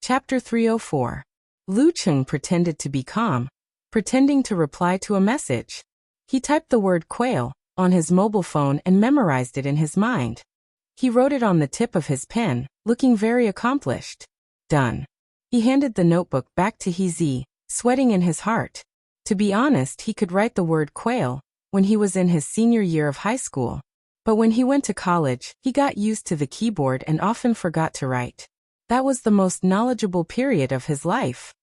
Chapter 304. Lu Cheng pretended to be calm, pretending to reply to a message. He typed the word quail on his mobile phone and memorized it in his mind. He wrote it on the tip of his pen, looking very accomplished. Done. He handed the notebook back to Hezi, sweating in his heart. To be honest, he could write the word quail when he was in his senior year of high school. But when he went to college, he got used to the keyboard and often forgot to write. That was the most knowledgeable period of his life.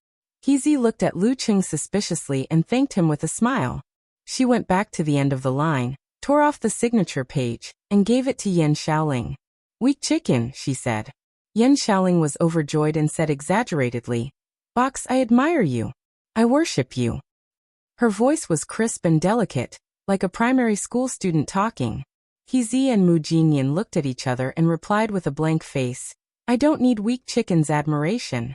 Hezi looked at Lu Cheng suspiciously and thanked him with a smile. She went back to the end of the line, tore off the signature page, and gave it to Yan Xiaoling. "Weak chicken," she said. Yan Xiaoling was overjoyed and said exaggeratedly, "Box, I admire you. I worship you." Her voice was crisp and delicate, like a primary school student talking. Hezi and Mu Jinyan looked at each other and replied with a blank face, "I don't need weak chicken's admiration."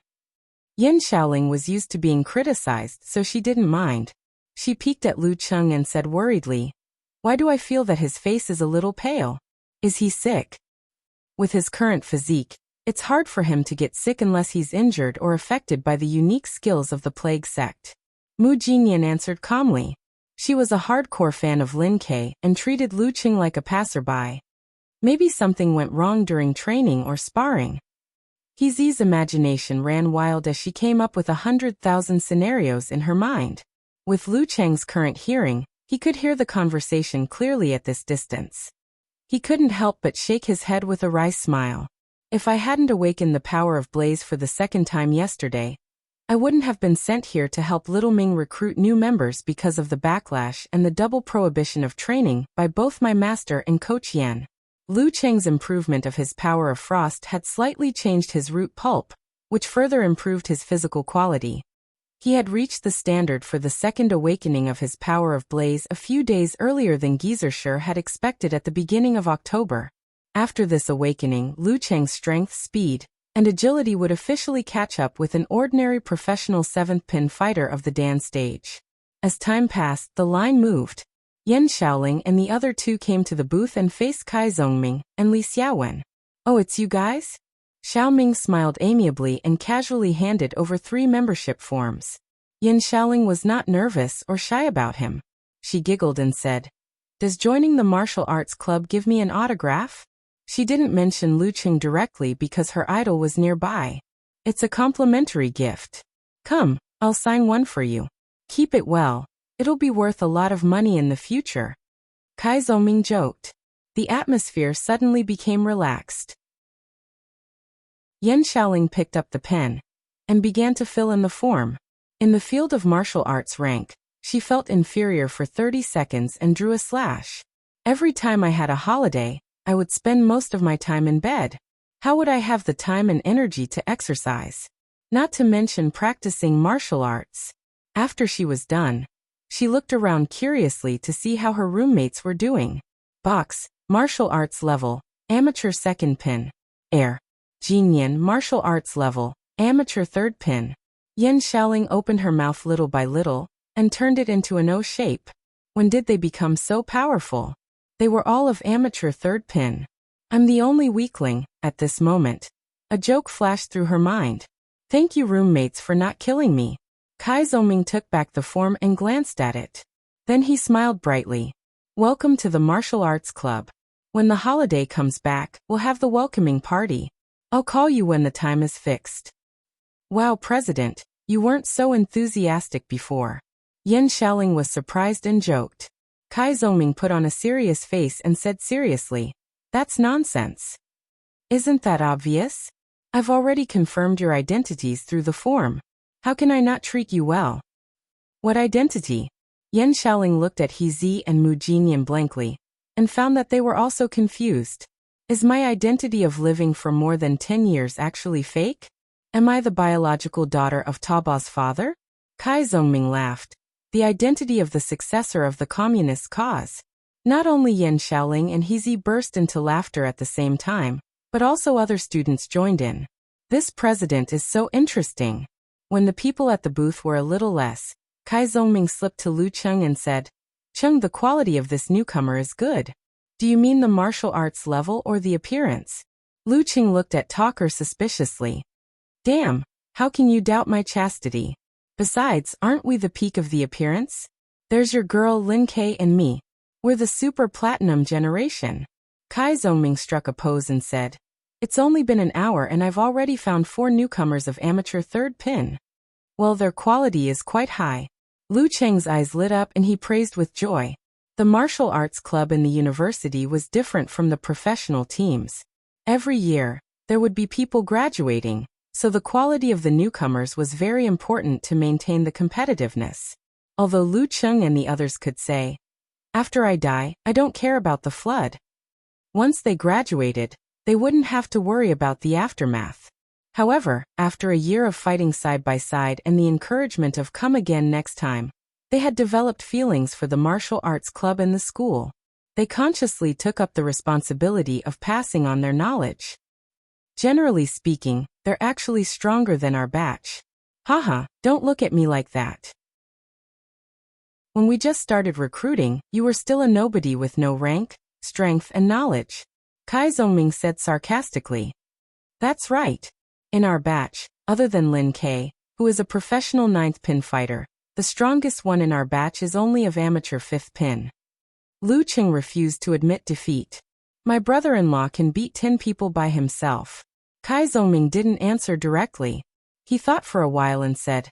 Yan Xiaoling was used to being criticized, so she didn't mind. She peeked at Lu Cheng and said worriedly, "Why do I feel that his face is a little pale? Is he sick?" With his current physique, it's hard for him to get sick unless he's injured or affected by the unique skills of the plague sect. Mu Jinyan answered calmly. She was a hardcore fan of Lin Ke and treated Lu Cheng like a passerby. Maybe something went wrong during training or sparring. Hezi's imagination ran wild as she came up with 100,000 scenarios in her mind. With Lu Cheng's current hearing, he could hear the conversation clearly at this distance. He couldn't help but shake his head with a wry smile. If I hadn't awakened the power of Blaze for the second time yesterday, I wouldn't have been sent here to help Little Ming recruit new members because of the backlash and the double prohibition of training by both my master and Coach Yan. Lu Cheng's improvement of his power of frost had slightly changed his root pulp, which further improved his physical quality. He had reached the standard for the second awakening of his power of blaze a few days earlier than Geysershire had expected at the beginning of October. After this awakening, Lu Cheng's strength, speed, and agility would officially catch up with an ordinary professional 7th pin fighter of the Dan stage. As time passed, the line moved. Yan Xiaoling and the other two came to the booth and faced Kai Zhongming and Li Xiaowen. "Oh, it's you guys?" Xiaoming smiled amiably and casually handed over 3 membership forms. Yan Xiaoling was not nervous or shy about him. She giggled and said, "Does joining the martial arts club give me an autograph?" She didn't mention Lu Cheng directly because her idol was nearby. "It's a complimentary gift. Come, I'll sign one for you. Keep it well. It'll be worth a lot of money in the future." Kai Zhongming joked. The atmosphere suddenly became relaxed. Yan Xiaoling picked up the pen and began to fill in the form. In the field of martial arts rank, she felt inferior for 30 seconds and drew a slash. "Every time I had a holiday, I would spend most of my time in bed. How would I have the time and energy to exercise? Not to mention practicing martial arts." After she was done, she looked around curiously to see how her roommates were doing. Box, martial arts level, amateur 2nd pin. Air. Jinyan, martial arts level, amateur 3rd pin. Yan Xiaoling opened her mouth little by little and turned it into an O shape. When did they become so powerful? They were all of amateur 3rd pin. I'm the only weakling, at this moment. A joke flashed through her mind. "Thank you, roommates, for not killing me." Kai Zhongming took back the form and glanced at it. Then he smiled brightly. "Welcome to the martial arts club. When the holiday comes back, we'll have the welcoming party. I'll call you when the time is fixed." "Wow, President, you weren't so enthusiastic before." Yan Xiaoling was surprised and joked. Kai Zhongming put on a serious face and said seriously, "That's nonsense. Isn't that obvious? I've already confirmed your identities through the form. How can I not treat you well?" "What identity?" Yan Xiaoling looked at Hezi and Mu Jinyan blankly, and found that they were also confused. "Is my identity of living for more than 10 years actually fake? Am I the biological daughter of Taobao's father?" Kai Zhongming laughed. "The identity of the successor of the communist cause." Not only Yan Xiaoling and Hezi burst into laughter at the same time, but also other students joined in. "This president is so interesting." When the people at the booth were a little less, Kai Zhongming slipped to Lu Cheng and said, "Cheng, the quality of this newcomer is good. Do you mean the martial arts level or the appearance?" Lu Cheng looked at Talker suspiciously. "Damn, How can you doubt my chastity? Besides, aren't we the peak of the appearance? There's your girl Lin Kei and me. We're the super platinum generation. Kai Zhongming struck a pose and said, It's only been an hour and I've already found 4 newcomers of amateur third pin. Well, their quality is quite high. Lu Cheng's eyes lit up and he praised with joy. The martial arts club in the university was different from the professional teams. Every year, there would be people graduating, so the quality of the newcomers was very important to maintain the competitiveness. Although Lu Cheng and the others could say, After I die, I don't care about the flood. Once they graduated, they wouldn't have to worry about the aftermath. However, after a year of fighting side by side and the encouragement of come again next time, they had developed feelings for the martial arts club and the school. They consciously took up the responsibility of passing on their knowledge. Generally speaking, they're actually stronger than our batch. Haha, don't look at me like that. When we just started recruiting, you were still a nobody with no rank, strength and knowledge. Kai Zhongming said sarcastically. That's right. In our batch, other than Lin Kei, who is a professional 9th pin fighter, the strongest one in our batch is only of amateur 5th pin. Lu Cheng refused to admit defeat. My brother-in-law can beat 10 people by himself. Kai Zhongming didn't answer directly. He thought for a while and said,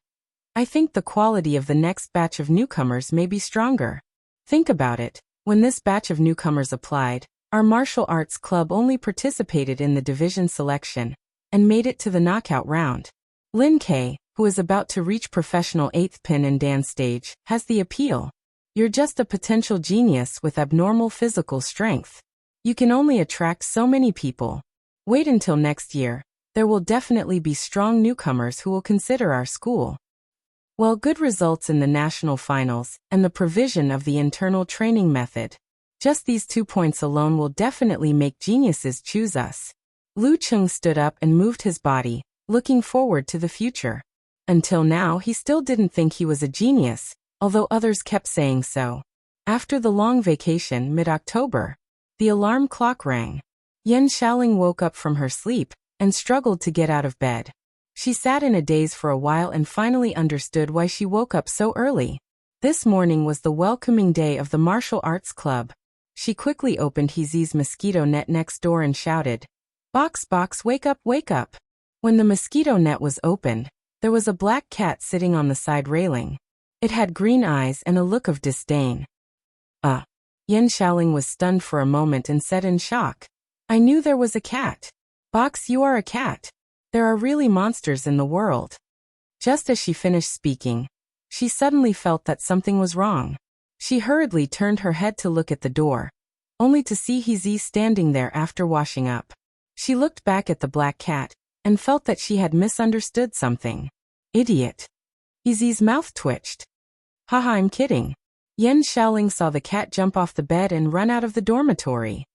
I think the quality of the next batch of newcomers may be stronger. Think about it, when this batch of newcomers applied, our martial arts club only participated in the division selection and made it to the knockout round. Lin Kei, who is about to reach professional 8th pin and Dan stage, has the appeal. You're just a potential genius with abnormal physical strength. You can only attract so many people. Wait until next year. There will definitely be strong newcomers who will consider our school. Well, good results in the national finals and the provision of the internal training method. Just these 2 points alone will definitely make geniuses choose us. Lu Cheng stood up and moved his body, looking forward to the future. Until now, he still didn't think he was a genius, although others kept saying so. After the long vacation mid-October, the alarm clock rang. Yan Xiaoling woke up from her sleep and struggled to get out of bed. She sat in a daze for a while and finally understood why she woke up so early. This morning was the welcoming day of the martial arts club. She quickly opened Hezi's mosquito net next door and shouted, Box, box, wake up, wake up. When the mosquito net was opened, there was a black cat sitting on the side railing. It had green eyes and a look of disdain. Yan Xiaoling was stunned for a moment and said in shock, I knew there was a cat. Box, you are a cat. There are really monsters in the world. Just as she finished speaking, she suddenly felt that something was wrong. She hurriedly turned her head to look at the door, only to see Hezi standing there after washing up. She looked back at the black cat and felt that she had misunderstood something. Idiot. Hezi's mouth twitched. Haha, I'm kidding. Yan Xiaoling saw the cat jump off the bed and run out of the dormitory.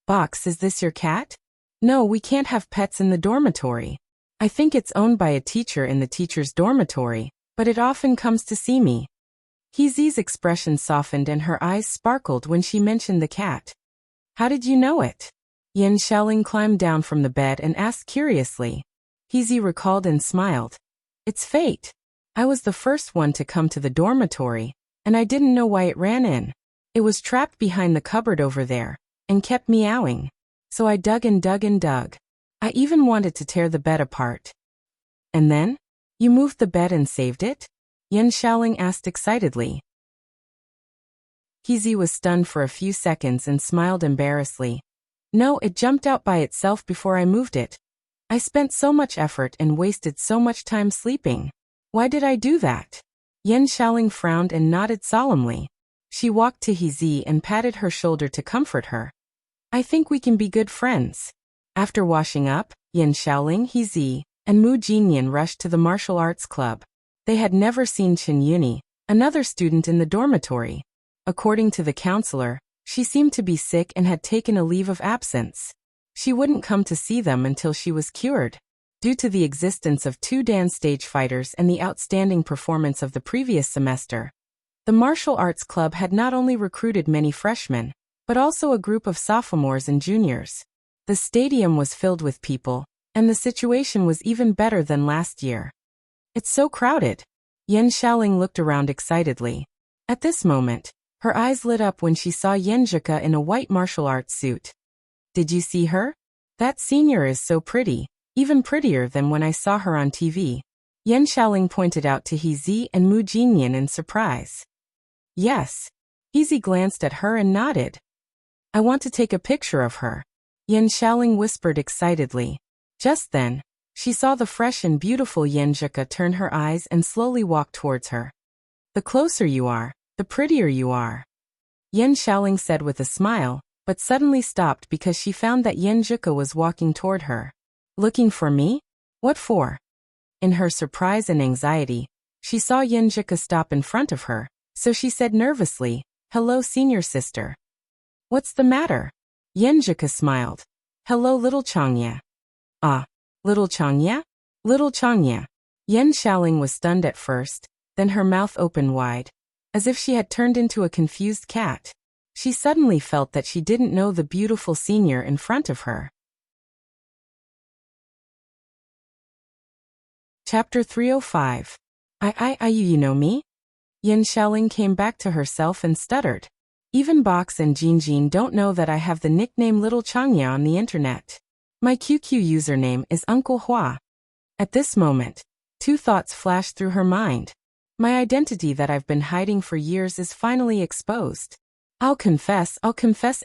Box, is this your cat? No, we can't have pets in the dormitory. I think it's owned by a teacher in the teacher's dormitory, but it often comes to see me. Hezi's expression softened and her eyes sparkled when she mentioned the cat. How did you know it? Yan Xiaoling climbed down from the bed and asked curiously. Hezi recalled and smiled. It's fate. I was the first one to come to the dormitory, and I didn't know why it ran in. It was trapped behind the cupboard over there, and kept meowing. So I dug and dug and dug. I even wanted to tear the bed apart. And then? You moved the bed and saved it? Yan Xiaoling asked excitedly. Hezi was stunned for a few seconds and smiled embarrassedly. No, it jumped out by itself before I moved it. I spent so much effort and wasted so much time sleeping. Why did I do that? Yan Xiaoling frowned and nodded solemnly. She walked to Hezi and patted her shoulder to comfort her. I think we can be good friends. After washing up, Yan Xiaoling, Hezi, and Mu Jinyan rushed to the martial arts club. They had never seen Chen Yuni, another student in the dormitory. According to the counselor, she seemed to be sick and had taken a leave of absence. She wouldn't come to see them until she was cured. Due to the existence of 2 Dan stage fighters and the outstanding performance of the previous semester, the martial arts club had not only recruited many freshmen, but also a group of sophomores and juniors. The stadium was filled with people, and the situation was even better than last year. It's so crowded. Yan Xiaoling looked around excitedly. At this moment, her eyes lit up when she saw Yenjika in a white martial arts suit. Did you see her? That senior is so pretty, even prettier than when I saw her on TV. Yan Xiaoling pointed out to He and Mu Jinyan in surprise. Yes. He glanced at her and nodded. I want to take a picture of her. Yan Xiaoling whispered excitedly. Just then, she saw the fresh and beautiful Yenjika turn her eyes and slowly walk towards her. The closer you are, the prettier you are. Yan Xiaoling said with a smile, but suddenly stopped because she found that Yenjika was walking toward her. Looking for me? What for? In her surprise and anxiety, she saw Yenjika stop in front of her, so she said nervously, Hello, senior sister. What's the matter? Yenjika smiled. Hello, little Changya. Ah, little Changya? Little Changya. Yan Xiaoling was stunned at first, then her mouth opened wide, as if she had turned into a confused cat. She suddenly felt that she didn't know the beautiful senior in front of her. Chapter 305. You know me? Yan Xiaoling came back to herself and stuttered. Even Box and Jinjin don't know that I have the nickname Little Changya on the internet. My QQ username is Uncle Hua. At this moment, two thoughts flashed through her mind. My identity that I've been hiding for years is finally exposed. I'll confess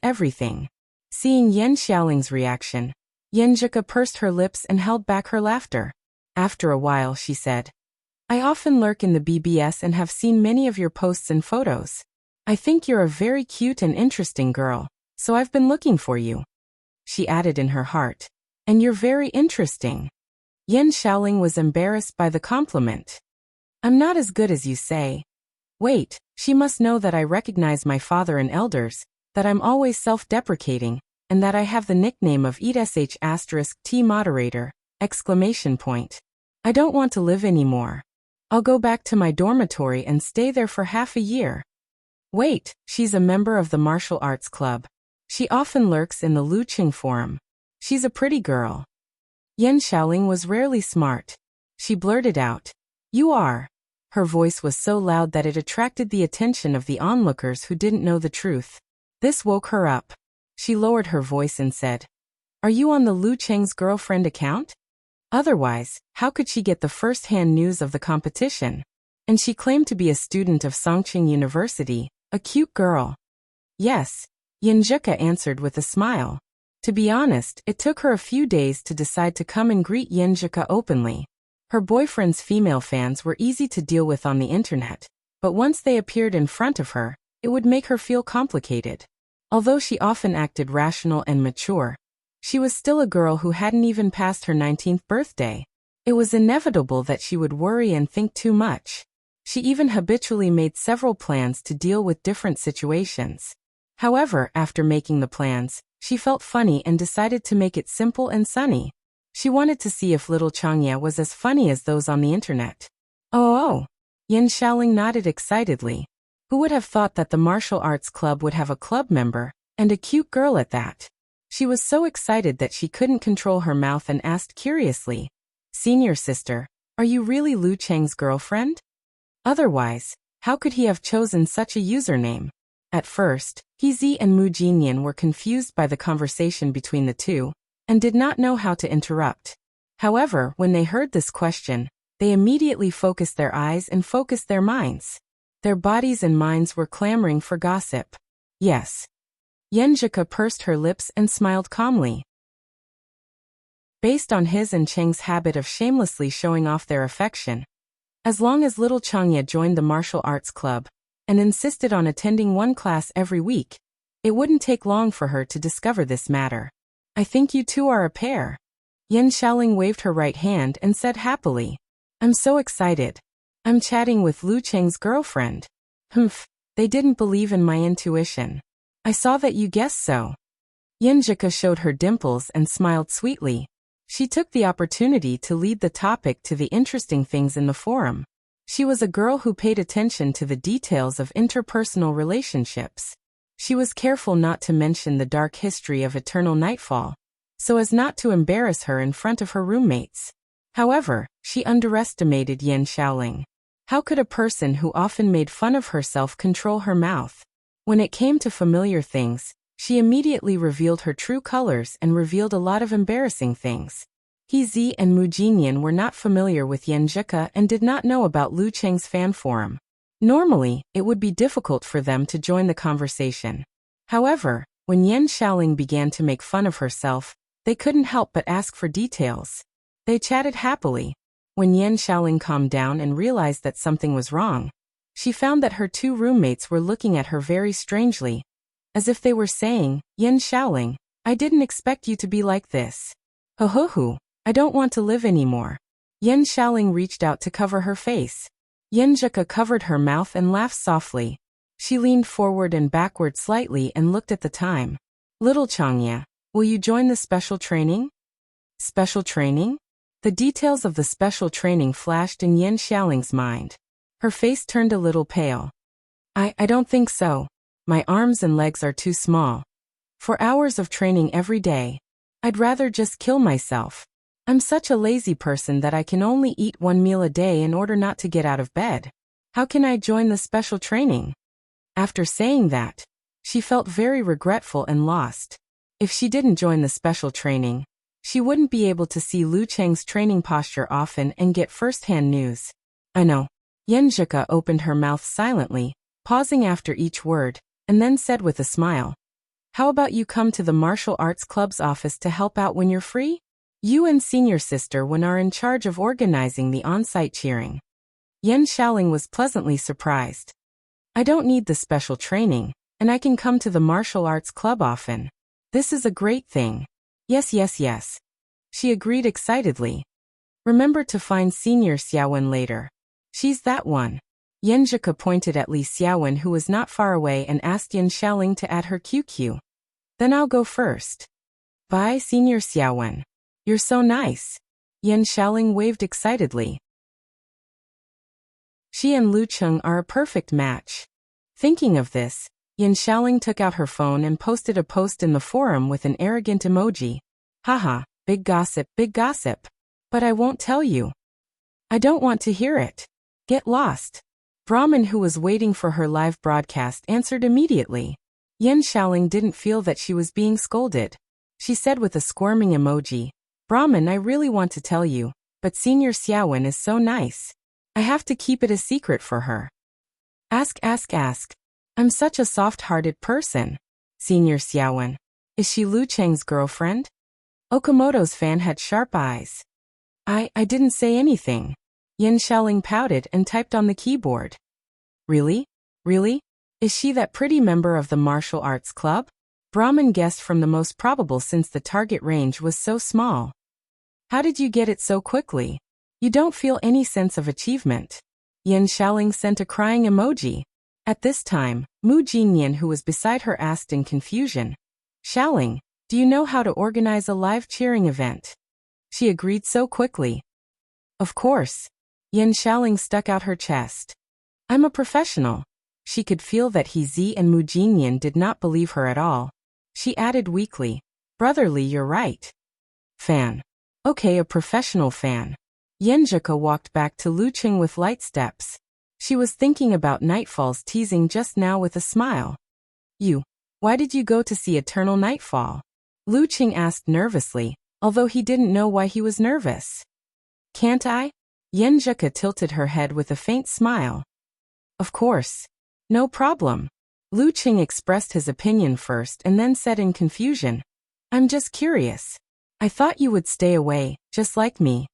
everything. Seeing Yan Xiaoling's reaction, Yenjika pursed her lips and held back her laughter. After a while she said, I often lurk in the BBS and have seen many of your posts and photos. I think you're a very cute and interesting girl, so I've been looking for you. She added in her heart, and you're very interesting. Yan Xiaoling was embarrassed by the compliment. I'm not as good as you say. Wait, she must know that I recognize my father and elders, that I'm always self-deprecating, and that I have the nickname of *T moderator, ! I don't want to live anymore. I'll go back to my dormitory and stay there for half a year. Wait, she's a member of the martial arts club. She often lurks in the Luqing forum. She's a pretty girl. Yan Xiaoling was rarely smart. She blurted out, You are. Her voice was so loud that it attracted the attention of the onlookers who didn't know the truth. This woke her up. She lowered her voice and said, Are you on the Luqing's girlfriend account? Otherwise, how could she get the first-hand news of the competition? And she claimed to be a student of Songqing University, a cute girl. Yes, Yenjika answered with a smile. To be honest, it took her a few days to decide to come and greet Yenjika openly. Her boyfriend's female fans were easy to deal with on the internet, but once they appeared in front of her, it would make her feel complicated. Although she often acted rational and mature, she was still a girl who hadn't even passed her 19th birthday. It was inevitable that she would worry and think too much. She even habitually made several plans to deal with different situations. However, after making the plans, she felt funny and decided to make it simple and sunny. She wanted to see if little Changya was as funny as those on the internet. Oh. Yan Xiaoling nodded excitedly. Who would have thought that the martial arts club would have a club member, and a cute girl at that? She was so excited that she couldn't control her mouth and asked curiously, Senior sister, are you really Lu Cheng's girlfriend? Otherwise, how could he have chosen such a username? At first, He and Mu Jinyan were confused by the conversation between the two, and did not know how to interrupt. However, when they heard this question, they immediately focused their eyes and focused their minds. Their bodies and minds were clamoring for gossip. Yes. Yenjika pursed her lips and smiled calmly. Based on his and Cheng's habit of shamelessly showing off their affection, as long as little Changya joined the martial arts club, and insisted on attending one class every week, it wouldn't take long for her to discover this matter. I think you two are a pair. Yan Xiaoling waved her right hand and said happily, I'm so excited. I'm chatting with Lu Cheng's girlfriend. Humph, they didn't believe in my intuition. I saw that you guessed so. Yenjika showed her dimples and smiled sweetly. She took the opportunity to lead the topic to the interesting things in the forum. She was a girl who paid attention to the details of interpersonal relationships. She was careful not to mention the dark history of Eternal Nightfall, so as not to embarrass her in front of her roommates. However, She underestimated Yan Xiaoling. How could a person who often made fun of herself control her mouth? When it came to familiar things, she immediately revealed her true colors and revealed a lot of embarrassing things. He Zi and Mu Jinyan were not familiar with Yan Zhika and did not know about Lu Cheng's fan forum. Normally, it would be difficult for them to join the conversation. However, when Yan Xiaoling began to make fun of herself, they couldn't help but ask for details. They chatted happily. When Yan Xiaoling calmed down and realized that something was wrong, she found that her two roommates were looking at her very strangely, as if they were saying, "Yan Xiaoling, I didn't expect you to be like this. Ho, I don't want to live anymore." Yan Xiaoling reached out to cover her face. Yan Zhika covered her mouth and laughed softly. She leaned forward and backward slightly and looked at the time. "Little Changya, will you join the special training?" Special training? The details of the special training flashed in Yan Xiaoling's mind. Her face turned a little pale. I don't think so. My arms and legs are too small. For hours of training every day, I'd rather just kill myself. I'm such a lazy person that I can only eat one meal a day in order not to get out of bed. How can I join the special training?" After saying that, she felt very regretful and lost. If she didn't join the special training, she wouldn't be able to see Lu Cheng's training posture often and get first-hand news. "I know." Yan Zhika opened her mouth silently, pausing after each word, and then said with a smile, "How about you come to the martial arts club's office to help out when you're free? You and senior sister Wen are in charge of organizing the on-site cheering." Yan Xiaoling was pleasantly surprised. "I don't need the special training, and I can come to the martial arts club often. This is a great thing." Yes. She agreed excitedly. "Remember to find senior Xiaowen later. She's that one." Yan Zhika pointed at Li Xiaowen, who was not far away, and asked Yan Xiaoling to add her QQ. "Then I'll go first." "Bye, senior Xiaowen. You're so nice." Yan Xiaoling waved excitedly. She and Lu Cheng are a perfect match. Thinking of this, Yan Xiaoling took out her phone and posted a post in the forum with an arrogant emoji. "Haha, big gossip. But I won't tell you. I don't want to hear it. Get lost." Brahmin, who was waiting for her live broadcast, answered immediately. Yan Xiaoling didn't feel that she was being scolded. She said with a squirming emoji, "Brahmin, I really want to tell you, but Senior Xiaowen is so nice. I have to keep it a secret for her." Ask. I'm such a soft-hearted person." "Senior Xiaowen. Is she Lu Cheng's girlfriend?" Okamoto's fan had sharp eyes. I didn't say anything." Yan Xiaoling pouted and typed on the keyboard. Really? Is she that pretty member of the martial arts club?" Brahmin guessed from the most probable since the target range was so small. "How did you get it so quickly? You don't feel any sense of achievement." Yan Xiaoling sent a crying emoji. At this time, Mu Jinyan, who was beside her, asked in confusion, "Xiaoling, do you know how to organize a live cheering event?" She agreed so quickly. "Of course." Yan Xiaoling stuck out her chest. "I'm a professional." She could feel that He Zi and Mu Jinyan did not believe her at all. She added weakly, "Brotherly, you're right." "Fan. Okay, a professional fan." Yan Zhika walked back to Lu Cheng with light steps. She was thinking about Nightfall's teasing just now with a smile. Why did you go to see Eternal Nightfall?" Lu Cheng asked nervously, although he didn't know why he was nervous. "Can't I?" Yan Zhika tilted her head with a faint smile. "Of course. No problem." Lu Cheng expressed his opinion first and then said in confusion, "I'm just curious. I thought you would stay away, just like me."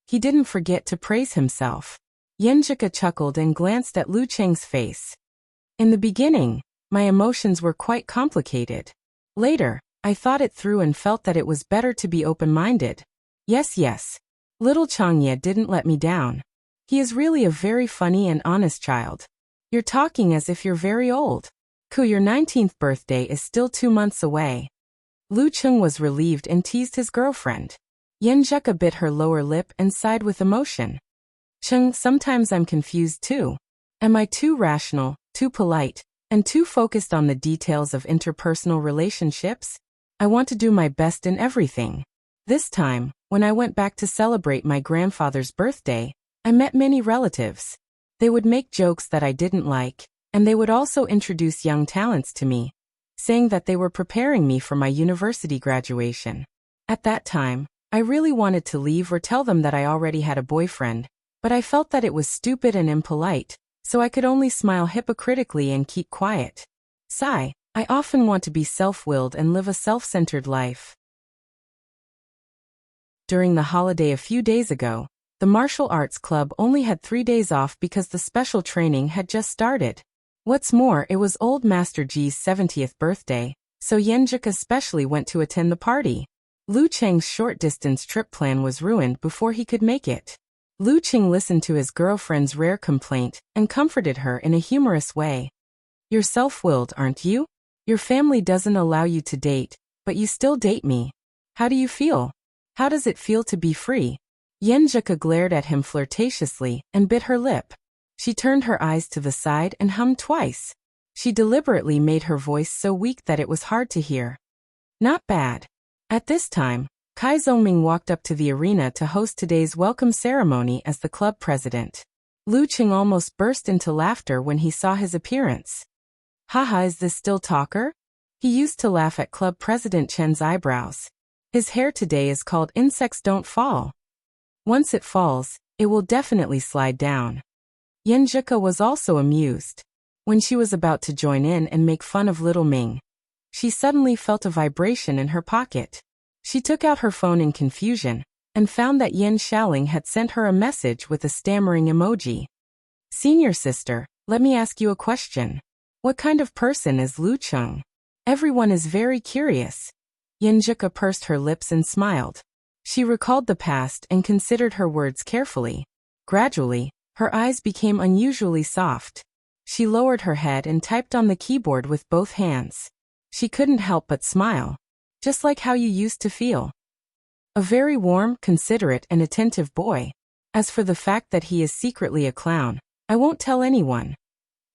He didn't forget to praise himself. Yan Zhika chuckled and glanced at Lu Cheng's face. "In the beginning, my emotions were quite complicated. Later, I thought it through and felt that it was better to be open-minded. Yes. Little Changye didn't let me down. He is really a very funny and honest child. You're talking as if you're very old. Your 19th birthday is still 2 months away." Lu Cheng was relieved and teased his girlfriend. Yan Zhika bit her lower lip and sighed with emotion. "Cheng, sometimes I'm confused too. Am I too rational, too polite, and too focused on the details of interpersonal relationships? I want to do my best in everything. This time, When I went back to celebrate my grandfather's birthday, I met many relatives. They would make jokes that I didn't like, and they would also introduce young talents to me, saying that they were preparing me for my university graduation. At that time, I really wanted to leave or tell them that I already had a boyfriend, but I felt that it was stupid and impolite, so I could only smile hypocritically and keep quiet. Sigh, I often want to be self-willed and live a self-centered life. During the holiday a few days ago, the martial arts club only had 3 days off because the special training had just started. What's more, it was old Master Ji's 70th birthday, so Yenjuk especially went to attend the party. Lu Cheng's short-distance trip plan was ruined before he could make it. Lu Cheng listened to his girlfriend's rare complaint and comforted her in a humorous way. "You're self-willed, aren't you? Your family doesn't allow you to date, but you still date me. How do you feel? How does it feel to be free?" Yenjuka glared at him flirtatiously and bit her lip. She turned her eyes to the side and hummed twice. She deliberately made her voice so weak that it was hard to hear. Not bad. At this time, Kai Zongming walked up to the arena to host today's welcome ceremony as the club president. Lu Cheng almost burst into laughter when he saw his appearance. "Haha, is this still Talker?" He used to laugh at Club President Chen's eyebrows. "His hair today is called Insects Don't Fall. Once it falls, it will definitely slide down." Yenjuka was also amused. When she was about to join in and make fun of little Ming, she suddenly felt a vibration in her pocket. She took out her phone in confusion and found that Yen Xiaoling had sent her a message with a stammering emoji. "Senior sister, let me ask you a question. What kind of person is Lu Cheng? Everyone is very curious." Yenjuka pursed her lips and smiled. She recalled the past and considered her words carefully. Gradually, her eyes became unusually soft. She lowered her head and typed on the keyboard with both hands. She couldn't help but smile. "Just like how you used to feel. A very warm, considerate, and attentive boy. As for the fact that he is secretly a clown, I won't tell anyone."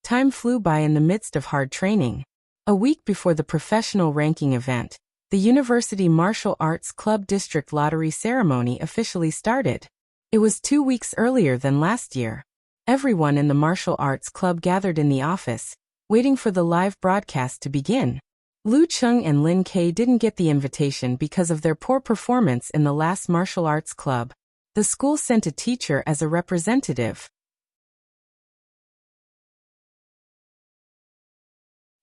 Time flew by in the midst of hard training. A week before the professional ranking event, the University Martial Arts Club District Lottery ceremony officially started. It was 2 weeks earlier than last year. Everyone in the martial arts club gathered in the office, waiting for the live broadcast to begin. Lu Cheng and Lin Kei didn't get the invitation because of their poor performance in the last martial arts club. The school sent a teacher as a representative.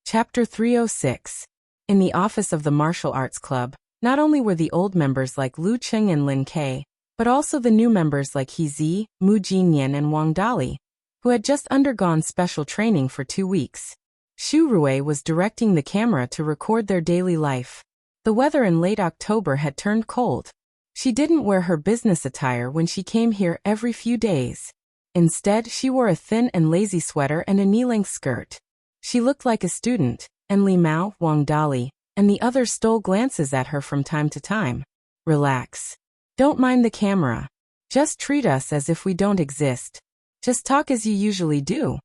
Chapter 306. In the office of the martial arts club, not only were the old members like Lu Cheng and Lin Kei, but also the new members like He Zi, Mu Jinyan and Wang Dali, who had just undergone special training for 2 weeks. Xu Rui was directing the camera to record their daily life. The weather in late October had turned cold. She didn't wear her business attire when she came here every few days. Instead, she wore a thin and lazy sweater and a knee-length skirt. She looked like a student, and Li Mao, Wang Dali, and the others stole glances at her from time to time. "Relax. Don't mind the camera. Just treat us as if we don't exist. Just talk as you usually do."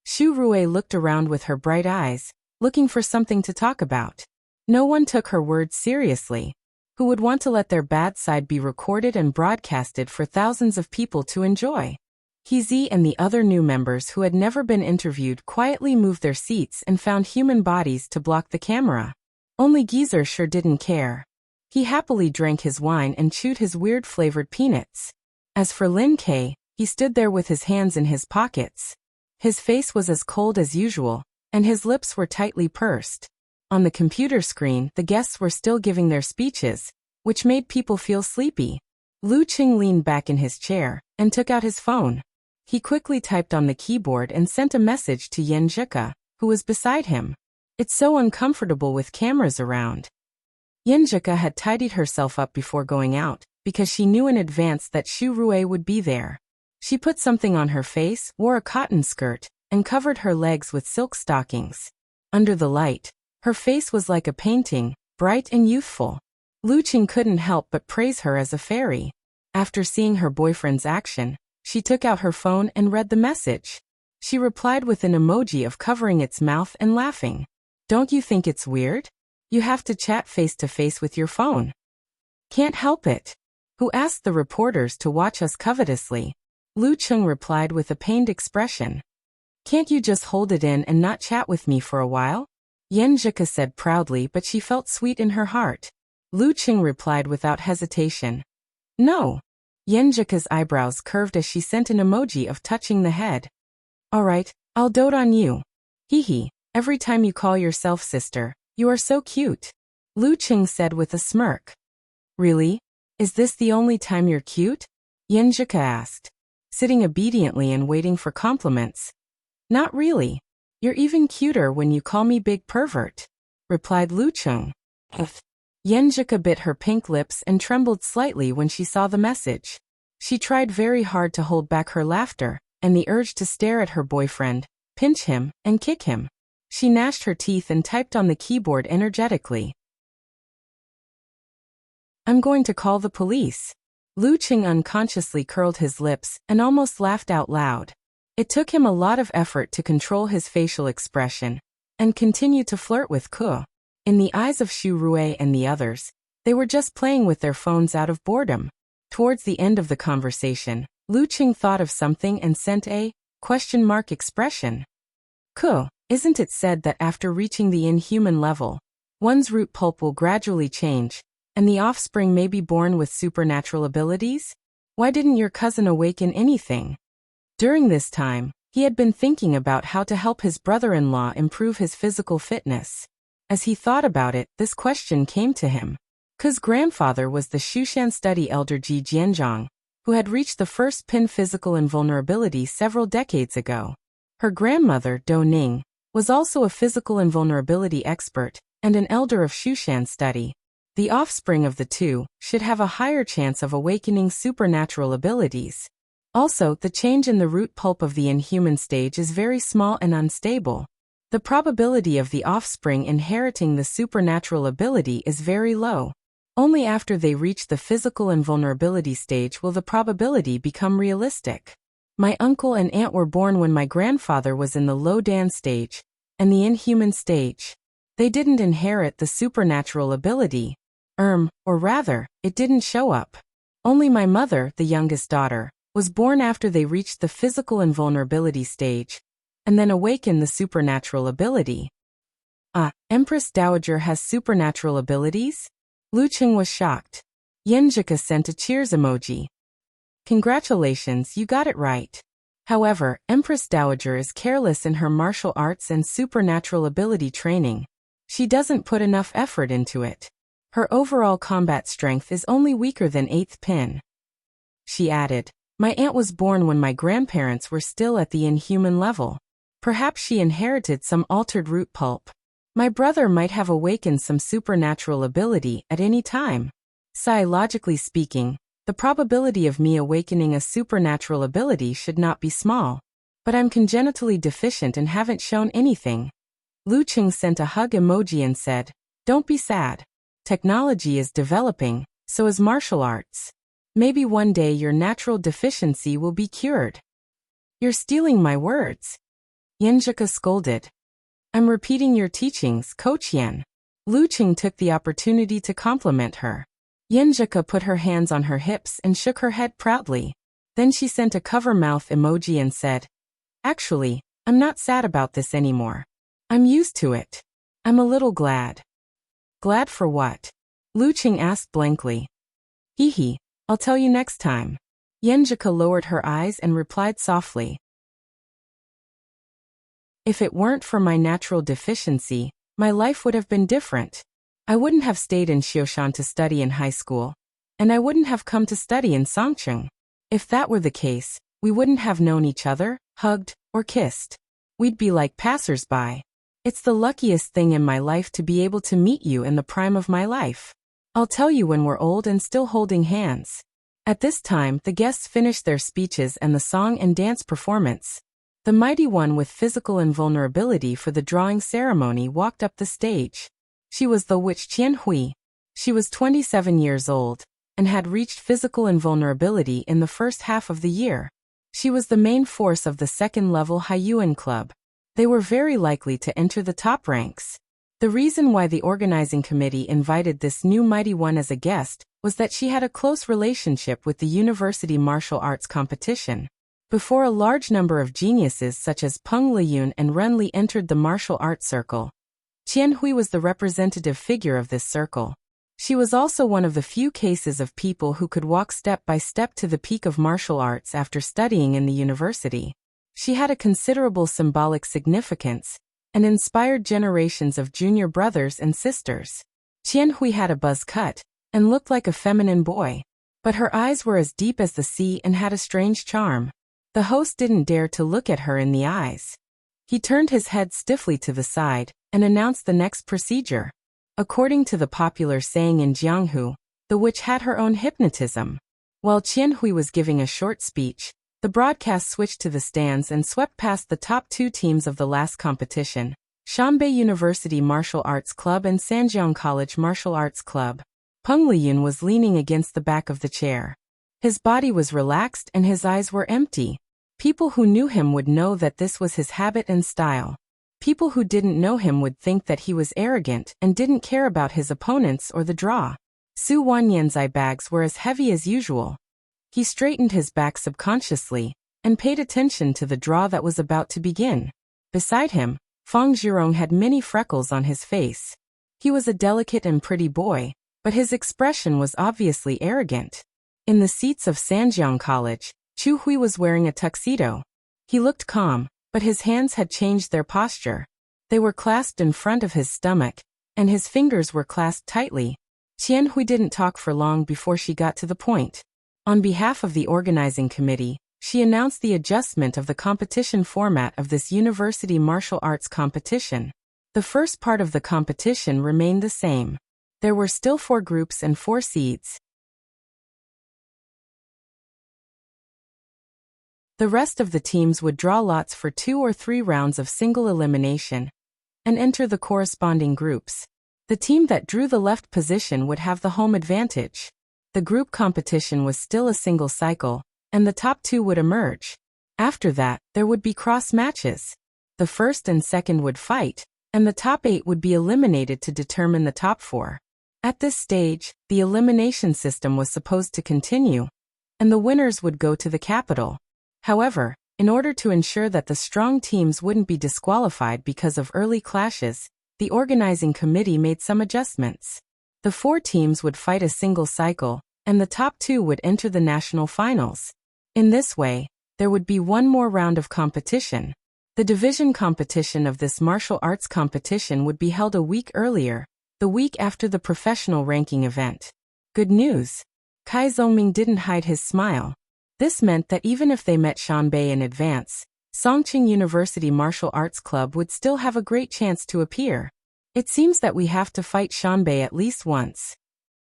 Xu Rui looked around with her bright eyes, looking for something to talk about. No one took her words seriously. Who would want to let their bad side be recorded and broadcasted for thousands of people to enjoy? He Zi and the other new members who had never been interviewed quietly moved their seats and found human bodies to block the camera. Only Geezer sure didn't care. He happily drank his wine and chewed his weird-flavored peanuts. As for Lin Kei, he stood there with his hands in his pockets. His face was as cold as usual, and his lips were tightly pursed. On the computer screen, the guests were still giving their speeches, which made people feel sleepy. Lu Cheng leaned back in his chair and took out his phone. He quickly typed on the keyboard and sent a message to Yenjuka, who was beside him. "It's so uncomfortable with cameras around." Yenjuka had tidied herself up before going out, because she knew in advance that Xu Rui would be there. She put something on her face, wore a cotton skirt, and covered her legs with silk stockings. Under the light, her face was like a painting, bright and youthful. Lu Cheng couldn't help but praise her as a fairy. After seeing her boyfriend's action, she took out her phone and read the message. She replied with an emoji of covering its mouth and laughing. "Don't you think it's weird? You have to chat face-to-face with your phone." "Can't help it. Who asked the reporters to watch us covetously? Lu Cheng replied with a pained expression. Can't you just hold it in and not chat with me for a while? Yen Zhika said proudly, but she felt sweet in her heart. Lu Cheng replied without hesitation. No. Yen Zhika's eyebrows curved as she sent an emoji of touching the head. Alright, I'll dote on you. Hee, every time you call yourself sister, you are so cute. Lu Cheng said with a smirk. Really? Is this the only time you're cute? Yen Zhika asked, sitting obediently and waiting for compliments. Not really. You're even cuter when you call me big pervert, replied Lu Cheng. Yen Zhika bit her pink lips and trembled slightly when she saw the message. She tried very hard to hold back her laughter and the urge to stare at her boyfriend, pinch him, and kick him. She gnashed her teeth and typed on the keyboard energetically. I'm going to call the police. Lu Cheng unconsciously curled his lips and almost laughed out loud. It took him a lot of effort to control his facial expression and continue to flirt with Ke. In the eyes of Xu Rui and the others, they were just playing with their phones out of boredom. Towards the end of the conversation, Lu Cheng thought of something and sent a question mark expression. Ke, isn't it said that after reaching the inhuman level, one's root pulp will gradually change, and the offspring may be born with supernatural abilities? Why didn't your cousin awaken anything? During this time, he had been thinking about how to help his brother-in-law improve his physical fitness. As he thought about it, this question came to him. Ke's grandfather was the Shushan study elder Ji Jianzhang, who had reached the first pin physical invulnerability several decades ago. Her grandmother, Do Ning, was also a physical invulnerability expert and an elder of Shushan study. The offspring of the two should have a higher chance of awakening supernatural abilities. Also, the change in the root pulp of the inhuman stage is very small and unstable. The probability of the offspring inheriting the supernatural ability is very low. Only after they reach the physical invulnerability stage will the probability become realistic. My uncle and aunt were born when my grandfather was in the low Dan stage and the inhuman stage. They didn't inherit the supernatural ability. Or rather, it didn't show up. Only my mother, the youngest daughter, was born after they reached the physical invulnerability stage, and then awakened the supernatural ability. Empress Dowager has supernatural abilities? Lu Cheng was shocked. Yen Zhika sent a cheers emoji. Congratulations, you got it right. However, Empress Dowager is careless in her martial arts and supernatural ability training. She doesn't put enough effort into it. Her overall combat strength is only weaker than 8th pin. She added, my aunt was born when my grandparents were still at the inhuman level. Perhaps she inherited some altered root pulp. My brother might have awakened some supernatural ability at any time. Logically speaking, the probability of me awakening a supernatural ability should not be small. But I'm congenitally deficient and haven't shown anything. Lu Cheng sent a hug emoji and said, don't be sad. Technology is developing, so is martial arts. Maybe one day your natural deficiency will be cured. You're stealing my words. Yen Zhika scolded. I'm repeating your teachings, Coach Yen. Lu Cheng took the opportunity to compliment her. Yen Zhika put her hands on her hips and shook her head proudly. Then she sent a cover mouth emoji and said, actually, I'm not sad about this anymore. I'm used to it. I'm a little glad. Glad for what? Lu Cheng asked blankly. Hee, I'll tell you next time. Yen Zhika lowered her eyes and replied softly. If it weren't for my natural deficiency, my life would have been different. I wouldn't have stayed in Xioshan to study in high school, and I wouldn't have come to study in Songcheng. If that were the case, we wouldn't have known each other, hugged, or kissed. We'd be like passers-by. It's the luckiest thing in my life to be able to meet you in the prime of my life. I'll tell you when we're old and still holding hands. At this time, the guests finished their speeches and the song and dance performance. The mighty one with physical invulnerability for the drawing ceremony walked up the stage. She was the witch Qianhui. She was 27 years old and had reached physical invulnerability in the first half of the year. She was the main force of the second-level Haiyuan club. They were very likely to enter the top ranks. The reason why the organizing committee invited this new mighty one as a guest was that she had a close relationship with the university martial arts competition. Before a large number of geniuses such as Peng Liyun and Ren Li entered the martial arts circle, Qian Hui was the representative figure of this circle. She was also one of the few cases of people who could walk step by step to the peak of martial arts after studying in the university. She had a considerable symbolic significance and inspired generations of junior brothers and sisters. Qian Hui had a buzz cut and looked like a feminine boy, but her eyes were as deep as the sea and had a strange charm. The host didn't dare to look at her in the eyes. He turned his head stiffly to the side and announced the next procedure. According to the popular saying in Jianghu, the witch had her own hypnotism. While Qian Hui was giving a short speech, the broadcast switched to the stands and swept past the top two teams of the last competition, Shanbei University Martial Arts Club and Sanjiang College Martial Arts Club. Peng Liyun was leaning against the back of the chair. His body was relaxed and his eyes were empty. People who knew him would know that this was his habit and style. People who didn't know him would think that he was arrogant and didn't care about his opponents or the draw. Su Wanyan's eye bags were as heavy as usual. He straightened his back subconsciously and paid attention to the draw that was about to begin. Beside him, Fang Zhirong had many freckles on his face. He was a delicate and pretty boy, but his expression was obviously arrogant. In the seats of Sanjiang College, Chu Hui was wearing a tuxedo. He looked calm, but his hands had changed their posture. They were clasped in front of his stomach, and his fingers were clasped tightly. Qian Hui didn't talk for long before she got to the point. On behalf of the organizing committee, she announced the adjustment of the competition format of this university martial arts competition. The first part of the competition remained the same. There were still 4 groups and 4 seeds. The rest of the teams would draw lots for 2 or 3 rounds of single elimination and enter the corresponding groups. The team that drew the left position would have the home advantage. The group competition was still a single cycle, and the top 2 would emerge. After that, there would be cross matches. The first and second would fight, and the top 8 would be eliminated to determine the top 4. At this stage, the elimination system was supposed to continue, and the winners would go to the capital. However, in order to ensure that the strong teams wouldn't be disqualified because of early clashes, the organizing committee made some adjustments. The 4 teams would fight a single cycle, and the top 2 would enter the national finals. In this way, there would be one more round of competition. The division competition of this martial arts competition would be held a week earlier, the week after the professional ranking event. Good news! Kai Zongming didn't hide his smile. This meant that even if they met Shanbei in advance, Songqing University Martial Arts Club would still have a great chance to appear. It seems that we have to fight Shanbei at least once.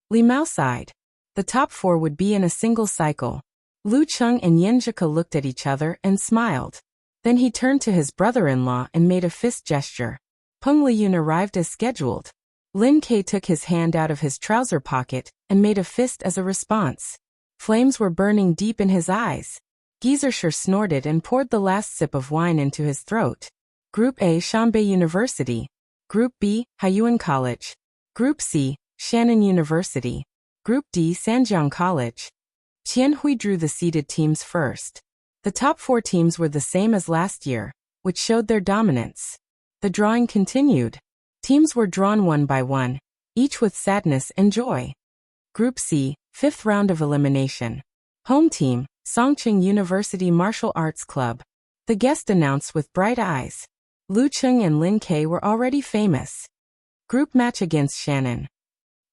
Li Mao sighed. The top 4 would be in a single cycle. Lu Cheng and Yan Zhika looked at each other and smiled. Then he turned to his brother-in-law and made a fist gesture. Peng Liyun arrived as scheduled. Lin Ke took his hand out of his trouser pocket and made a fist as a response. Flames were burning deep in his eyes. Geyser snorted and poured the last sip of wine into his throat. Group A, Shanbei University. Group B, Haiyuan College. Group C, Shannon University. Group D, Sanjiang College. Qian Hui drew the seeded teams first. The top 4 teams were the same as last year, which showed their dominance. The drawing continued. Teams were drawn one by one, each with sadness and joy. Group C, 5th round of elimination. Home team, Songqing University Martial Arts Club. The guest announced with bright eyes. Lu Cheng and Lin Ke were already famous. Group match against Shannon.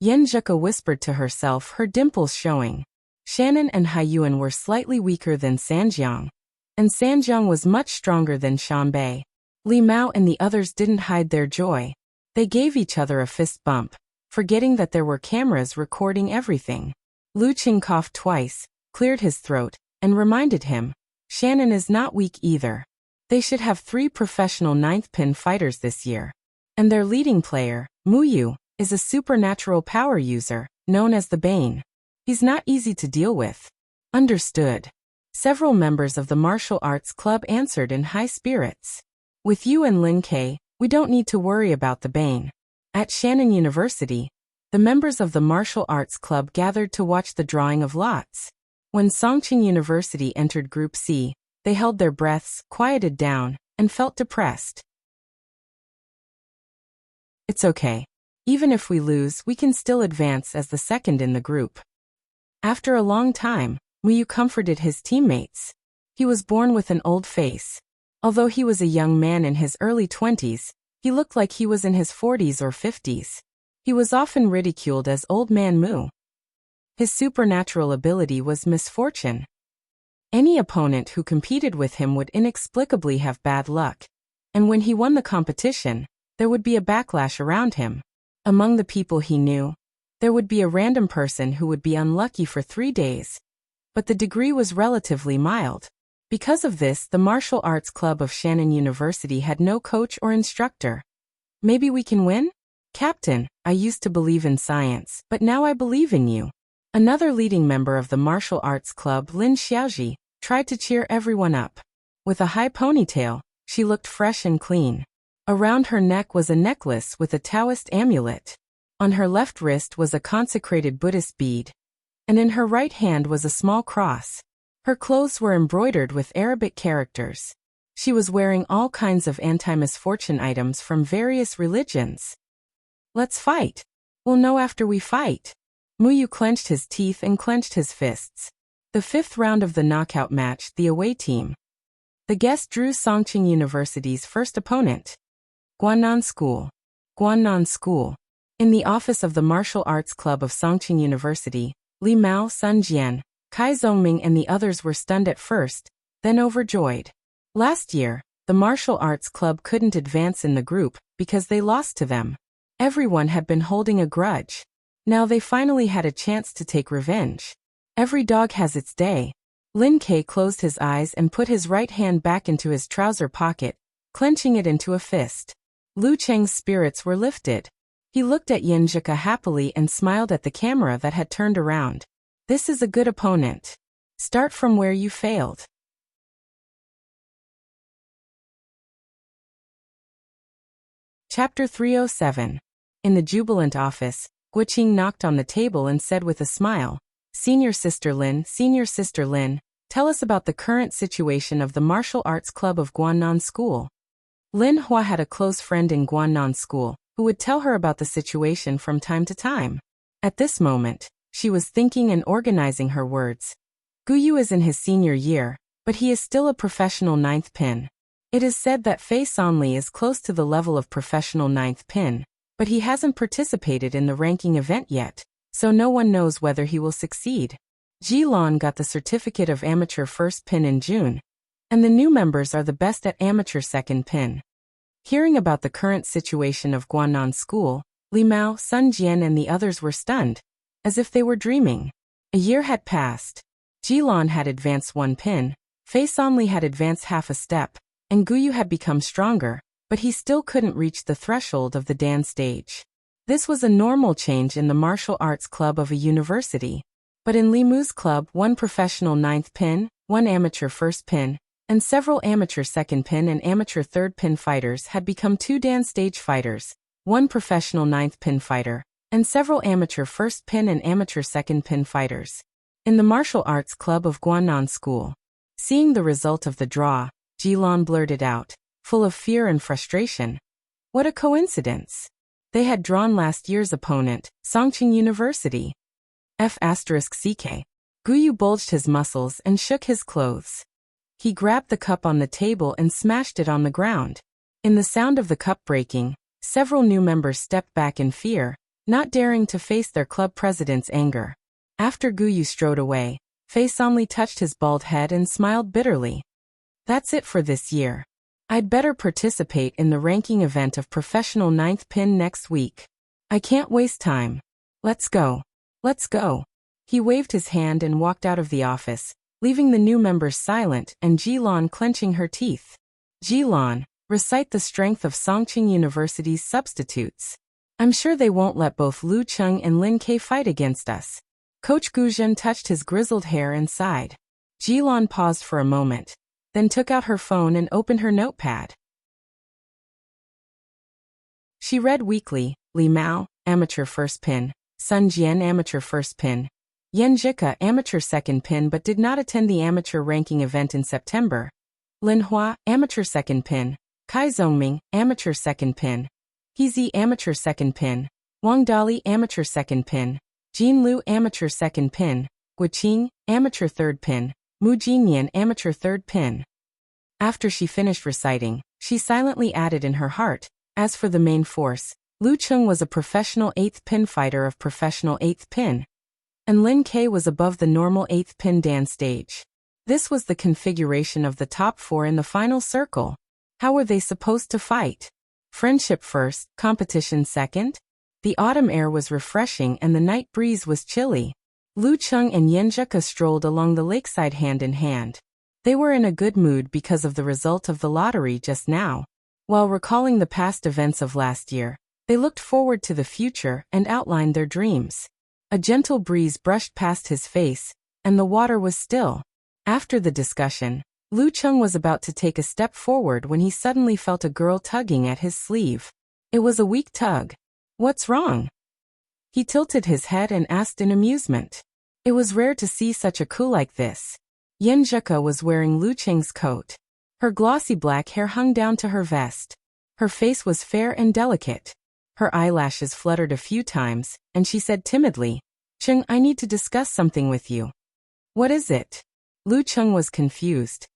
Yan Zhika whispered to herself, her dimples showing. Shannon and Haiyuan were slightly weaker than Sanjiang, and Sanjiang was much stronger than Shanbei. Li Mao and the others didn't hide their joy. They gave each other a fist bump, forgetting that there were cameras recording everything. Lu Qing coughed twice, cleared his throat, and reminded him, Shannon is not weak either. They should have 3 professional 9th pin fighters this year. And their leading player, Mu Yu, is a supernatural power user, known as the Bane. He's not easy to deal with. Understood. Several members of the martial arts club answered in high spirits. With you and Lin Ke, we don't need to worry about the Bane. At Shannon University, the members of the martial arts club gathered to watch the drawing of lots. When Songqing University entered Group C, they held their breaths, quieted down, and felt depressed. It's okay. Even if we lose, we can still advance as the second in the group. After a long time, Muyu comforted his teammates. He was born with an old face. Although he was a young man in his early 20s, he looked like he was in his 40s or 50s. He was often ridiculed as Old Man Mu. His supernatural ability was misfortune. Any opponent who competed with him would inexplicably have bad luck. And when he won the competition, there would be a backlash around him. Among the people he knew, there would be a random person who would be unlucky for 3 days. But the degree was relatively mild. Because of this, the martial arts club of Shannon University had no coach or instructor. Maybe we can win? Captain, I used to believe in science, but now I believe in you. Another leading member of the martial arts club, Lin Xiaoji, tried to cheer everyone up. With a high ponytail, she looked fresh and clean. Around her neck was a necklace with a Taoist amulet. On her left wrist was a consecrated Buddhist bead. And in her right hand was a small cross. Her clothes were embroidered with Arabic characters. She was wearing all kinds of anti-misfortune items from various religions. Let's fight. We'll know after we fight. Muyu clenched his teeth and clenched his fists. The 5th round of the knockout match, the away team. The guest drew Songqing University's first opponent. Guannan School. Guannan School. In the office of the Martial Arts Club of Songqing University, Li Mao, Sun Jian, Kai Zhongming and the others were stunned at first, then overjoyed. Last year, the martial arts club couldn't advance in the group because they lost to them. Everyone had been holding a grudge. Now they finally had a chance to take revenge. Every dog has its day. Lin Ke closed his eyes and put his right hand back into his trouser pocket, clenching it into a fist. Lu Cheng's spirits were lifted. He looked at Yin Zhika happily and smiled at the camera that had turned around. This is a good opponent. Start from where you failed. Chapter 307. In the jubilant office, Guqing knocked on the table and said with a smile, Senior Sister Lin, tell us about the current situation of the Martial Arts Club of Guannan School. Lin Hua had a close friend in Guannan School, who would tell her about the situation from time to time. At this moment, she was thinking and organizing her words. Guyu is in his senior year, but he is still a professional 9th pin. It is said that Fei Sanli is close to the level of professional 9th pin, but he hasn't participated in the ranking event yet, so no one knows whether he will succeed. Ji Lan got the certificate of amateur 1st pin in June, and the new members are the best at amateur 2nd pin. Hearing about the current situation of Guannan School, Li Mao, Sun Jian and the others were stunned, as if they were dreaming. A year had passed. Ji Lan had advanced 1 pin, Fei Sanli had advanced half a step, and Guyu had become stronger, but he still couldn't reach the threshold of the Dan stage. This was a normal change in the martial arts club of a university. But in Li Mu's club, 1 professional 9th pin, 1 amateur 1st pin, and several amateur 2nd pin and amateur 3rd pin fighters had become 2 Dan stage fighters, 1 professional 9th pin fighter, and several amateur 1st pin and amateur 2nd pin fighters. In the martial arts club of Guannan School. Seeing the result of the draw, Ji Lan blurted out, full of fear and frustration. What a coincidence! They had drawn last year's opponent, Songqing University. F***CK. Guyu bulged his muscles and shook his clothes. He grabbed the cup on the table and smashed it on the ground. In the sound of the cup breaking, several new members stepped back in fear, not daring to face their club president's anger. After Guyu strode away, Fei Sanli touched his bald head and smiled bitterly. That's it for this year. I'd better participate in the ranking event of professional 9th pin next week. I can't waste time. Let's go. Let's go. He waved his hand and walked out of the office, leaving the new members silent and Ji Lan clenching her teeth. Ji Lan, recite the strength of Songqing University's substitutes. I'm sure they won't let both Lu Cheng and Lin Ke fight against us. Coach Guzhen touched his grizzled hair and sighed. Ji Lan paused for a moment, then took out her phone and opened her notepad. She read weakly, Li Mao, amateur first pin, Sun Jian, amateur first pin, Yan Zhika, amateur second pin but did not attend the amateur ranking event in September, Lin Hua, amateur second pin, Kai Zhongming, amateur second pin, He Zi, amateur second pin, Wang Dali, amateur second pin, Jin Lu, amateur second pin, Gu Qing, amateur third pin, Mu Jinyan, amateur third pin. After she finished reciting, she silently added in her heart, as for the main force, Lu Cheng was a professional 8th pin fighter of professional 8th pin, and Lin Ke was above the normal 8th pin dan stage. This was the configuration of the top 4 in the final circle. How were they supposed to fight? Friendship first, competition second? The autumn air was refreshing and the night breeze was chilly. Lu Cheng and Yan Zhika strolled along the lakeside hand in hand. They were in a good mood because of the result of the lottery just now. While recalling the past events of last year, they looked forward to the future and outlined their dreams. A gentle breeze brushed past his face, and the water was still. After the discussion, Lu Cheng was about to take a step forward when he suddenly felt a girl tugging at his sleeve. It was a weak tug. What's wrong? He tilted his head and asked in amusement. It was rare to see such a coup like this. Yan Zhika was wearing Lu Cheng's coat. Her glossy black hair hung down to her vest. Her face was fair and delicate. Her eyelashes fluttered a few times, and she said timidly, Cheng, I need to discuss something with you. What is it? Lu Cheng was confused.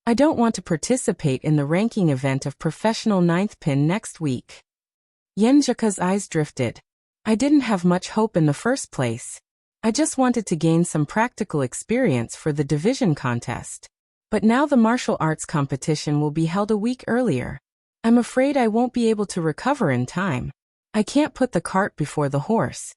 I don't want to participate in the ranking event of professional 9th pin next week. Yan Zhika's eyes drifted. I didn't have much hope in the first place. I just wanted to gain some practical experience for the division contest. But now the martial arts competition will be held a week earlier. I'm afraid I won't be able to recover in time. I can't put the cart before the horse.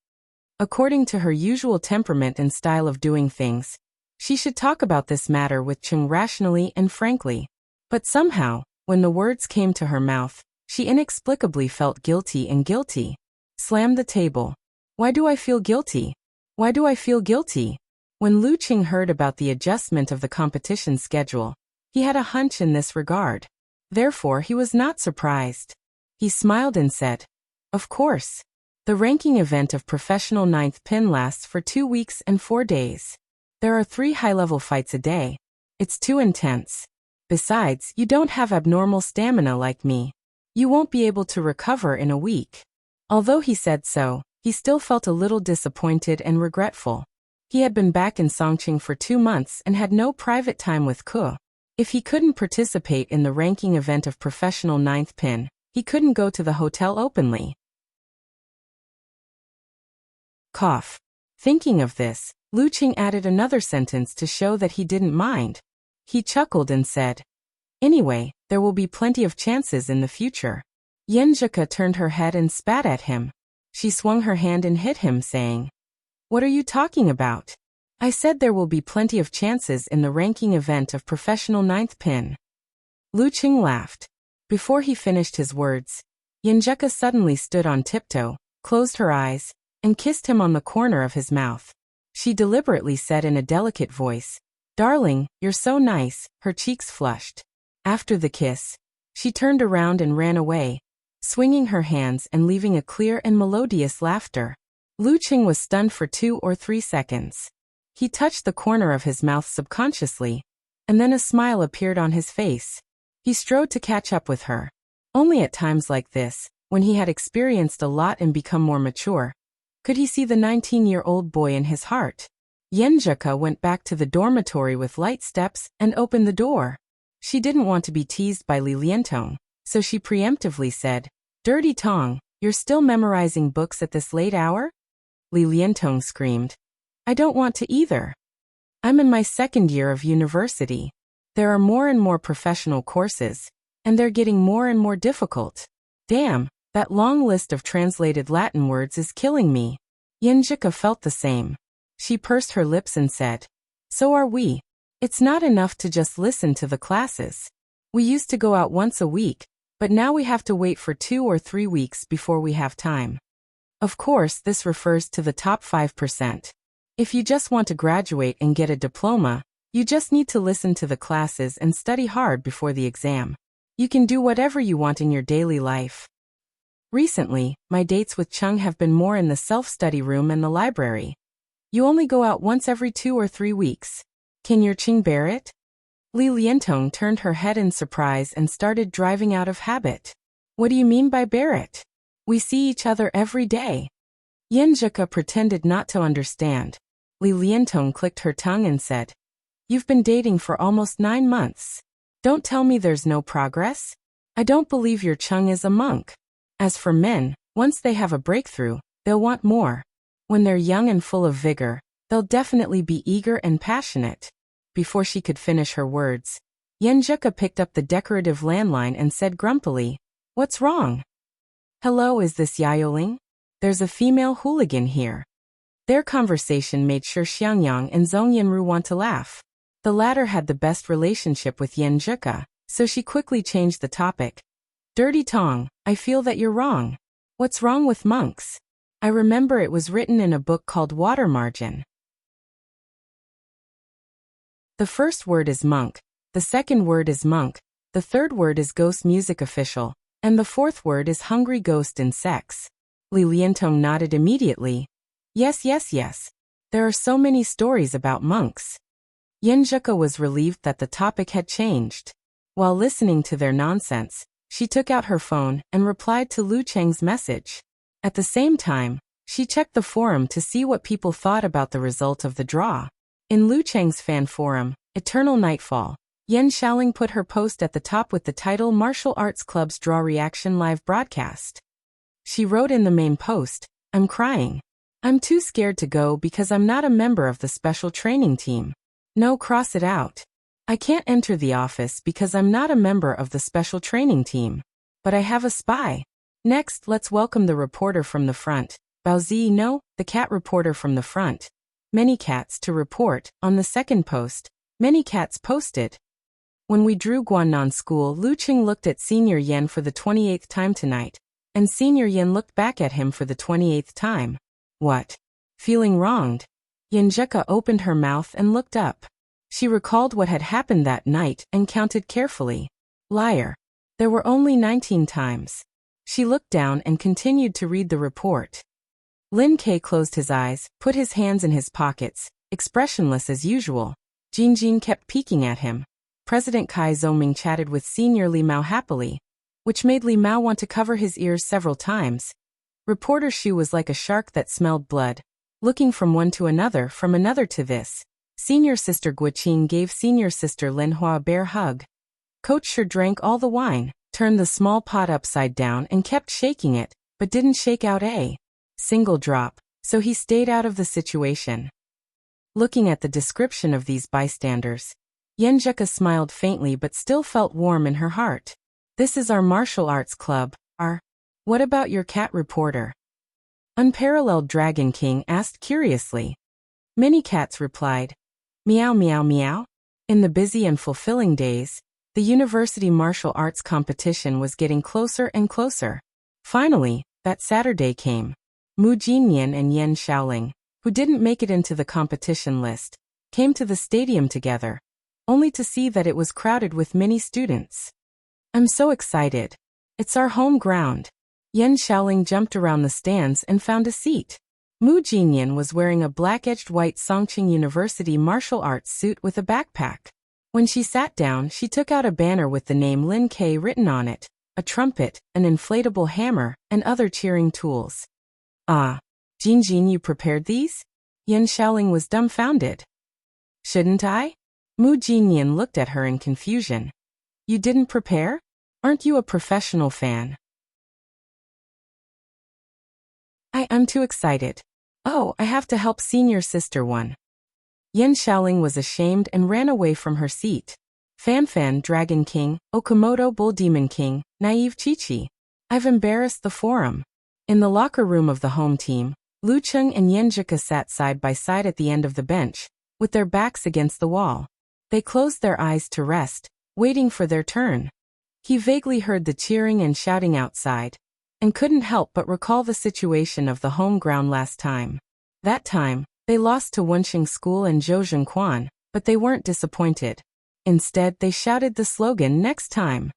According to her usual temperament and style of doing things, she should talk about this matter with Cheng rationally and frankly. But somehow, when the words came to her mouth, she inexplicably felt guilty and guilty. Slammed the table. Why do I feel guilty? Why do I feel guilty? When Lu Cheng heard about the adjustment of the competition schedule, he had a hunch in this regard. Therefore, he was not surprised. He smiled and said, Of course. The ranking event of professional 9th pin lasts for 2 weeks and 4 days. There are 3 high-level fights a day. It's too intense. Besides, you don't have abnormal stamina like me. You won't be able to recover in a week. Although he said so, he still felt a little disappointed and regretful. He had been back in Songqing for 2 months and had no private time with Ke. If he couldn't participate in the ranking event of professional 9th pin, he couldn't go to the hotel openly. Cough. Thinking of this, Lu Cheng added another sentence to show that he didn't mind. He chuckled and said, Anyway, there will be plenty of chances in the future. Yan Zhika turned her head and spat at him. She swung her hand and hit him, saying, What are you talking about? I said there will be plenty of chances in the ranking event of professional 9th pin. Lu Cheng laughed. Before he finished his words, Yan Zhika suddenly stood on tiptoe, closed her eyes, and kissed him on the corner of his mouth. She deliberately said in a delicate voice, Darling, you're so nice. Her cheeks flushed. After the kiss, she turned around and ran away, swinging her hands and leaving a clear and melodious laughter. Lu Cheng was stunned for 2 or 3 seconds. He touched the corner of his mouth subconsciously, and then a smile appeared on his face. He strove to catch up with her. Only at times like this, when he had experienced a lot and become more mature, could he see the 19-year-old boy in his heart. Yan Zhika went back to the dormitory with light steps and opened the door. She didn't want to be teased by Li Liantong, so she preemptively said, Dirty Tong, you're still memorizing books at this late hour? Li Liantong screamed. I don't want to either. I'm in my 2nd year of university. There are more and more professional courses, and they're getting more and more difficult. Damn, that long list of translated Latin words is killing me. Yan Zhika felt the same. She pursed her lips and said, So are we. It's not enough to just listen to the classes. We used to go out once a week, but now we have to wait for 2 or 3 weeks before we have time. Of course, this refers to the top 5%. If you just want to graduate and get a diploma, you just need to listen to the classes and study hard before the exam. You can do whatever you want in your daily life. Recently, my dates with Chung have been more in the self-study room and the library. You only go out once every 2 or 3 weeks. Can your Ching bear it? Li Liantong turned her head in surprise and started driving out of habit. What do you mean by bear it? We see each other every day. Yen Zhika pretended not to understand. Li Liantong clicked her tongue and said, You've been dating for almost 9 months. Don't tell me there's no progress. I don't believe your Chung is a monk. As for men, once they have a breakthrough, they'll want more. When they're young and full of vigor, they'll definitely be eager and passionate. Before she could finish her words, Yen Zhika picked up the decorative landline and said grumpily, What's wrong? Hello, is this Yaoling? There's a female hooligan here. Their conversation made sure Xiangyang and Zhong Yanru want to laugh. The latter had the best relationship with Yen Zhika, so she quickly changed the topic. Dirty Tong, I feel that you're wrong. What's wrong with monks? I remember it was written in a book called Water Margin. The first word is monk, the second word is monk, the third word is ghost music official, and the fourth word is hungry ghost in sex. Li Liantong nodded immediately. Yes. There are so many stories about monks. Yen Zhika was relieved that the topic had changed. While listening to their nonsense, she took out her phone and replied to Lu Cheng's message. At the same time, she checked the forum to see what people thought about the result of the draw. In Lu Cheng's fan forum, Eternal Nightfall, Yen Xiaoling put her post at the top with the title Martial Arts Club's Draw Reaction Live Broadcast. She wrote in the main post, I'm crying. I'm too scared to go because I'm not a member of the special training team. No, cross it out. I can't enter the office because I'm not a member of the special training team. But I have a spy. Next, let's welcome the reporter from the front. Baozi, no, the cat reporter from the front. Many cats to report. On the second post, many cats posted. When we drew Guannan School, Lu Qing looked at Senior Yen for the 28th time tonight, and Senior Yen looked back at him for the 28th time. What? Feeling wronged? Yen Zhika opened her mouth and looked up. She recalled what had happened that night and counted carefully. Liar. There were only 19 times. She looked down and continued to read the report. Lin K closed his eyes, put his hands in his pockets, expressionless as usual. Jin Jin kept peeking at him. President Kai Zhongming chatted with Senior Li Mao happily, which made Li Mao want to cover his ears several times. Reporter Xu was like a shark that smelled blood, looking from one to another, from another to this. Senior Sister Guoqing gave Senior Sister Lin Hua a bear hug. Coach Shi drank all the wine, turned the small pot upside down and kept shaking it, but didn't shake out a single drop, so he stayed out of the situation. Looking at the description of these bystanders, Yen Zhika smiled faintly but still felt warm in her heart. This is our martial arts club, our... What about your cat reporter? Unparalleled Dragon King asked curiously. Many cats replied, Meow meow meow. In the busy and fulfilling days, the university martial arts competition was getting closer and closer. Finally, that Saturday came. Mu Jinyan and Yen Xiaoling, who didn't make it into the competition list, came to the stadium together, only to see that it was crowded with many students. I'm so excited. It's our home ground. Yen Xiaoling jumped around the stands and found a seat. Mu Jinyan was wearing a black-edged white Songqing University martial arts suit with a backpack. When she sat down, she took out a banner with the name Lin K written on it, a trumpet, an inflatable hammer, and other cheering tools. Ah, Jin Jin, you prepared these? Yen Xiaoling was dumbfounded. Shouldn't I? Mu Jinyan looked at her in confusion. You didn't prepare? Aren't you a professional fan? I'm too excited. Oh, I have to help Senior Sister one. Yen Xiaoling was ashamed and ran away from her seat. Fan Dragon King, Okamoto Bull Demon King, Naive Chi-Chi. I've embarrassed the forum. In the locker room of the home team, Lu Cheng and Yen Zhika sat side by side at the end of the bench, with their backs against the wall. They closed their eyes to rest, waiting for their turn. He vaguely heard the cheering and shouting outside, and couldn't help but recall the situation of the home ground last time. That time, they lost to Wenxing School and Zhou Quan, but they weren't disappointed. Instead, they shouted the slogan next time.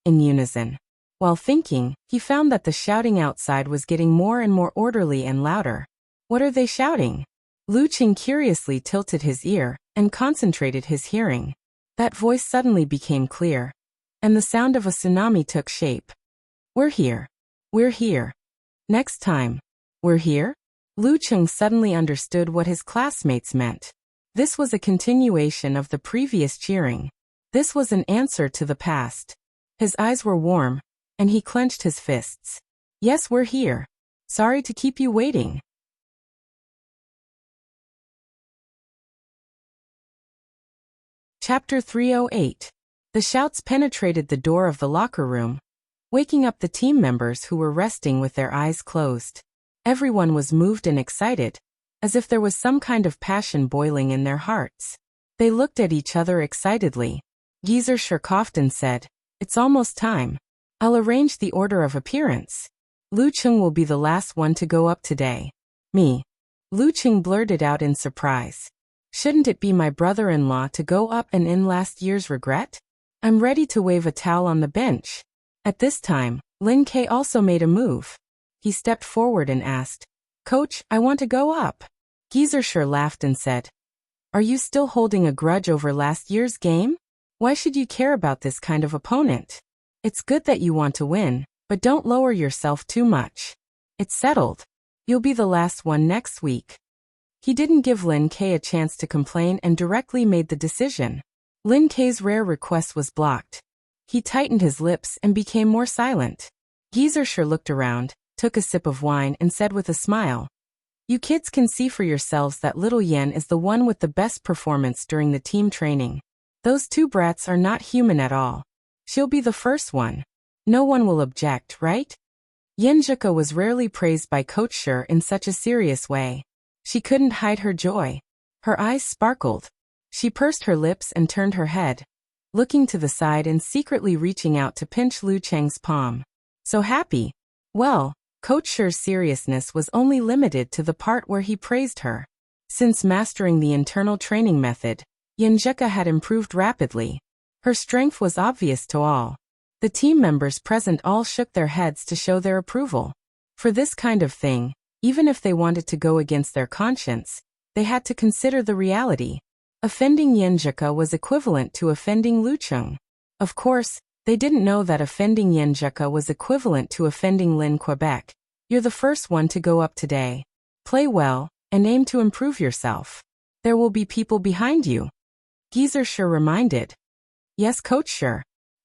In unison. While thinking, he found that the shouting outside was getting more and more orderly and louder. What are they shouting? Lucheng curiously tilted his ear and concentrated his hearing. That voice suddenly became clear, and the sound of a tsunami took shape. We're here. We're here. Next time. We're here? Lucheng suddenly understood what his classmates meant. This was a continuation of the previous cheering. This was an answer to the past. His eyes were warm, and he clenched his fists. Yes, we're here. Sorry to keep you waiting. Chapter 308. The shouts penetrated the door of the locker room, waking up the team members who were resting with their eyes closed. Everyone was moved and excited, as if there was some kind of passion boiling in their hearts. They looked at each other excitedly. Geyser coughed and said, "It's almost time. I'll arrange the order of appearance. Lucheng will be the last one to go up today." Me. Lucheng blurted out in surprise. Shouldn't it be my brother-in-law to go up and in last year's regret? I'm ready to wave a towel on the bench. At this time, Lin Ke also made a move. He stepped forward and asked, "Coach, I want to go up." Geyser laughed and said, "Are you still holding a grudge over last year's game? Why should you care about this kind of opponent? It's good that you want to win, but don't lower yourself too much. It's settled. You'll be the last one next week." He didn't give Lin Ke a chance to complain and directly made the decision. Lin Ke's rare request was blocked. He tightened his lips and became more silent. Geyser looked around, took a sip of wine and said with a smile, "You kids can see for yourselves that little Yen is the one with the best performance during the team training. Those two brats are not human at all. She'll be the first one. No one will object, right?" Yenjika was rarely praised by Coach Shi in such a serious way. She couldn't hide her joy. Her eyes sparkled. She pursed her lips and turned her head, looking to the side and secretly reaching out to pinch Lucheng's palm. So happy. Well, Coach Shi's seriousness was only limited to the part where he praised her. Since mastering the internal training method, Yenjika had improved rapidly. Her strength was obvious to all. The team members present all shook their heads to show their approval. For this kind of thing, even if they wanted to go against their conscience, they had to consider the reality. Offending Yenjika was equivalent to offending Lucheng. Of course, they didn't know that offending Yenjika was equivalent to offending Lin Quebec. You're the first one to go up today. Play well, and aim to improve yourself. There will be people behind you. Geyser reminded. Yes, Coach Shi.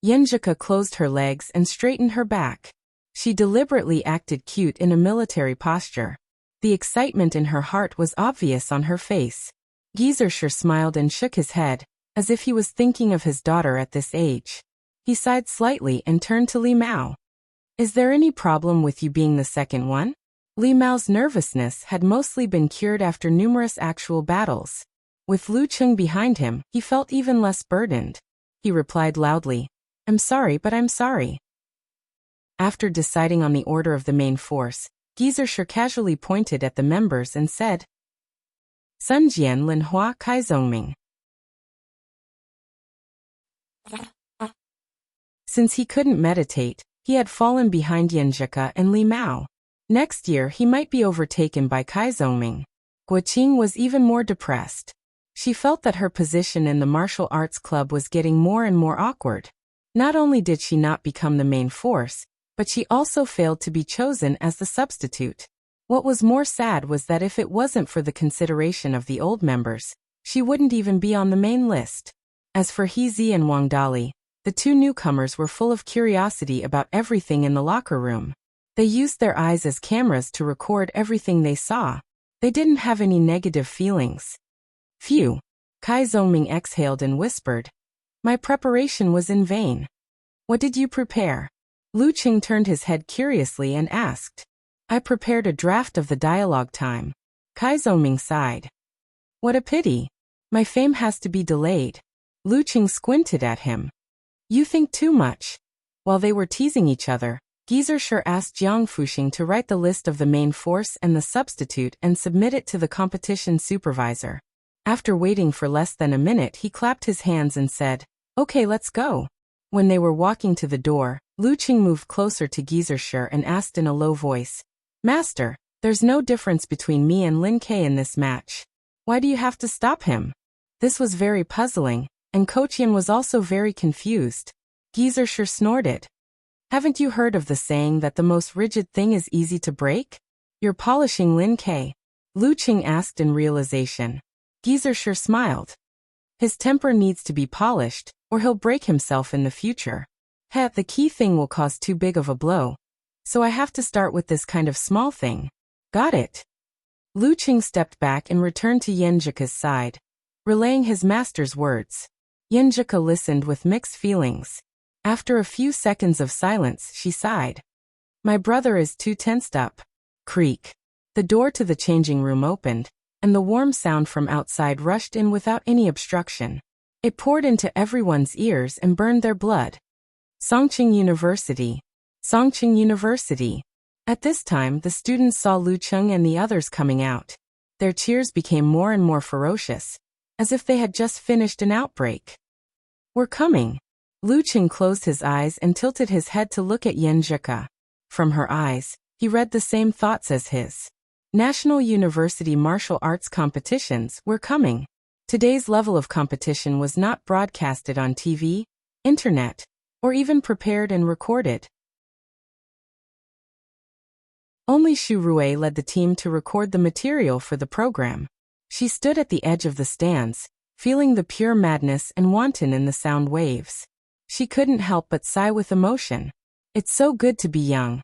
Yenjika closed her legs and straightened her back. She deliberately acted cute in a military posture. The excitement in her heart was obvious on her face. Geyser smiled and shook his head, as if he was thinking of his daughter at this age. He sighed slightly and turned to Li Mao. Is there any problem with you being the second one? Li Mao's nervousness had mostly been cured after numerous actual battles. With Lucheng behind him, he felt even less burdened. He replied loudly, I'm sorry, but I'm sorry. After deciding on the order of the main force, Geyser casually pointed at the members and said, Sun Jian Lin Hua Kai Zongming. Since he couldn't meditate, he had fallen behind Yenjika and Li Mao. Next year he might be overtaken by Kai Zongming. Guoqing was even more depressed. She felt that her position in the martial arts club was getting more and more awkward. Not only did she not become the main force, but she also failed to be chosen as the substitute. What was more sad was that if it wasn't for the consideration of the old members, she wouldn't even be on the main list. As for He Zi and Wang Dali, the two newcomers were full of curiosity about everything in the locker room. They used their eyes as cameras to record everything they saw. They didn't have any negative feelings. Phew. Kai Zongming exhaled and whispered, My preparation was in vain. What did you prepare? Lucheng turned his head curiously and asked. I prepared a draft of the dialogue time. Kai Zongming sighed. What a pity. My fame has to be delayed. Lucheng squinted at him. You think too much. While they were teasing each other, Geyser asked Jiang Fuxing to write the list of the main force and the substitute and submit it to the competition supervisor. After waiting for less than a minute, he clapped his hands and said, Okay, let's go. When they were walking to the door, Luqing moved closer to Geysershire and asked in a low voice, "Master, there's no difference between me and Lin Ke in this match. Why do you have to stop him?" This was very puzzling, and Kochian was also very confused. Geysershire snorted. "Haven't you heard of the saying that the most rigid thing is easy to break? You're polishing Lin Ke?" Luqing asked in realization. Geysershire smiled. "His temper needs to be polished, or he'll break himself in the future. The key thing will cause too big of a blow. So I have to start with this kind of small thing. Got it." Luqing stepped back and returned to Yenjika's side, relaying his master's words. Yenjika listened with mixed feelings. After a few seconds of silence, she sighed. "My brother is too tensed up." Creak. The door to the changing room opened, and the warm sound from outside rushed in without any obstruction. It poured into everyone's ears and burned their blood. Songqing University. Songqing University. At this time, the students saw Luqing and the others coming out. Their cheers became more and more ferocious, as if they had just finished an outbreak. "We're coming." Luqing closed his eyes and tilted his head to look at Yenjika. From her eyes, he read the same thoughts as his. National University martial arts competitions were coming. Today's level of competition was not broadcasted on TV, internet, or even prepared and recorded. Only Xu Rui led the team to record the material for the program. She stood at the edge of the stands, feeling the pure madness and wanton in the sound waves. She couldn't help but sigh with emotion. "It's so good to be young.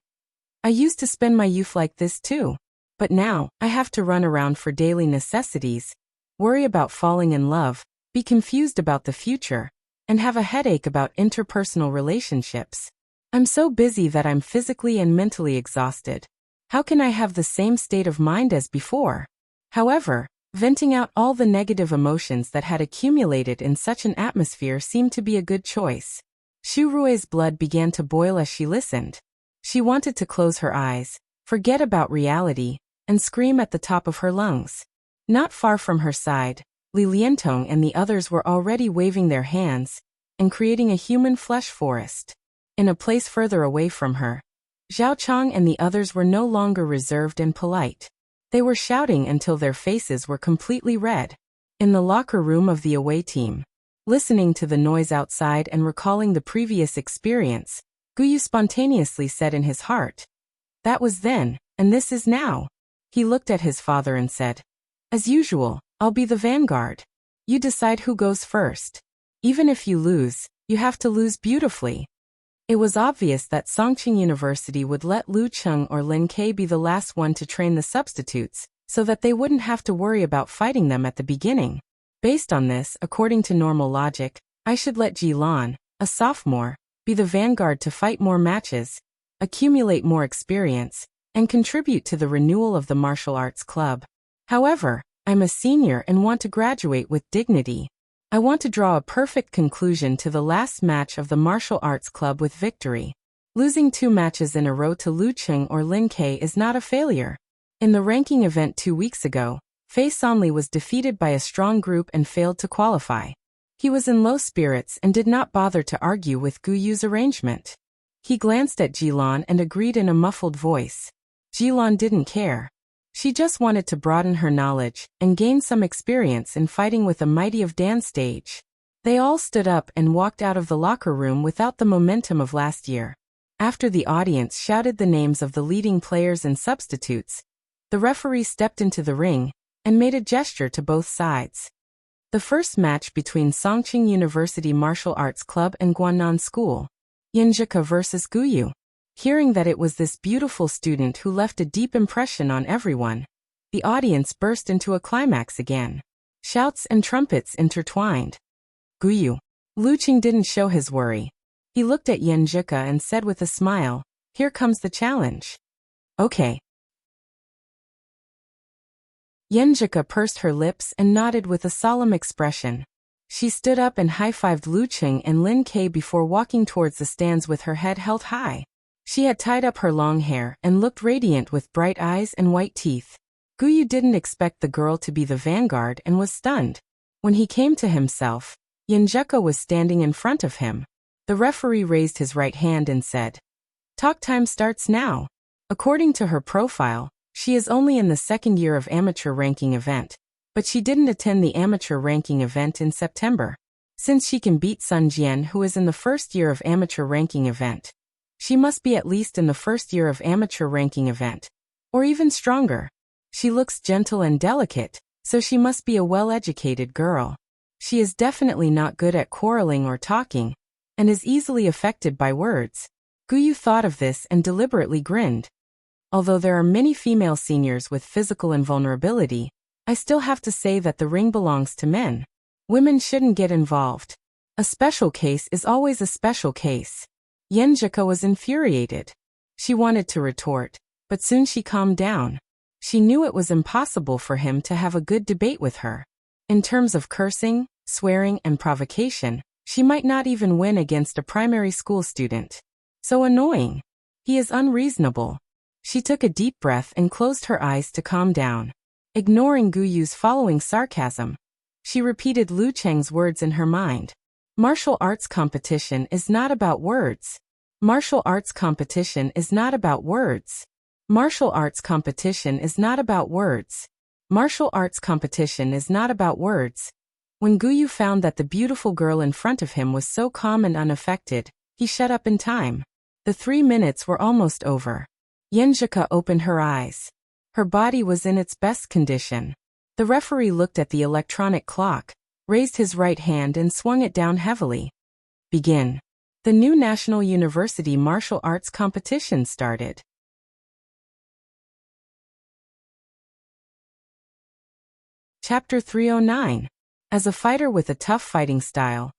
I used to spend my youth like this too. But now, I have to run around for daily necessities, worry about falling in love, be confused about the future, and have a headache about interpersonal relationships. I'm so busy that I'm physically and mentally exhausted. How can I have the same state of mind as before?" However, venting out all the negative emotions that had accumulated in such an atmosphere seemed to be a good choice. Xu Rui's blood began to boil as she listened. She wanted to close her eyes, forget about reality, and scream at the top of her lungs. Not far from her side, Li Liantong and the others were already waving their hands and creating a human flesh forest. In a place further away from her, Zhao Chang and the others were no longer reserved and polite. They were shouting until their faces were completely red. In the locker room of the away team, listening to the noise outside and recalling the previous experience, Guyu spontaneously said in his heart, "That was then, and this is now." He looked at his father and said, "As usual, I'll be the vanguard. You decide who goes first. Even if you lose, you have to lose beautifully." It was obvious that Songqing University would let Luqing or Lin Ke be the last one to train the substitutes, so that they wouldn't have to worry about fighting them at the beginning. Based on this, according to normal logic, I should let Jilan, a sophomore, be the vanguard to fight more matches, accumulate more experience, and contribute to the renewal of the martial arts club. However, I'm a senior and want to graduate with dignity. I want to draw a perfect conclusion to the last match of the martial arts club with victory. Losing 2 matches in a row to Luqing or Lin Ke is not a failure. In the ranking event 2 weeks ago, Fei Sanli was defeated by a strong group and failed to qualify. He was in low spirits and did not bother to argue with Guyu's arrangement. He glanced at Jilan and agreed in a muffled voice. Jilan didn't care. She just wanted to broaden her knowledge and gain some experience in fighting with a mighty of Dan stage. They all stood up and walked out of the locker room without the momentum of last year. After the audience shouted the names of the leading players and substitutes, the referee stepped into the ring and made a gesture to both sides. The first match between Songqing University Martial Arts Club and Guanan School. Yenjika versus Guyu. Hearing that it was this beautiful student who left a deep impression on everyone, the audience burst into a climax again. Shouts and trumpets intertwined. "Guyu." Luqing didn't show his worry. He looked at Yenjika and said with a smile, "Here comes the challenge." "Okay." Yenjika pursed her lips and nodded with a solemn expression. She stood up and high-fived Luqing and Lin Ke before walking towards the stands with her head held high. She had tied up her long hair and looked radiant with bright eyes and white teeth. Guyu didn't expect the girl to be the vanguard and was stunned. When he came to himself, Yenjika was standing in front of him. The referee raised his right hand and said, "Talk time starts now." According to her profile, she is only in the second year of amateur ranking event, but she didn't attend the amateur ranking event in September. Since she can beat Sun Jian, who is in the first year of amateur ranking event, she must be at least in the first year of amateur ranking event, or even stronger. She looks gentle and delicate, so she must be a well-educated girl. She is definitely not good at quarreling or talking, and is easily affected by words. Guyu thought of this and deliberately grinned. Although there are many female seniors with physical invulnerability, I still have to say that the ring belongs to men. Women shouldn't get involved. A special case is always a special case. Yenjika was infuriated. She wanted to retort, but soon she calmed down. She knew it was impossible for him to have a good debate with her. In terms of cursing, swearing, and provocation, she might not even win against a primary school student. So annoying. He is unreasonable. She took a deep breath and closed her eyes to calm down. Ignoring Guyu's following sarcasm, she repeated Lu Cheng's words in her mind. Martial arts competition is not about words. Martial arts competition is not about words. Martial arts competition is not about words. Martial arts competition is not about words. When Guyu found that the beautiful girl in front of him was so calm and unaffected, he shut up in time. The 3 minutes were almost over. Yenjika opened her eyes. Her body was in its best condition. The referee looked at the electronic clock, raised his right hand and swung it down heavily. Begin. The new National University Martial Arts competition started. Chapter 309. As a fighter with a tough fighting style,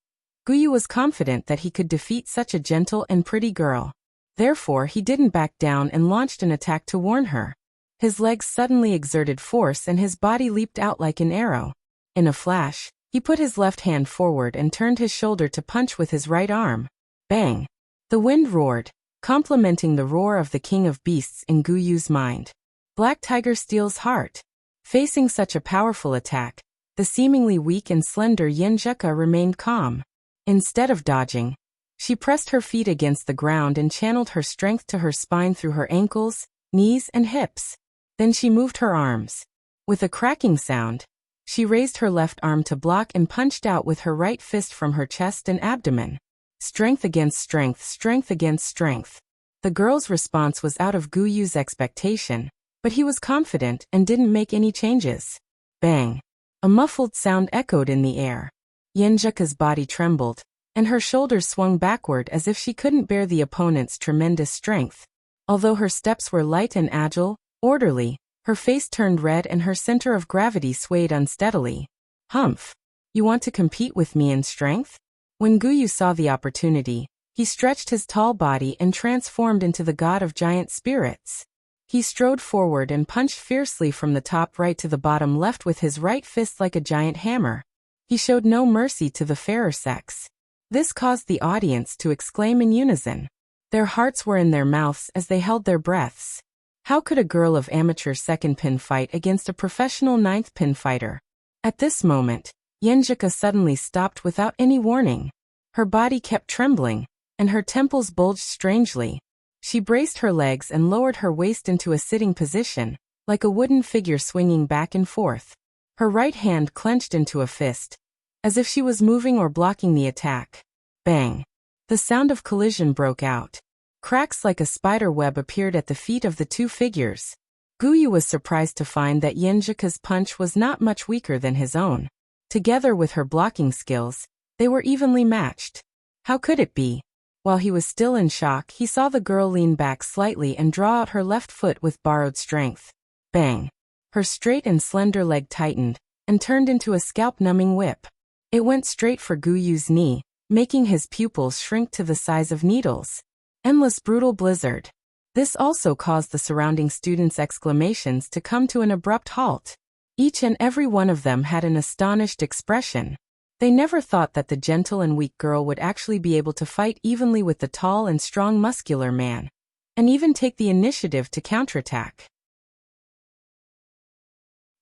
Guyu was confident that he could defeat such a gentle and pretty girl. Therefore, he didn't back down and launched an attack to warn her. His legs suddenly exerted force and his body leaped out like an arrow. In a flash, he put his left hand forward and turned his shoulder to punch with his right arm. Bang! The wind roared, complementing the roar of the king of beasts in Guyu's mind. Black Tiger Steel's heart. Facing such a powerful attack, the seemingly weak and slender Yenjika remained calm. Instead of dodging, she pressed her feet against the ground and channeled her strength to her spine through her ankles, knees, and hips. Then she moved her arms. With a cracking sound, she raised her left arm to block and punched out with her right fist from her chest and abdomen. Strength against strength, strength against strength. The girl's response was out of Guyu's expectation, but he was confident and didn't make any changes. Bang! A muffled sound echoed in the air. Yenjika's body trembled, and her shoulders swung backward as if she couldn't bear the opponent's tremendous strength. Although her steps were light and agile, orderly, her face turned red and her center of gravity swayed unsteadily. Humph! You want to compete with me in strength? When Guyu saw the opportunity, he stretched his tall body and transformed into the god of giant spirits. He strode forward and punched fiercely from the top right to the bottom left with his right fist like a giant hammer. He showed no mercy to the fairer sex. This caused the audience to exclaim in unison. Their hearts were in their mouths as they held their breaths. How could a girl of amateur second pin fight against a professional ninth pin fighter? At this moment, Yenjika suddenly stopped without any warning. Her body kept trembling, and her temples bulged strangely. She braced her legs and lowered her waist into a sitting position, like a wooden figure swinging back and forth. Her right hand clenched into a fist, as if she was moving or blocking the attack. Bang! The sound of collision broke out. Cracks like a spider web appeared at the feet of the two figures. Guyu was surprised to find that Yenjika's punch was not much weaker than his own. Together with her blocking skills, they were evenly matched. How could it be? While he was still in shock, he saw the girl lean back slightly and draw out her left foot with borrowed strength. Bang! Her straight and slender leg tightened, and turned into a scalp-numbing whip. It went straight for Guyu's knee, making his pupils shrink to the size of needles. Endless brutal blizzard. This also caused the surrounding students' exclamations to come to an abrupt halt. Each and every one of them had an astonished expression. They never thought that the gentle and weak girl would actually be able to fight evenly with the tall and strong muscular man, and even take the initiative to counterattack.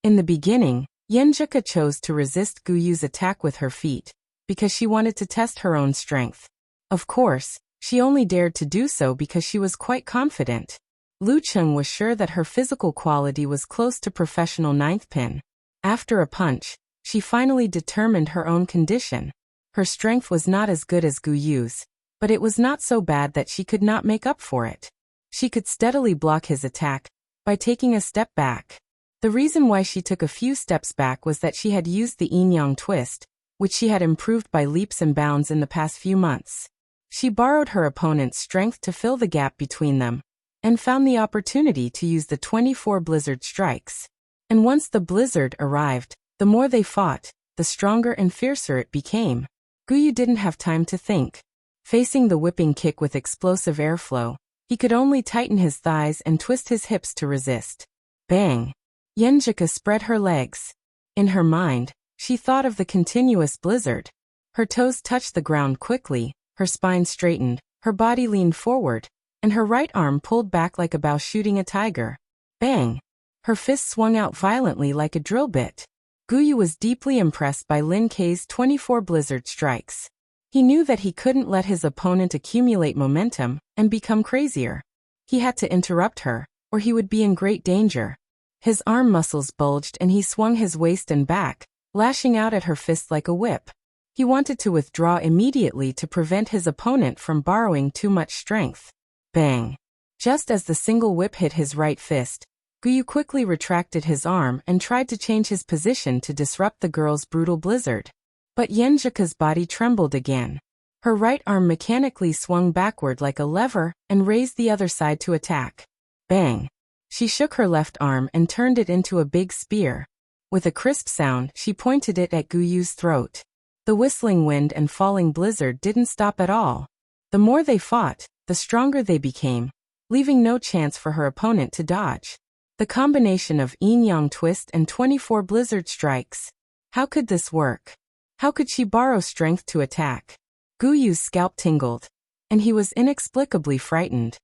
In the beginning, Yenjika chose to resist Guyu's attack with her feet, because she wanted to test her own strength. Of course, she only dared to do so because she was quite confident. Wuxia was sure that her physical quality was close to professional ninth pin. After a punch, she finally determined her own condition. Her strength was not as good as Gu Yu's, but it was not so bad that she could not make up for it. She could steadily block his attack by taking a step back. The reason why she took a few steps back was that she had used the yin-yang twist, which she had improved by leaps and bounds in the past few months. She borrowed her opponent's strength to fill the gap between them, and found the opportunity to use the 24 blizzard strikes. And once the blizzard arrived, the more they fought, the stronger and fiercer it became. Gu Yu didn't have time to think. Facing the whipping kick with explosive airflow, he could only tighten his thighs and twist his hips to resist. Bang! Yenjika spread her legs. In her mind, she thought of the continuous blizzard. Her toes touched the ground quickly, her spine straightened, her body leaned forward, and her right arm pulled back like a bow shooting a tiger. Bang! Her fist swung out violently like a drill bit. Gu Yu was deeply impressed by Lin Kei's 24 blizzard strikes. He knew that he couldn't let his opponent accumulate momentum and become crazier. He had to interrupt her, or he would be in great danger. His arm muscles bulged and he swung his waist and back, lashing out at her fist like a whip. He wanted to withdraw immediately to prevent his opponent from borrowing too much strength. Bang! Just as the single whip hit his right fist, Gu Yu quickly retracted his arm and tried to change his position to disrupt the girl's brutal blizzard. But Yenjika's body trembled again. Her right arm mechanically swung backward like a lever and raised the other side to attack. Bang! She shook her left arm and turned it into a big spear. With a crisp sound, she pointed it at Gu Yu's throat. The whistling wind and falling blizzard didn't stop at all. The more they fought, the stronger they became, leaving no chance for her opponent to dodge. The combination of yin-yang twist and 24 blizzard strikes. How could this work? How could she borrow strength to attack? Gu Yu's scalp tingled, and he was inexplicably frightened.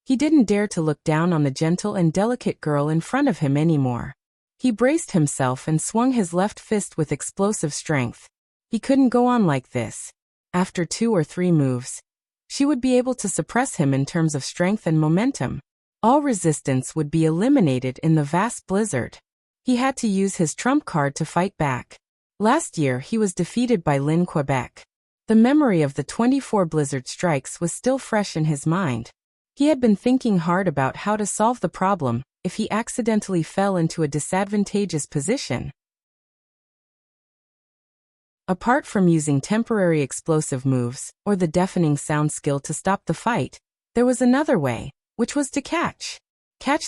He didn't dare to look down on the gentle and delicate girl in front of him anymore. He braced himself and swung his left fist with explosive strength. He couldn't go on like this. After 2 or 3 moves, she would be able to suppress him in terms of strength and momentum. All resistance would be eliminated in the vast blizzard. He had to use his trump card to fight back. Last year he was defeated by Lin Quebec. The memory of the 24 blizzard strikes was still fresh in his mind. He had been thinking hard about how to solve the problem if he accidentally fell into a disadvantageous position. Apart from using temporary explosive moves or the deafening sound skill to stop the fight, there was another way, which was to catch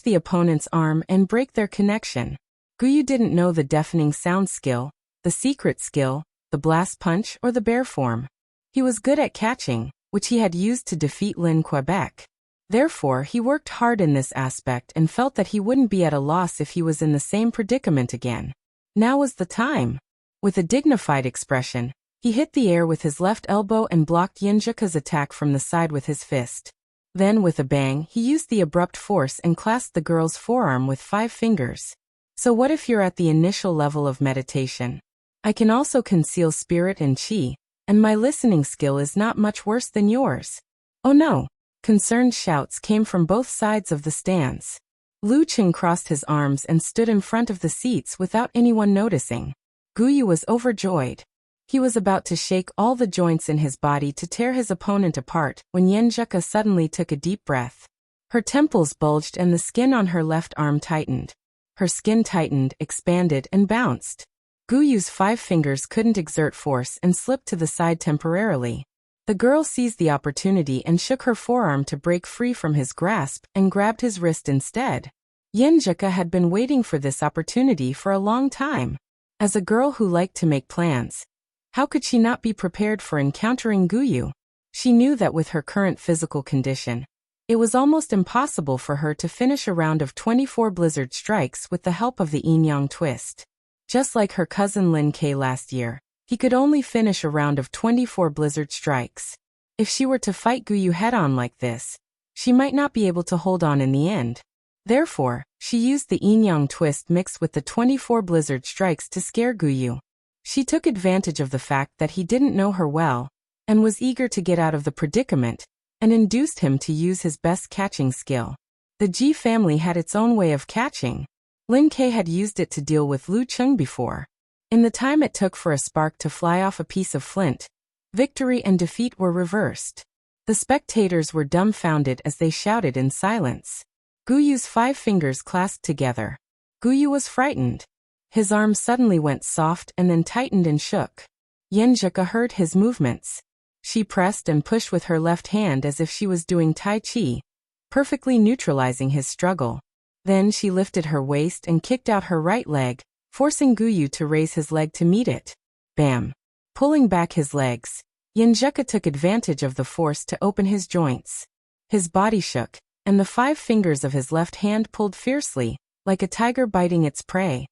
the opponent's arm and break their connection. Gu Yu didn't know the deafening sound skill, the secret skill, the blast punch, or the bear form. He was good at catching, which he had used to defeat Lin Quebec. Therefore, he worked hard in this aspect and felt that he wouldn't be at a loss if he was in the same predicament again. Now was the time. With a dignified expression, he hit the air with his left elbow and blocked Yenjika's attack from the side with his fist. Then, with a bang, he used the abrupt force and clasped the girl's forearm with 5 fingers. So what if you're at the initial level of meditation? I can also conceal spirit and chi, and my listening skill is not much worse than yours. Oh no! Concerned shouts came from both sides of the stands. Wuxia crossed his arms and stood in front of the seats without anyone noticing. Gu Yu was overjoyed. He was about to shake all the joints in his body to tear his opponent apart when Yenjika suddenly took a deep breath. Her temples bulged and the skin on her left arm tightened. Her skin tightened, expanded, and bounced. Gu Yu's 5 fingers couldn't exert force and slipped to the side temporarily. The girl seized the opportunity and shook her forearm to break free from his grasp and grabbed his wrist instead. Yenjika had been waiting for this opportunity for a long time. As a girl who liked to make plans, how could she not be prepared for encountering Gu Yu? She knew that with her current physical condition, it was almost impossible for her to finish a round of 24 blizzard strikes with the help of the yin-yang twist. Just like her cousin Lin Kei last year, he could only finish a round of 24 blizzard strikes. If she were to fight Gu Yu head-on like this, she might not be able to hold on in the end. Therefore, she used the yin-yang twist mixed with the 24 blizzard strikes to scare Gu Yu. She took advantage of the fact that he didn't know her well, and was eager to get out of the predicament, and induced him to use his best catching skill. The Ji family had its own way of catching. Lin Ke had used it to deal with Lu Cheng before. In the time it took for a spark to fly off a piece of flint, victory and defeat were reversed. The spectators were dumbfounded as they shouted in silence. Guyu's 5 fingers clasped together. Guyu was frightened. His arm suddenly went soft and then tightened and shook. Yanjika heard his movements. She pressed and pushed with her left hand as if she was doing Tai Chi, perfectly neutralizing his struggle. Then she lifted her waist and kicked out her right leg, forcing Guyu to raise his leg to meet it. Bam! Pulling back his legs, Yanjika took advantage of the force to open his joints. His body shook, and the 5 fingers of his left hand pulled fiercely, like a tiger biting its prey.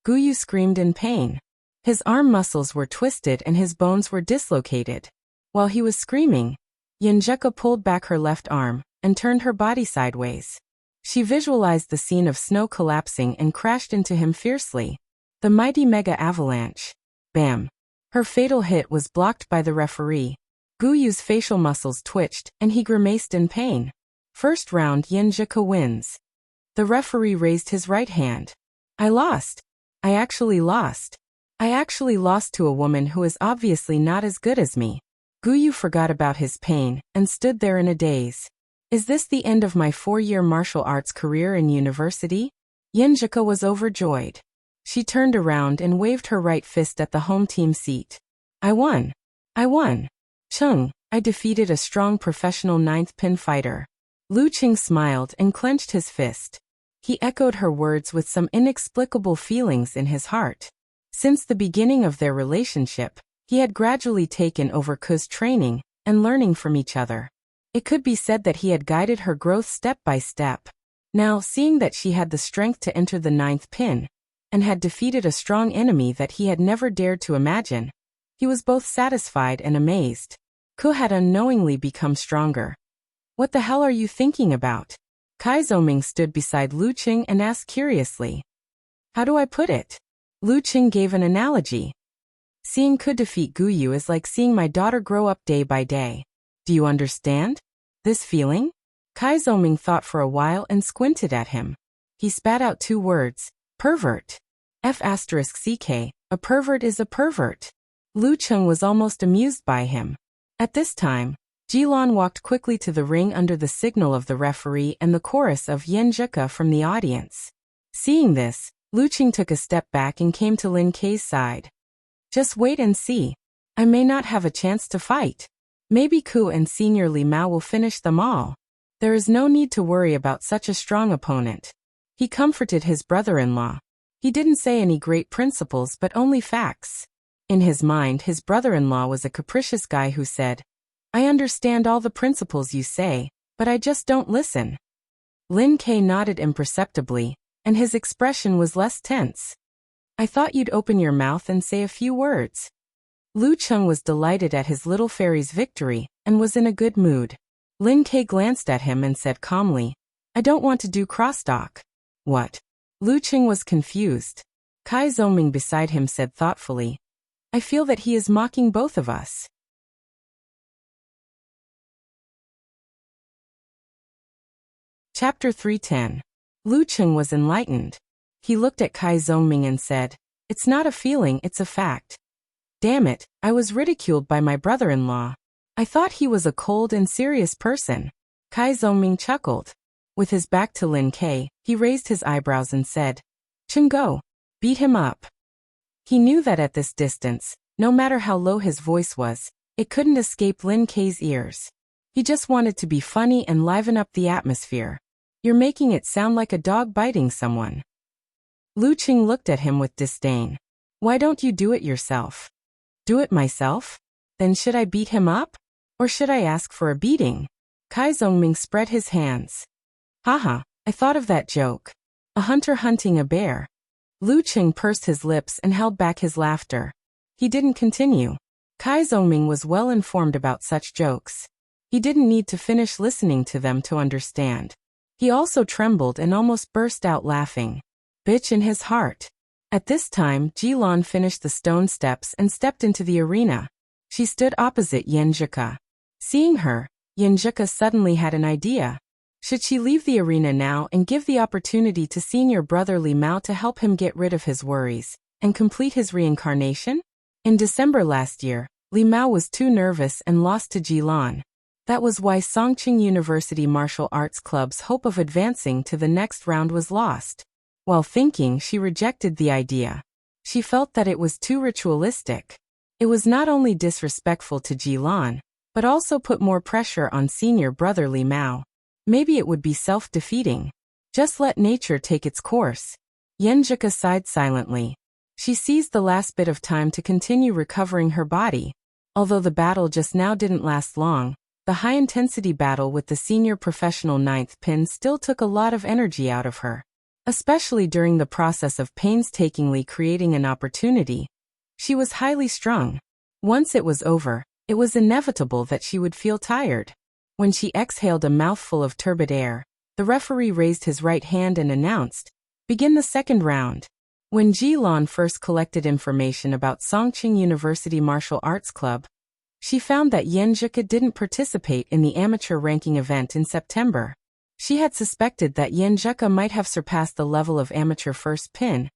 Guyu screamed in pain. His arm muscles were twisted and his bones were dislocated. While he was screaming, Yanjika pulled back her left arm and turned her body sideways. She visualized the scene of snow collapsing and crashed into him fiercely. The mighty mega avalanche. Bam! Her fatal hit was blocked by the referee. Guyu's facial muscles twitched and he grimaced in pain. First round, Yanjika wins. The referee raised his right hand. I lost. I actually lost. I actually lost to a woman who is obviously not as good as me. Guyu forgot about his pain and stood there in a daze. Is this the end of my 4-year martial arts career in university? Yanjika was overjoyed. She turned around and waved her right fist at the home team seat. I won. I won. Chung, I defeated a strong professional 9th pin fighter. Lu Cheng smiled and clenched his fist. He echoed her words with some inexplicable feelings in his heart. Since the beginning of their relationship, he had gradually taken over Ku's training and learning from each other. It could be said that he had guided her growth step by step. Now, seeing that she had the strength to enter the 9th pin, and had defeated a strong enemy that he had never dared to imagine, he was both satisfied and amazed. Ku had unknowingly become stronger. What the hell are you thinking about? Kai Zoming stood beside Lu Cheng and asked curiously. How do I put it? Lu Cheng gave an analogy. Seeing Ku defeat Guyu is like seeing my daughter grow up day by day. Do you understand? This feeling? Kai Zoming thought for a while and squinted at him. He spat out 2 words. Pervert. F***ck, a pervert is a pervert. Lu Cheng was almost amused by him. At this time, Jilan walked quickly to the ring under the signal of the referee and the chorus of Yanjika from the audience. Seeing this, Lu Cheng took a step back and came to Lin Ke's side. Just wait and see. I may not have a chance to fight. Maybe Ku and Senior Li Mao will finish them all. There is no need to worry about such a strong opponent. He comforted his brother-in-law. He didn't say any great principles but only facts. In his mind, his brother-in-law was a capricious guy who said, I understand all the principles you say, but I just don't listen. Lin Ke nodded imperceptibly, and his expression was less tense. I thought you'd open your mouth and say a few words. Lu Cheng was delighted at his little fairy's victory, and was in a good mood. Lin Ke glanced at him and said calmly, I don't want to do crosstalk. What? Lu Cheng was confused. Kai Zoming beside him said thoughtfully, I feel that he is mocking both of us. Chapter 310. Lu Cheng was enlightened. He looked at Kai Zongming and said, It's not a feeling, it's a fact. Damn it, I was ridiculed by my brother-in-law. I thought he was a cold and serious person. Kai Zongming chuckled. With his back to Lin Ke, he raised his eyebrows and said, Cheng go. Beat him up. He knew that at this distance, no matter how low his voice was, it couldn't escape Lin Ke's ears. He just wanted to be funny and liven up the atmosphere. You're making it sound like a dog biting someone. Lu Cheng looked at him with disdain. Why don't you do it yourself? Do it myself? Then should I beat him up? Or should I ask for a beating? Kai Zongming spread his hands. Haha, I thought of that joke. A hunter hunting a bear. Lu Cheng pursed his lips and held back his laughter. He didn't continue. Kai Zongming was well informed about such jokes. He didn't need to finish listening to them to understand. He also trembled and almost burst out laughing. Bitch in his heart. At this time, Jilan finished the stone steps and stepped into the arena. She stood opposite Yenjika. Seeing her, Yenjika suddenly had an idea. Should she leave the arena now and give the opportunity to senior brother Li Mao to help him get rid of his worries and complete his reincarnation? In December last year, Li Mao was too nervous and lost to Jilan. That was why Songqing University Martial Arts Club's hope of advancing to the next round was lost. While thinking, she rejected the idea. She felt that it was too ritualistic. It was not only disrespectful to Jilan, but also put more pressure on senior brother Li Mao. Maybe it would be self-defeating. Just let nature take its course. Yenjika sighed silently. She seized the last bit of time to continue recovering her body. Although the battle just now didn't last long, the high-intensity battle with the senior professional ninth pin still took a lot of energy out of her. Especially during the process of painstakingly creating an opportunity. She was highly strung. Once it was over, it was inevitable that she would feel tired. When she exhaled a mouthful of turbid air, the referee raised his right hand and announced, "Begin the second round." When Jilan first collected information about Songqing University Martial Arts Club, she found that Yenjika didn't participate in the amateur ranking event in September. She had suspected that Yenjika might have surpassed the level of amateur first pin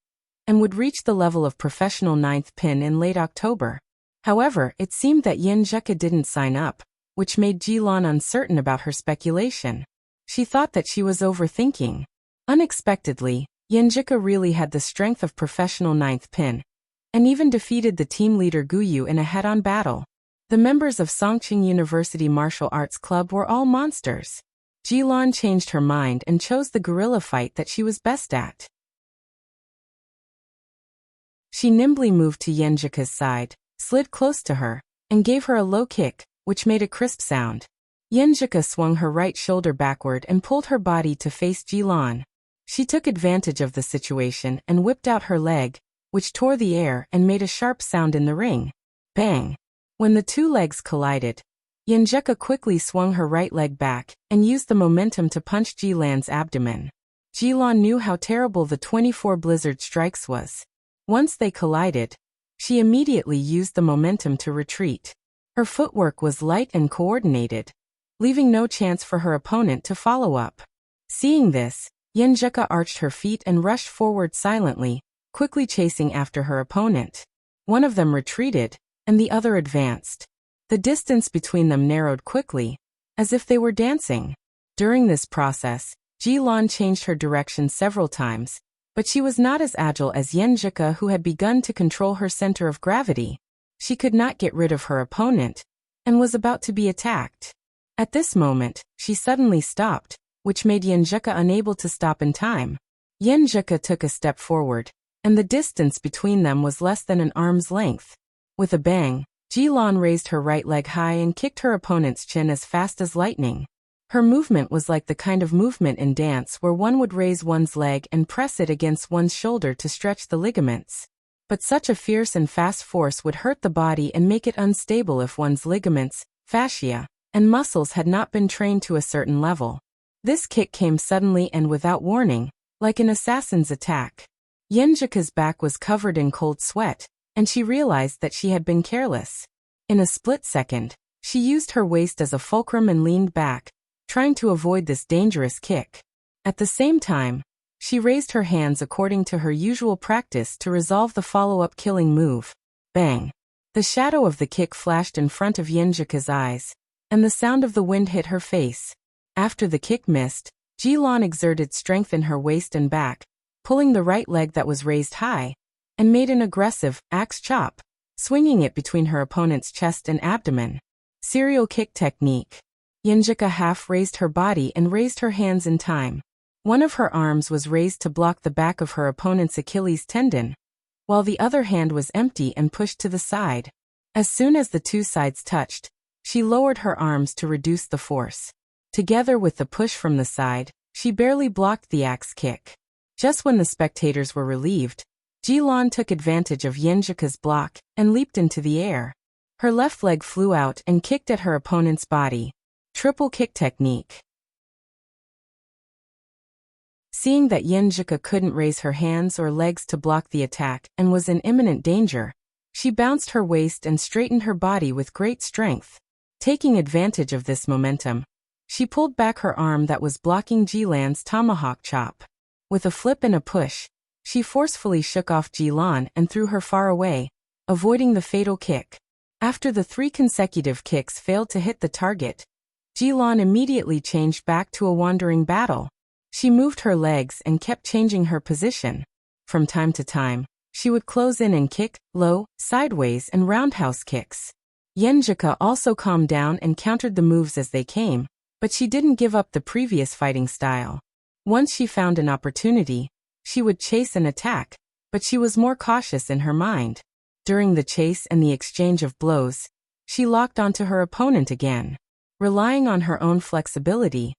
and would reach the level of professional ninth pin in late October. However, it seemed that Yenjika didn't sign up, which made Jilan uncertain about her speculation. She thought that she was overthinking. Unexpectedly, Yenjika really had the strength of professional ninth pin, and even defeated the team leader Guyu in a head-on battle. The members of Songqing University Martial Arts Club were all monsters. Jilan changed her mind and chose the guerrilla fight that she was best at. She nimbly moved to Yenjika's side, slid close to her, and gave her a low kick, which made a crisp sound. Yenjika swung her right shoulder backward and pulled her body to face Jilan. She took advantage of the situation and whipped out her leg, which tore the air and made a sharp sound in the ring. Bang! When the two legs collided, Yenjika quickly swung her right leg back and used the momentum to punch Jilan's abdomen. Jilan knew how terrible the 24 blizzard strikes was. Once they collided, she immediately used the momentum to retreat. Her footwork was light and coordinated, leaving no chance for her opponent to follow up. Seeing this, Yenjika arched her feet and rushed forward silently, quickly chasing after her opponent. One of them retreated, and the other advanced. The distance between them narrowed quickly, as if they were dancing. During this process, Jilan changed her direction several times, but she was not as agile as Yenjika, who had begun to control her center of gravity. She could not get rid of her opponent, and was about to be attacked. At this moment, she suddenly stopped, which made Yenjika unable to stop in time. Yenjika took a step forward, and the distance between them was less than an arm's length. With a bang, Jilan raised her right leg high and kicked her opponent's chin as fast as lightning. Her movement was like the kind of movement in dance where one would raise one's leg and press it against one's shoulder to stretch the ligaments. But such a fierce and fast force would hurt the body and make it unstable if one's ligaments, fascia, and muscles had not been trained to a certain level. This kick came suddenly and without warning, like an assassin's attack. Yenjika's back was covered in cold sweat, and she realized that she had been careless. In a split second, she used her waist as a fulcrum and leaned back, trying to avoid this dangerous kick. At the same time, she raised her hands according to her usual practice to resolve the follow-up killing move. Bang! The shadow of the kick flashed in front of Yenjika's eyes, and the sound of the wind hit her face. After the kick missed, Jilan exerted strength in her waist and back, pulling the right leg that was raised high, and made an aggressive axe chop, swinging it between her opponent's chest and abdomen. Serial kick technique. Yenjika half raised her body and raised her hands in time. One of her arms was raised to block the back of her opponent's Achilles tendon, while the other hand was empty and pushed to the side. As soon as the two sides touched, she lowered her arms to reduce the force. Together with the push from the side, she barely blocked the axe kick. Just when the spectators were relieved, Jilan took advantage of Yenjika's block and leaped into the air. Her left leg flew out and kicked at her opponent's body. Triple kick technique. Seeing that Yenjika couldn't raise her hands or legs to block the attack and was in imminent danger, she bounced her waist and straightened her body with great strength. Taking advantage of this momentum, she pulled back her arm that was blocking Jilan's tomahawk chop. With a flip and a push, she forcefully shook off Jilan and threw her far away, avoiding the fatal kick. After the 3 consecutive kicks failed to hit the target, Jilan immediately changed back to a wandering battle. She moved her legs and kept changing her position. From time to time, she would close in and kick, low, sideways and roundhouse kicks. Yenjika also calmed down and countered the moves as they came, but she didn't give up the previous fighting style. Once she found an opportunity, she would chase and attack, but she was more cautious in her mind. During the chase and the exchange of blows, she locked onto her opponent again. Relying on her own flexibility,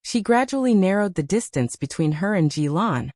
she gradually narrowed the distance between her and Jilan,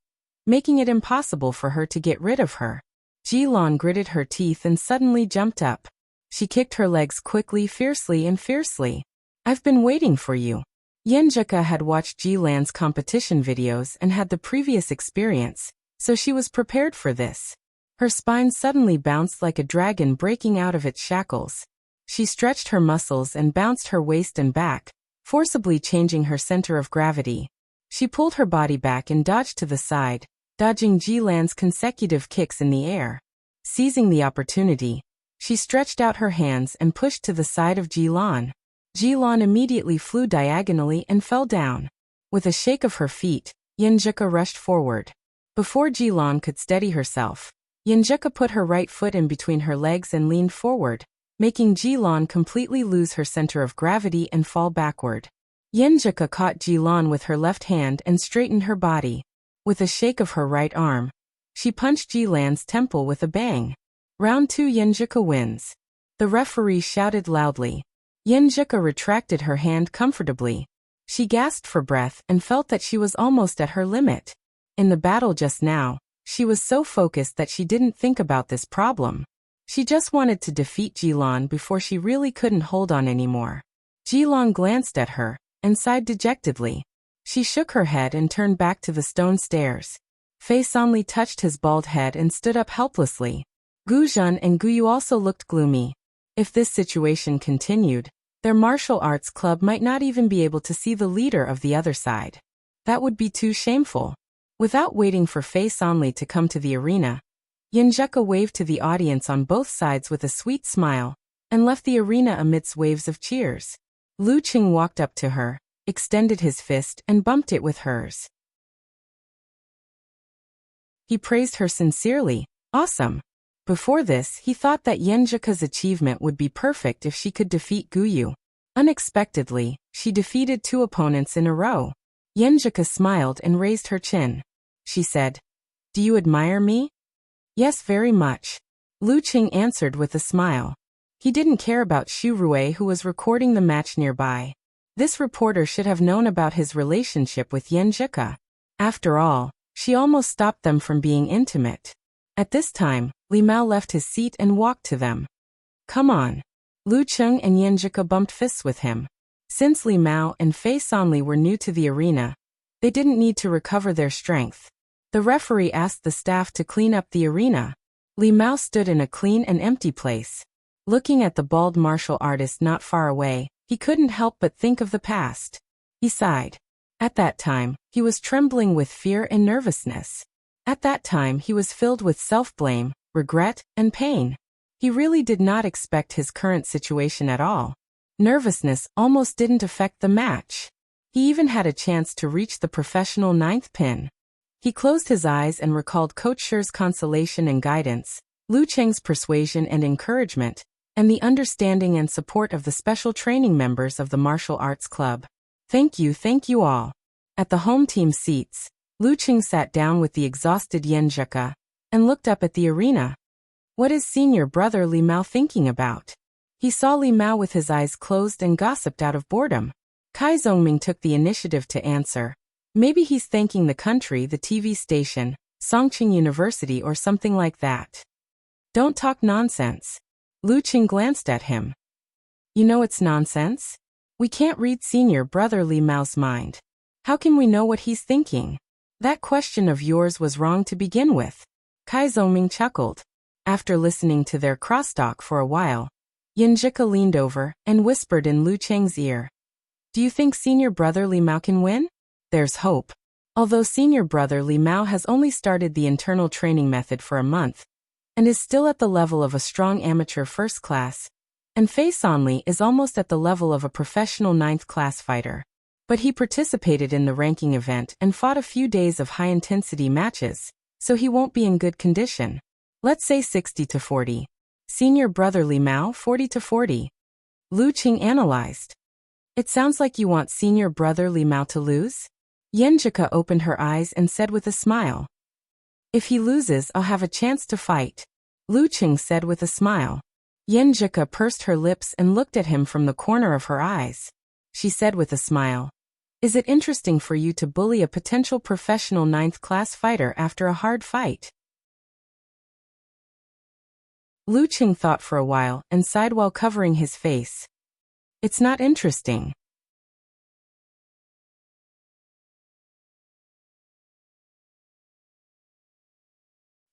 making it impossible for her to get rid of her. Jilan gritted her teeth and suddenly jumped up. She kicked her legs quickly, fiercely. "I've been waiting for you." Yenjika had watched Jilan's competition videos and had the previous experience, so she was prepared for this. Her spine suddenly bounced like a dragon breaking out of its shackles. She stretched her muscles and bounced her waist and back, forcibly changing her center of gravity. She pulled her body back and dodged to the side, dodging Jilan's consecutive kicks in the air. Seizing the opportunity, she stretched out her hands and pushed to the side of Jilan. Jilan immediately flew diagonally and fell down. With a shake of her feet, Yenjika rushed forward. Before Jilan could steady herself, Yenjika put her right foot in between her legs and leaned forward, making Jilan completely lose her center of gravity and fall backward. Yenjika caught Jilan with her left hand and straightened her body. With a shake of her right arm, she punched Jilan's temple with a bang. Round 2, Yenjika wins. The referee shouted loudly. Yenjika retracted her hand comfortably. She gasped for breath and felt that she was almost at her limit. In the battle just now, she was so focused that she didn't think about this problem. She just wanted to defeat Jilan before she really couldn't hold on anymore. Jilan glanced at her and sighed dejectedly. She shook her head and turned back to the stone stairs. Fei Sanli touched his bald head and stood up helplessly. Guzhan and Guyu also looked gloomy. If this situation continued, their martial arts club might not even be able to see the leader of the other side. That would be too shameful. Without waiting for Fei Sanli to come to the arena, Yenjika waved to the audience on both sides with a sweet smile, and left the arena amidst waves of cheers. Lu Qing walked up to her, extended his fist and bumped it with hers. He praised her sincerely. Awesome. Before this, he thought that Yenjika's achievement would be perfect if she could defeat Guyu. Unexpectedly, she defeated 2 opponents in a row. Yenjika smiled and raised her chin. She said, "Do you admire me?" "Yes, very much." Lu Qing answered with a smile. He didn't care about Xu Rui, who was recording the match nearby. This reporter should have known about his relationship with Yenjika. After all, she almost stopped them from being intimate. At this time, Li Mao left his seat and walked to them. "Come on." Lu Qing and Yenjika bumped fists with him. Since Li Mao and Fei Sanli were new to the arena, they didn't need to recover their strength. The referee asked the staff to clean up the arena. Li Mao stood in a clean and empty place. Looking at the bald martial artist not far away, he couldn't help but think of the past. He sighed. At that time, he was trembling with fear and nervousness. At that time, he was filled with self-blame, regret, and pain. He really did not expect his current situation at all. Nervousness almost didn't affect the match. He even had a chance to reach the professional 9th pin. He closed his eyes and recalled Coach Shi's consolation and guidance, Lu Cheng's persuasion and encouragement, and the understanding and support of the special training members of the martial arts club. Thank you all. At the home team seats, Lu Cheng sat down with the exhausted Yenjika and looked up at the arena. What is senior brother Li Mao thinking about? He saw Li Mao with his eyes closed and gossiped out of boredom. Kai Zhongming took the initiative to answer. Maybe he's thanking the country, the TV station, Songqing University or something like that. Don't talk nonsense. Lu Qing glanced at him. You know it's nonsense? We can't read senior brother Li Mao's mind. How can we know what he's thinking? That question of yours was wrong to begin with. Kai Zhongming chuckled. After listening to their crosstalk for a while, Yanjika leaned over and whispered in Lu Cheng's ear. Do you think senior brother Li Mao can win? There's hope. Although senior brother Li Mao has only started the internal training method for a month, and is still at the level of a strong amateur first class, and Fei Sanli is almost at the level of a professional 9th class fighter. But he participated in the ranking event and fought a few days of high-intensity matches, so he won't be in good condition. Let's say 60-40. Senior brother Li Mao 40-40. Lu Qing analyzed. It sounds like you want senior brother Li Mao to lose? Yanjika opened her eyes and said with a smile. If he loses, I'll have a chance to fight. Lu Qing said with a smile. Yanjika pursed her lips and looked at him from the corner of her eyes. She said with a smile. Is it interesting for you to bully a potential professional 9th class fighter after a hard fight? Lu Qing thought for a while and sighed while covering his face. It's not interesting.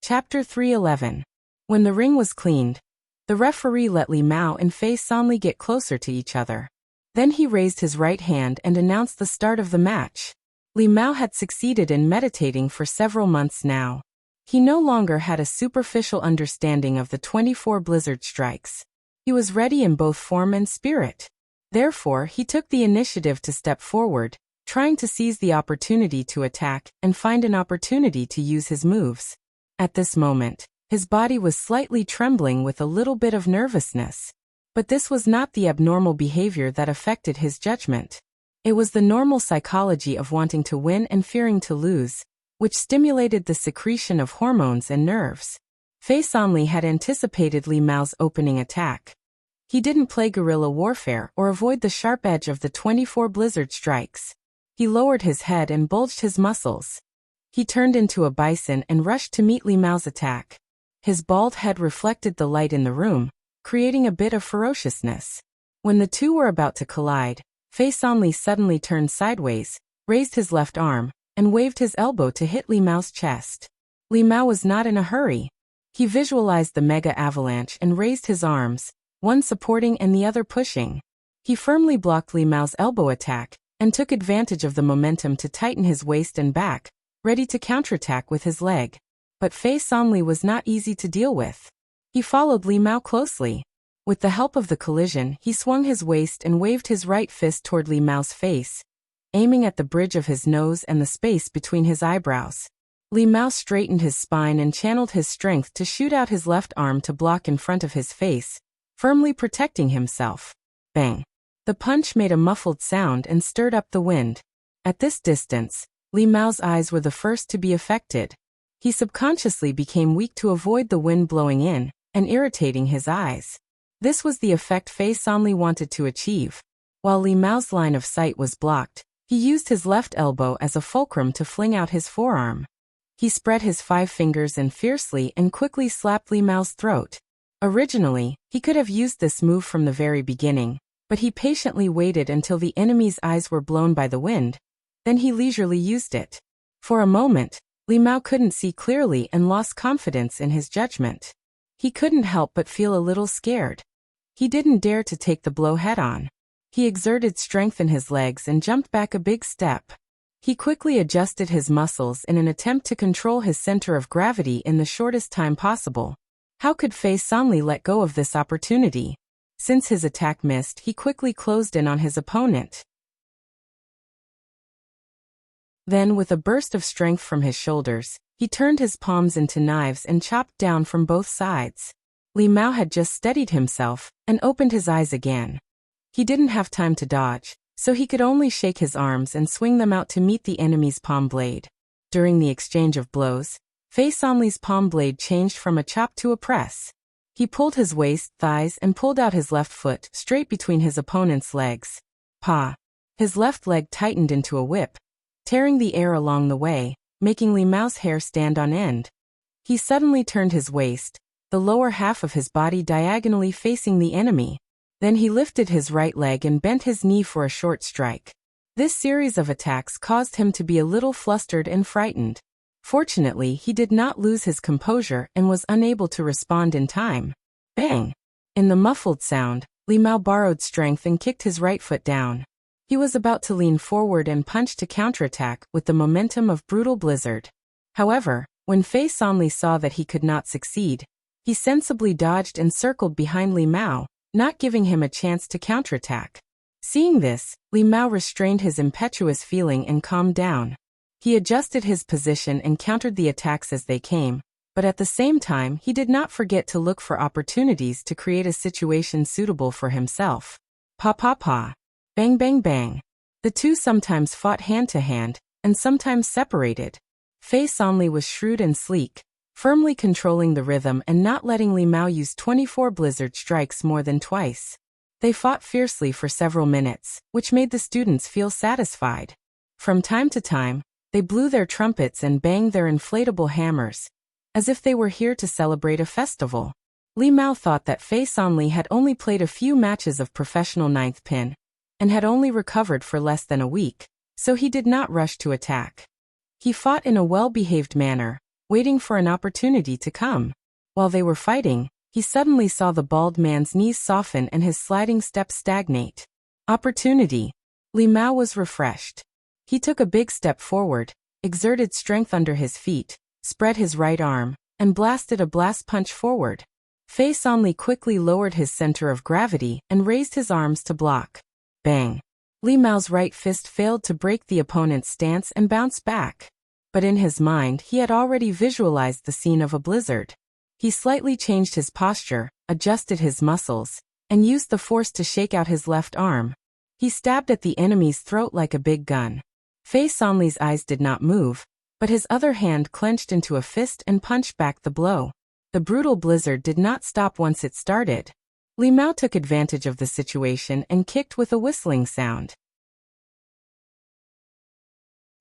Chapter 311. When the ring was cleaned, the referee let Li Mao and Fei Sanli get closer to each other. Then he raised his right hand and announced the start of the match. Li Mao had succeeded in meditating for several months now. He no longer had a superficial understanding of the 24 blizzard strikes. He was ready in both form and spirit. Therefore, he took the initiative to step forward, trying to seize the opportunity to attack and find an opportunity to use his moves. At this moment, his body was slightly trembling with a little bit of nervousness. But this was not the abnormal behavior that affected his judgment. It was the normal psychology of wanting to win and fearing to lose, which stimulated the secretion of hormones and nerves. Fei Sanli had anticipated Li Mao's opening attack. He didn't play guerrilla warfare or avoid the sharp edge of the 24 blizzard strikes. He lowered his head and bulged his muscles. He turned into a bison and rushed to meet Li Mao's attack. His bald head reflected the light in the room, creating a bit of ferociousness. When the two were about to collide, Fei Sanli suddenly turned sideways, raised his left arm, and waved his elbow to hit Li Mao's chest. Li Mao was not in a hurry. He visualized the mega avalanche and raised his arms, one supporting and the other pushing. He firmly blocked Li Mao's elbow attack, and took advantage of the momentum to tighten his waist and back, ready to counterattack with his leg. But Fei Sanli was not easy to deal with. He followed Li Mao closely. With the help of the collision, he swung his waist and waved his right fist toward Li Mao's face, aiming at the bridge of his nose and the space between his eyebrows. Li Mao straightened his spine and channeled his strength to shoot out his left arm to block in front of his face, firmly protecting himself. Bang! The punch made a muffled sound and stirred up the wind. At this distance, Li Mao's eyes were the first to be affected. He subconsciously became weak to avoid the wind blowing in and irritating his eyes. This was the effect Fei Sanli wanted to achieve. While Li Mao's line of sight was blocked, he used his left elbow as a fulcrum to fling out his forearm. He spread his 5 fingers and fiercely and quickly slapped Li Mao's throat. Originally, he could have used this move from the very beginning, but he patiently waited until the enemy's eyes were blown by the wind. Then he leisurely used it. For a moment, Li Mao couldn't see clearly and lost confidence in his judgment. He couldn't help but feel a little scared. He didn't dare to take the blow head-on. He exerted strength in his legs and jumped back a big step. He quickly adjusted his muscles in an attempt to control his center of gravity in the shortest time possible. How could Fei Sanli let go of this opportunity? Since his attack missed, he quickly closed in on his opponent. Then, with a burst of strength from his shoulders, he turned his palms into knives and chopped down from both sides. Li Mao had just steadied himself and opened his eyes again. He didn't have time to dodge, so he could only shake his arms and swing them out to meet the enemy's palm blade. During the exchange of blows, Fei Sanli's palm blade changed from a chop to a press. He pulled his waist, thighs, and pulled out his left foot straight between his opponent's legs. Pa! His left leg tightened into a whip, tearing the air along the way, making Li Mao's hair stand on end. He suddenly turned his waist, the lower half of his body diagonally facing the enemy. Then he lifted his right leg and bent his knee for a short strike. This series of attacks caused him to be a little flustered and frightened. Fortunately, he did not lose his composure and was unable to respond in time. Bang! In the muffled sound, Li Mao borrowed strength and kicked his right foot down. He was about to lean forward and punch to counterattack with the momentum of brutal blizzard. However, when Fei Sanli saw that he could not succeed, he sensibly dodged and circled behind Li Mao, not giving him a chance to counterattack. Seeing this, Li Mao restrained his impetuous feeling and calmed down. He adjusted his position and countered the attacks as they came, but at the same time he did not forget to look for opportunities to create a situation suitable for himself. Pa pa pa. Bang bang bang. The two sometimes fought hand to hand, and sometimes separated. Fei Sanli was shrewd and sleek, firmly controlling the rhythm and not letting Li Mao use 24 blizzard strikes more than twice. They fought fiercely for several minutes, which made the students feel satisfied. From time to time, they blew their trumpets and banged their inflatable hammers, as if they were here to celebrate a festival. Li Mao thought that Fei Sanli had only played a few matches of professional ninth pin, and had only recovered for less than a week, so he did not rush to attack. He fought in a well-behaved manner, waiting for an opportunity to come. While they were fighting, he suddenly saw the bald man's knees soften and his sliding steps stagnate. Opportunity. Li Mao was refreshed. He took a big step forward, exerted strength under his feet, spread his right arm, and blasted a blast punch forward. Fei Sanli quickly lowered his center of gravity and raised his arms to block. Bang! Li Mao's right fist failed to break the opponent's stance and bounced back. But in his mind he had already visualized the scene of a blizzard. He slightly changed his posture, adjusted his muscles, and used the force to shake out his left arm. He stabbed at the enemy's throat like a big gun. Fei Sanli's eyes did not move, but his other hand clenched into a fist and punched back the blow. The brutal blizzard did not stop once it started. Li Mao took advantage of the situation and kicked with a whistling sound.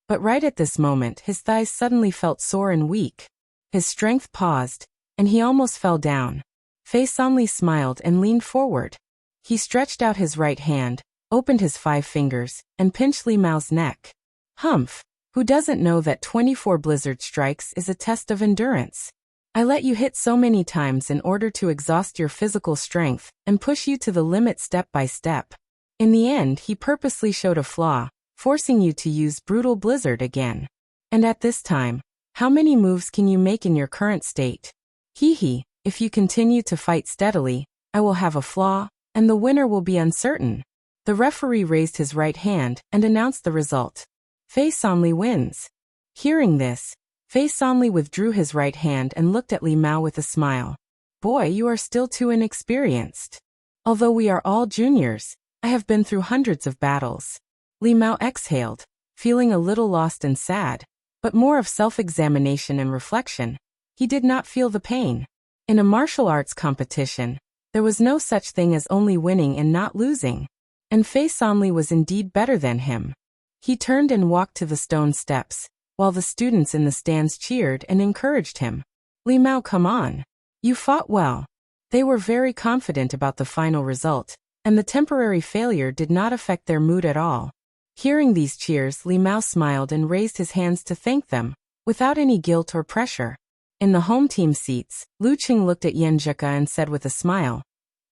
But right at this moment his thighs suddenly felt sore and weak. His strength paused, and he almost fell down. Fei Sanli smiled and leaned forward. He stretched out his right hand, opened his 5 fingers, and pinched Li Mao's neck. Humph! Who doesn't know that 24 blizzard strikes is a test of endurance? I let you hit so many times in order to exhaust your physical strength and push you to the limit step by step. In the end, he purposely showed a flaw, forcing you to use brutal blizzard again. And at this time, how many moves can you make in your current state? Hee, if you continue to fight steadily, I will have a flaw, and the winner will be uncertain. The referee raised his right hand and announced the result. Fei Sanli wins. Hearing this, Fei Sanli withdrew his right hand and looked at Li Mao with a smile. Boy, you are still too inexperienced. Although we are all juniors, I have been through hundreds of battles. Li Mao exhaled, feeling a little lost and sad, but more of self-examination and reflection. He did not feel the pain. In a martial arts competition, there was no such thing as only winning and not losing. And Fei Sanli was indeed better than him. He turned and walked to the stone steps, while the students in the stands cheered and encouraged him. Li Mao, come on. You fought well. They were very confident about the final result, and the temporary failure did not affect their mood at all. Hearing these cheers, Li Mao smiled and raised his hands to thank them, without any guilt or pressure. In the home team seats, Lu Qing looked at Yan Zhika and said with a smile,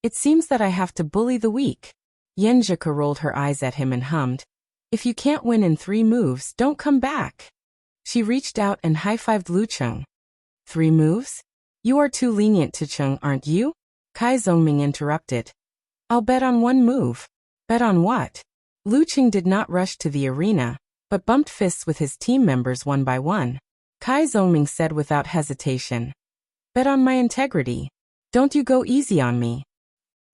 It seems that I have to bully the weak. Yan Zhika rolled her eyes at him and hummed, If you can't win in 3 moves, don't come back. She reached out and high-fived Lu Qing. 3 moves? You are too lenient to Qing, aren't you? Kai Zongming interrupted. I'll bet on 1 move. Bet on what? Lu Qing did not rush to the arena, but bumped fists with his team members one by one. Kai Zongming said without hesitation. Bet on my integrity. Don't you go easy on me.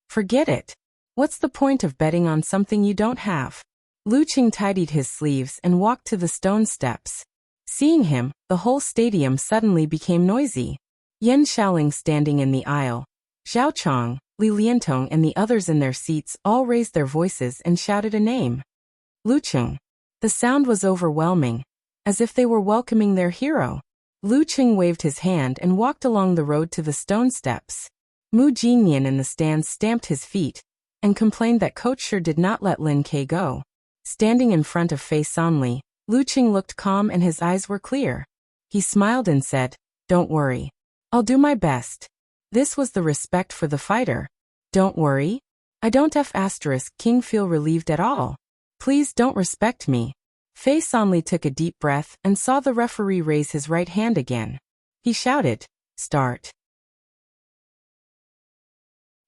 Forget it. What's the point of betting on something you don't have? Lu Qing tidied his sleeves and walked to the stone steps. Seeing him, the whole stadium suddenly became noisy. Yan Xiaoling standing in the aisle, Zhao Chong, Li Liantong and the others in their seats all raised their voices and shouted a name. Lu Qing. The sound was overwhelming, as if they were welcoming their hero. Lu Qing waved his hand and walked along the road to the stone steps. Mu Jingyan in the stands stamped his feet, and complained that Coach Shi did not let Lin Ke go. Standing in front of Fei Sanli, Lu Qing looked calm and his eyes were clear. He smiled and said, "Don't worry. I'll do my best." This was the respect for the fighter. "Don't worry? I don't King feel relieved at all. Please don't respect me." Fei Sanli took a deep breath and saw the referee raise his right hand again. He shouted, "Start."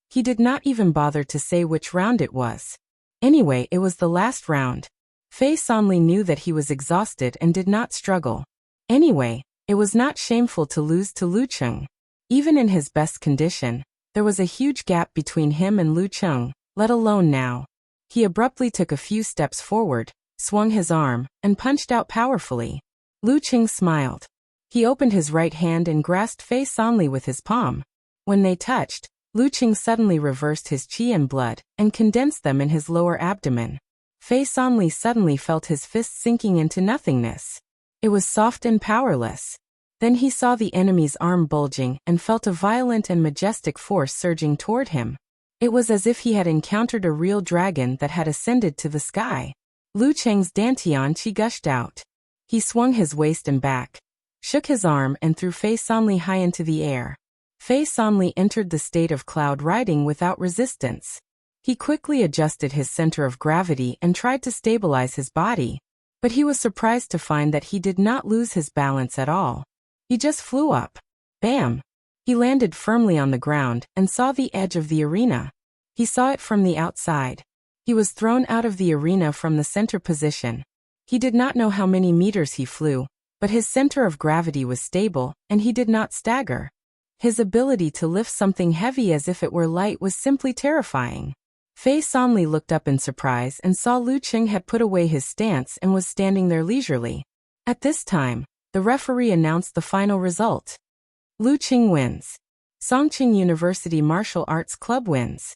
He did not even bother to say which round it was. Anyway, it was the last round. Fei Sanli knew that he was exhausted and did not struggle. Anyway, it was not shameful to lose to Lu Qing. Even in his best condition, there was a huge gap between him and Lu Qing, let alone now. He abruptly took a few steps forward, swung his arm, and punched out powerfully. Lu Qing smiled. He opened his right hand and grasped Fei Sanli with his palm. When they touched, Lu Qing suddenly reversed his qi and blood and condensed them in his lower abdomen. Fei Sanli suddenly felt his fist sinking into nothingness. It was soft and powerless. Then he saw the enemy's arm bulging and felt a violent and majestic force surging toward him. It was as if he had encountered a real dragon that had ascended to the sky. Lu Qing's dantian qi gushed out. He swung his waist and back, shook his arm and threw Fei Sanli high into the air. Fei Sanli entered the state of cloud riding without resistance. He quickly adjusted his center of gravity and tried to stabilize his body. But he was surprised to find that he did not lose his balance at all. He just flew up. Bam! He landed firmly on the ground and saw the edge of the arena. He saw it from the outside. He was thrown out of the arena from the center position. He did not know how many meters he flew, but his center of gravity was stable, and he did not stagger. His ability to lift something heavy as if it were light was simply terrifying. Fei Sanli looked up in surprise and saw Lu Qing had put away his stance and was standing there leisurely. At this time, the referee announced the final result. Lu Qing wins. Songqing University Martial Arts Club wins.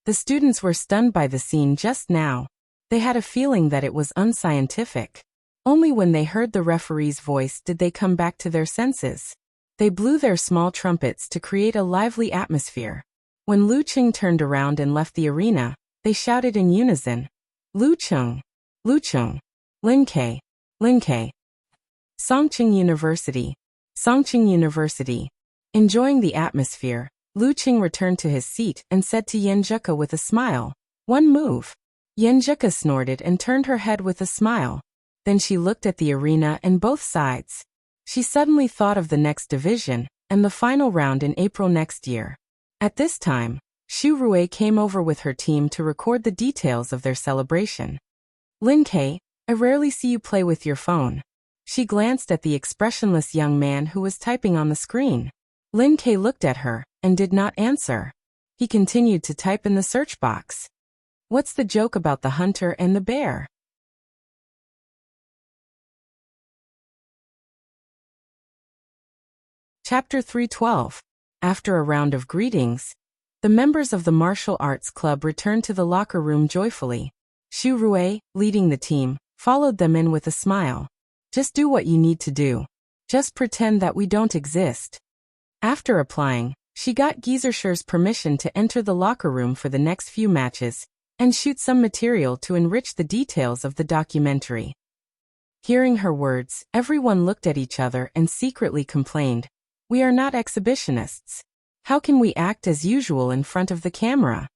The students were stunned by the scene just now. They had a feeling that it was unscientific. Only when they heard the referee's voice did they come back to their senses. They blew their small trumpets to create a lively atmosphere. When Lu Qing turned around and left the arena, they shouted in unison, "Lu Qing! Lu Qing! Lin Ke! Lin Ke!" Songqing University. Songqing University. Enjoying the atmosphere, Lu Qing returned to his seat and said to Yanzhika with a smile, "One move." Yanzhika snorted and turned her head with a smile. Then she looked at the arena and both sides. She suddenly thought of the next division and the final round in April next year. At this time, Xu Rui came over with her team to record the details of their celebration. "Lin Ke, I rarely see you play with your phone." She glanced at the expressionless young man who was typing on the screen. Lin Ke looked at her and did not answer. He continued to type in the search box. What's the joke about the hunter and the bear? Chapter 312. After a round of greetings, the members of the martial arts club returned to the locker room joyfully. Xu Rui, leading the team, followed them in with a smile. "Just do what you need to do. Just pretend that we don't exist." After applying, she got Gieserscher's permission to enter the locker room for the next few matches and shoot some material to enrich the details of the documentary. Hearing her words, everyone looked at each other and secretly complained, "We are not exhibitionists. How can we act as usual in front of the camera?"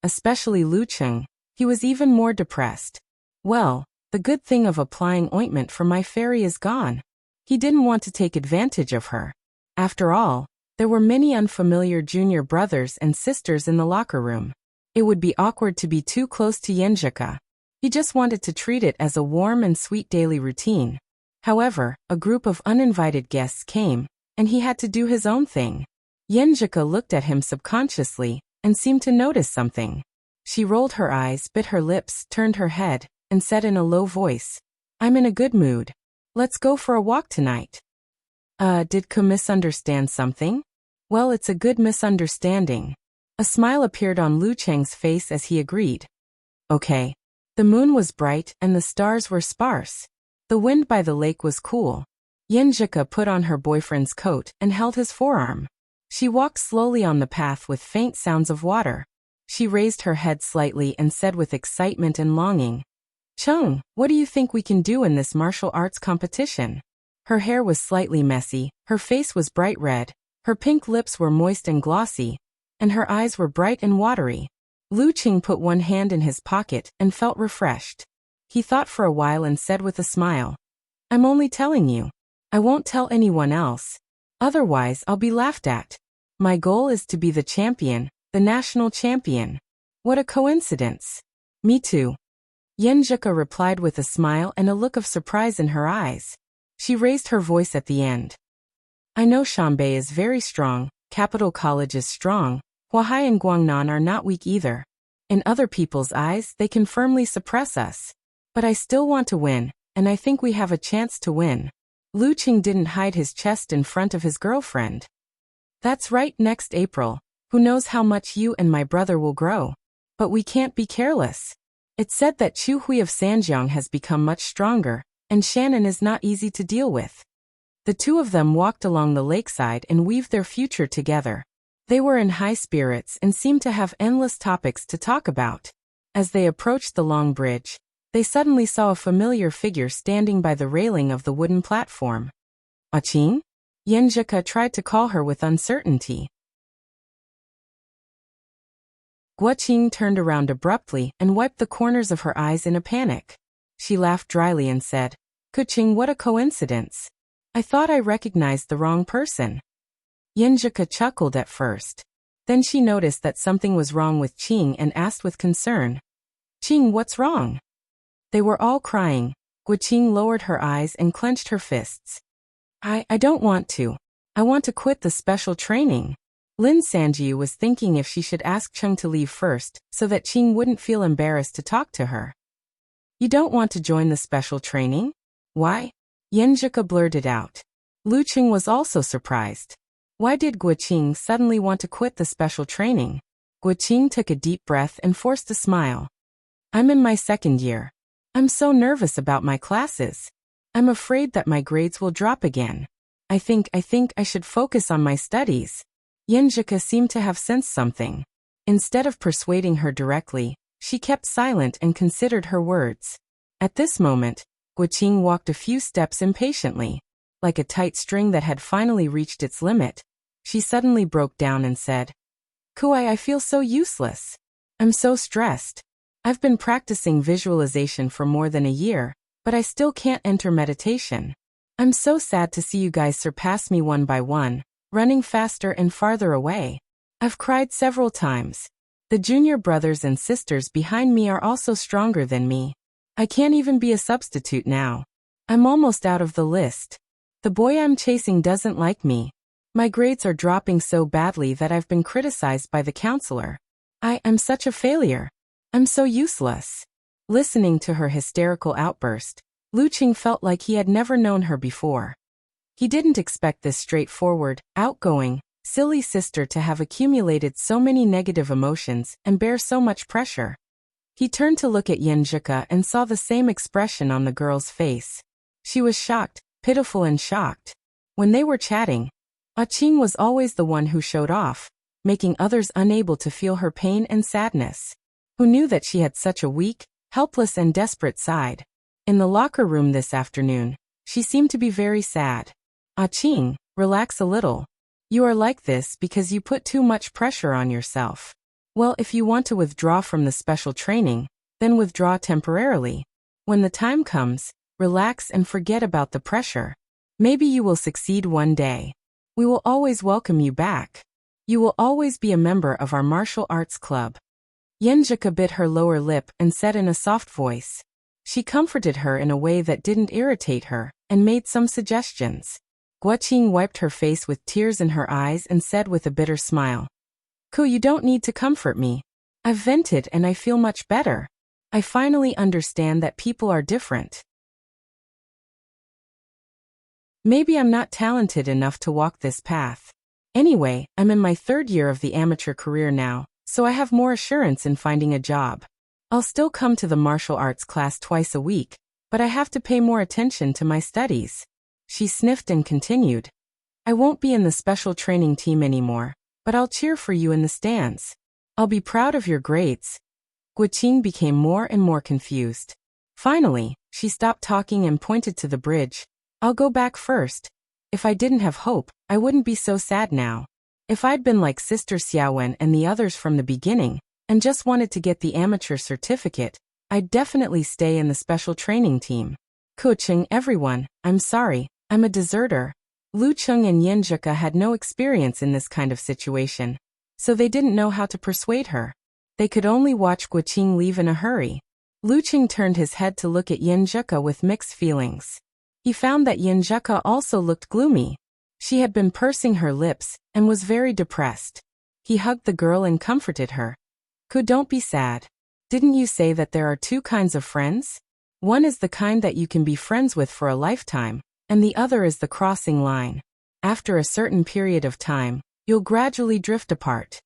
Especially Lu Qing. He was even more depressed. Well, the good thing of applying ointment for my fairy is gone. He didn't want to take advantage of her. After all, there were many unfamiliar junior brothers and sisters in the locker room. It would be awkward to be too close to Yanzhika. He just wanted to treat it as a warm and sweet daily routine. However, a group of uninvited guests came, and he had to do his own thing. Yanzhika looked at him subconsciously and seemed to notice something. She rolled her eyes, bit her lips, turned her head, and said in a low voice, "I'm in a good mood. Let's go for a walk tonight." Did Ka misunderstand something? Well, it's a good misunderstanding. A smile appeared on Lu Cheng's face as he agreed. Okay. The moon was bright and the stars were sparse. The wind by the lake was cool. Yanzhika put on her boyfriend's coat and held his forearm. She walked slowly on the path with faint sounds of water. She raised her head slightly and said with excitement and longing, Chung, what do you think we can do in this martial arts competition? Her hair was slightly messy, her face was bright red, her pink lips were moist and glossy, and her eyes were bright and watery. Lu Qing put one hand in his pocket and felt refreshed. He thought for a while and said with a smile, I'm only telling you. I won't tell anyone else. Otherwise, I'll be laughed at. My goal is to be the champion, the national champion. What a coincidence. Me too. Yenjika replied with a smile and a look of surprise in her eyes. She raised her voice at the end. I know Shanbei is very strong, Capital College is strong, Huahai and Guangnan are not weak either. In other people's eyes, they can firmly suppress us. But I still want to win, and I think we have a chance to win. Lu Qing didn't hide his chest in front of his girlfriend. That's right, next April. Who knows how much you and my brother will grow? But we can't be careless. It's said that Chu Hui of Sanjiang has become much stronger, and Shannon is not easy to deal with. The two of them walked along the lakeside and weaved their future together. They were in high spirits and seemed to have endless topics to talk about. As they approached the long bridge, they suddenly saw a familiar figure standing by the railing of the wooden platform. Qing? Yenjika tried to call her with uncertainty. Qing turned around abruptly and wiped the corners of her eyes in a panic. She laughed dryly and said, Kuqing, what a coincidence. I thought I recognized the wrong person. Yenjika chuckled at first. Then she noticed that something was wrong with Qing and asked with concern, Qing, what's wrong? They were all crying. Qing lowered her eyes and clenched her fists. I don't want to. I want to quit the special training. Lin Sanjiu was thinking if she should ask Chung to leave first, so that Qing wouldn't feel embarrassed to talk to her. You don't want to join the special training? Why? Yenjika blurted out. Lu Qing was also surprised. Why did Qing suddenly want to quit the special training? Qing took a deep breath and forced a smile. I'm in my second year. I'm so nervous about my classes. I'm afraid that my grades will drop again. I think I should focus on my studies. Yenjika seemed to have sensed something. Instead of persuading her directly, she kept silent and considered her words. At this moment, Qing walked a few steps impatiently. Like a tight string that had finally reached its limit, she suddenly broke down and said, Kuai, I feel so useless. I'm so stressed. I've been practicing visualization for more than a year, but I still can't enter meditation. I'm so sad to see you guys surpass me one by one, running faster and farther away. I've cried several times. The junior brothers and sisters behind me are also stronger than me. I can't even be a substitute now. I'm almost out of the list. The boy I'm chasing doesn't like me. My grades are dropping so badly that I've been criticized by the counselor. I'm such a failure. I'm so useless. Listening to her hysterical outburst, Lu Qing felt like he had never known her before. He didn't expect this straightforward, outgoing, silly sister to have accumulated so many negative emotions and bear so much pressure. He turned to look at Yenjika and saw the same expression on the girl's face. She was shocked, pitiful and shocked. When they were chatting, Qing was always the one who showed off, making others unable to feel her pain and sadness. Who knew that she had such a weak, helpless and desperate side? In the locker room this afternoon, she seemed to be very sad. Qing, relax a little. You are like this because you put too much pressure on yourself. Well, if you want to withdraw from the special training, then withdraw temporarily. When the time comes, relax and forget about the pressure. Maybe you will succeed one day. We will always welcome you back. You will always be a member of our martial arts club. Yenjika bit her lower lip and said in a soft voice. She comforted her in a way that didn't irritate her, and made some suggestions. Qing wiped her face with tears in her eyes and said with a bitter smile, Ku, you don't need to comfort me. I've vented and I feel much better. I finally understand that people are different. Maybe I'm not talented enough to walk this path. Anyway, I'm in my third year of the amateur career now, so I have more assurance in finding a job. I'll still come to the martial arts class twice a week, but I have to pay more attention to my studies. She sniffed and continued. I won't be in the special training team anymore, but I'll cheer for you in the stands. I'll be proud of your grades. Qing became more and more confused. Finally, she stopped talking and pointed to the bridge. I'll go back first. If I didn't have hope, I wouldn't be so sad now. If I'd been like Sister Xiaowen and the others from the beginning, and just wanted to get the amateur certificate, I'd definitely stay in the special training team. Kucheng, everyone, I'm sorry, I'm a deserter. Lucheng and Yanzhika had no experience in this kind of situation, so they didn't know how to persuade her. They could only watch Guqing leave in a hurry. Lucheng turned his head to look at Yanzhika with mixed feelings. He found that Yanzhika also looked gloomy. She had been pursing her lips and was very depressed. He hugged the girl and comforted her. Don't be sad. Didn't you say that there are two kinds of friends? One is the kind that you can be friends with for a lifetime, and the other is the crossing line. After a certain period of time, you'll gradually drift apart.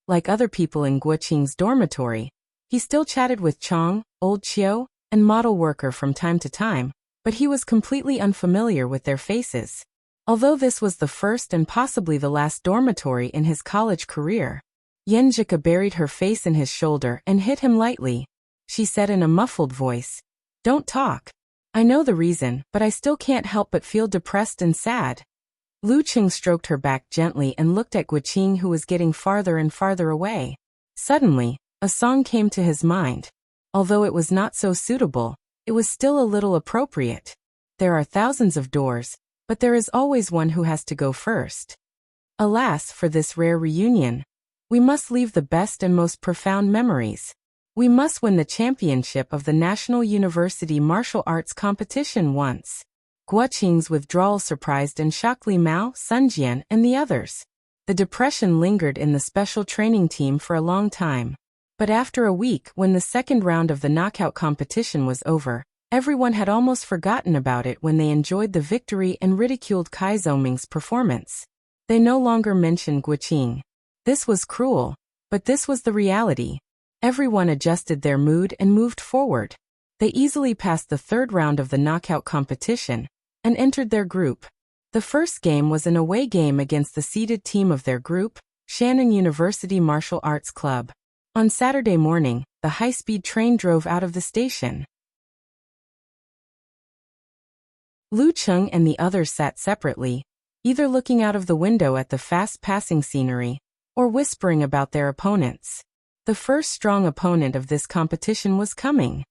Like other people in Guqing's dormitory, he still chatted with Chong, Old Chiu, and model worker from time to time, but he was completely unfamiliar with their faces. Although this was the first and possibly the last dormitory in his college career, Yanzhika buried her face in his shoulder and hit him lightly. She said in a muffled voice, "Don't talk. I know the reason, but I still can't help but feel depressed and sad." Lucheng stroked her back gently and looked at Guqing, who was getting farther and farther away. Suddenly, a song came to his mind. Although it was not so suitable, it was still a little appropriate. There are thousands of doors, but there is always one who has to go first. Alas for this rare reunion. We must leave the best and most profound memories. We must win the championship of the National University Martial Arts Competition once. Guqing's withdrawal surprised and shocked Li Mao, Sunjian, and the others. The depression lingered in the special training team for a long time. But after a week, when the second round of the knockout competition was over, everyone had almost forgotten about it when they enjoyed the victory and ridiculed Kai Zoming's performance. They no longer mentioned Guqing. This was cruel, but this was the reality. Everyone adjusted their mood and moved forward. They easily passed the third round of the knockout competition and entered their group. The first game was an away game against the seeded team of their group, Shannon University Martial Arts Club. On Saturday morning, the high-speed train drove out of the station. Lucheng and the others sat separately, either looking out of the window at the fast-passing scenery or whispering about their opponents. The first strong opponent of this competition was coming.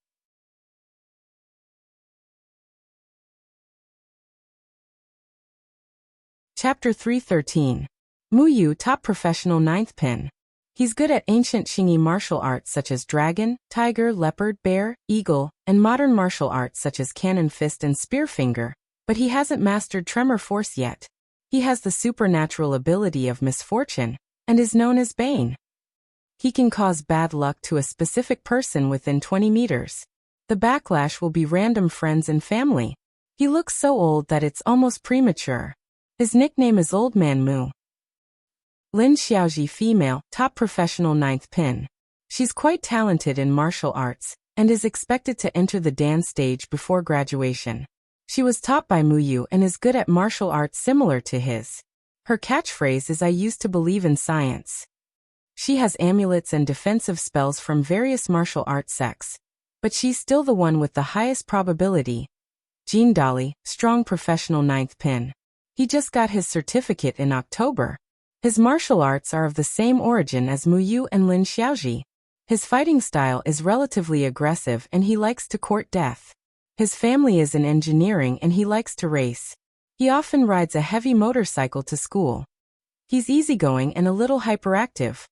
Chapter 313. Muyu, top professional 9th pin. He's good at ancient Xingyi martial arts such as dragon, tiger, leopard, bear, eagle, and modern martial arts such as cannon fist and spear finger, but he hasn't mastered tremor force yet. He has the supernatural ability of misfortune, and is known as Bane. He can cause bad luck to a specific person within 20 meters. The backlash will be random friends and family. He looks so old that it's almost premature. His nickname is Old Man Mu. Lin Xiaoji, female, top professional 9th pin. She's quite talented in martial arts, and is expected to enter the Dan stage before graduation. She was taught by Muyu and is good at martial arts similar to his. Her catchphrase is "I used to believe in science." She has amulets and defensive spells from various martial arts sects, but she's still the one with the highest probability. Jean Dali, strong professional 9th pin. He just got his certificate in October. His martial arts are of the same origin as Muyu and Lin Xiaoji. His fighting style is relatively aggressive and he likes to court death. His family is in engineering and he likes to race. He often rides a heavy motorcycle to school. He's easygoing and a little hyperactive.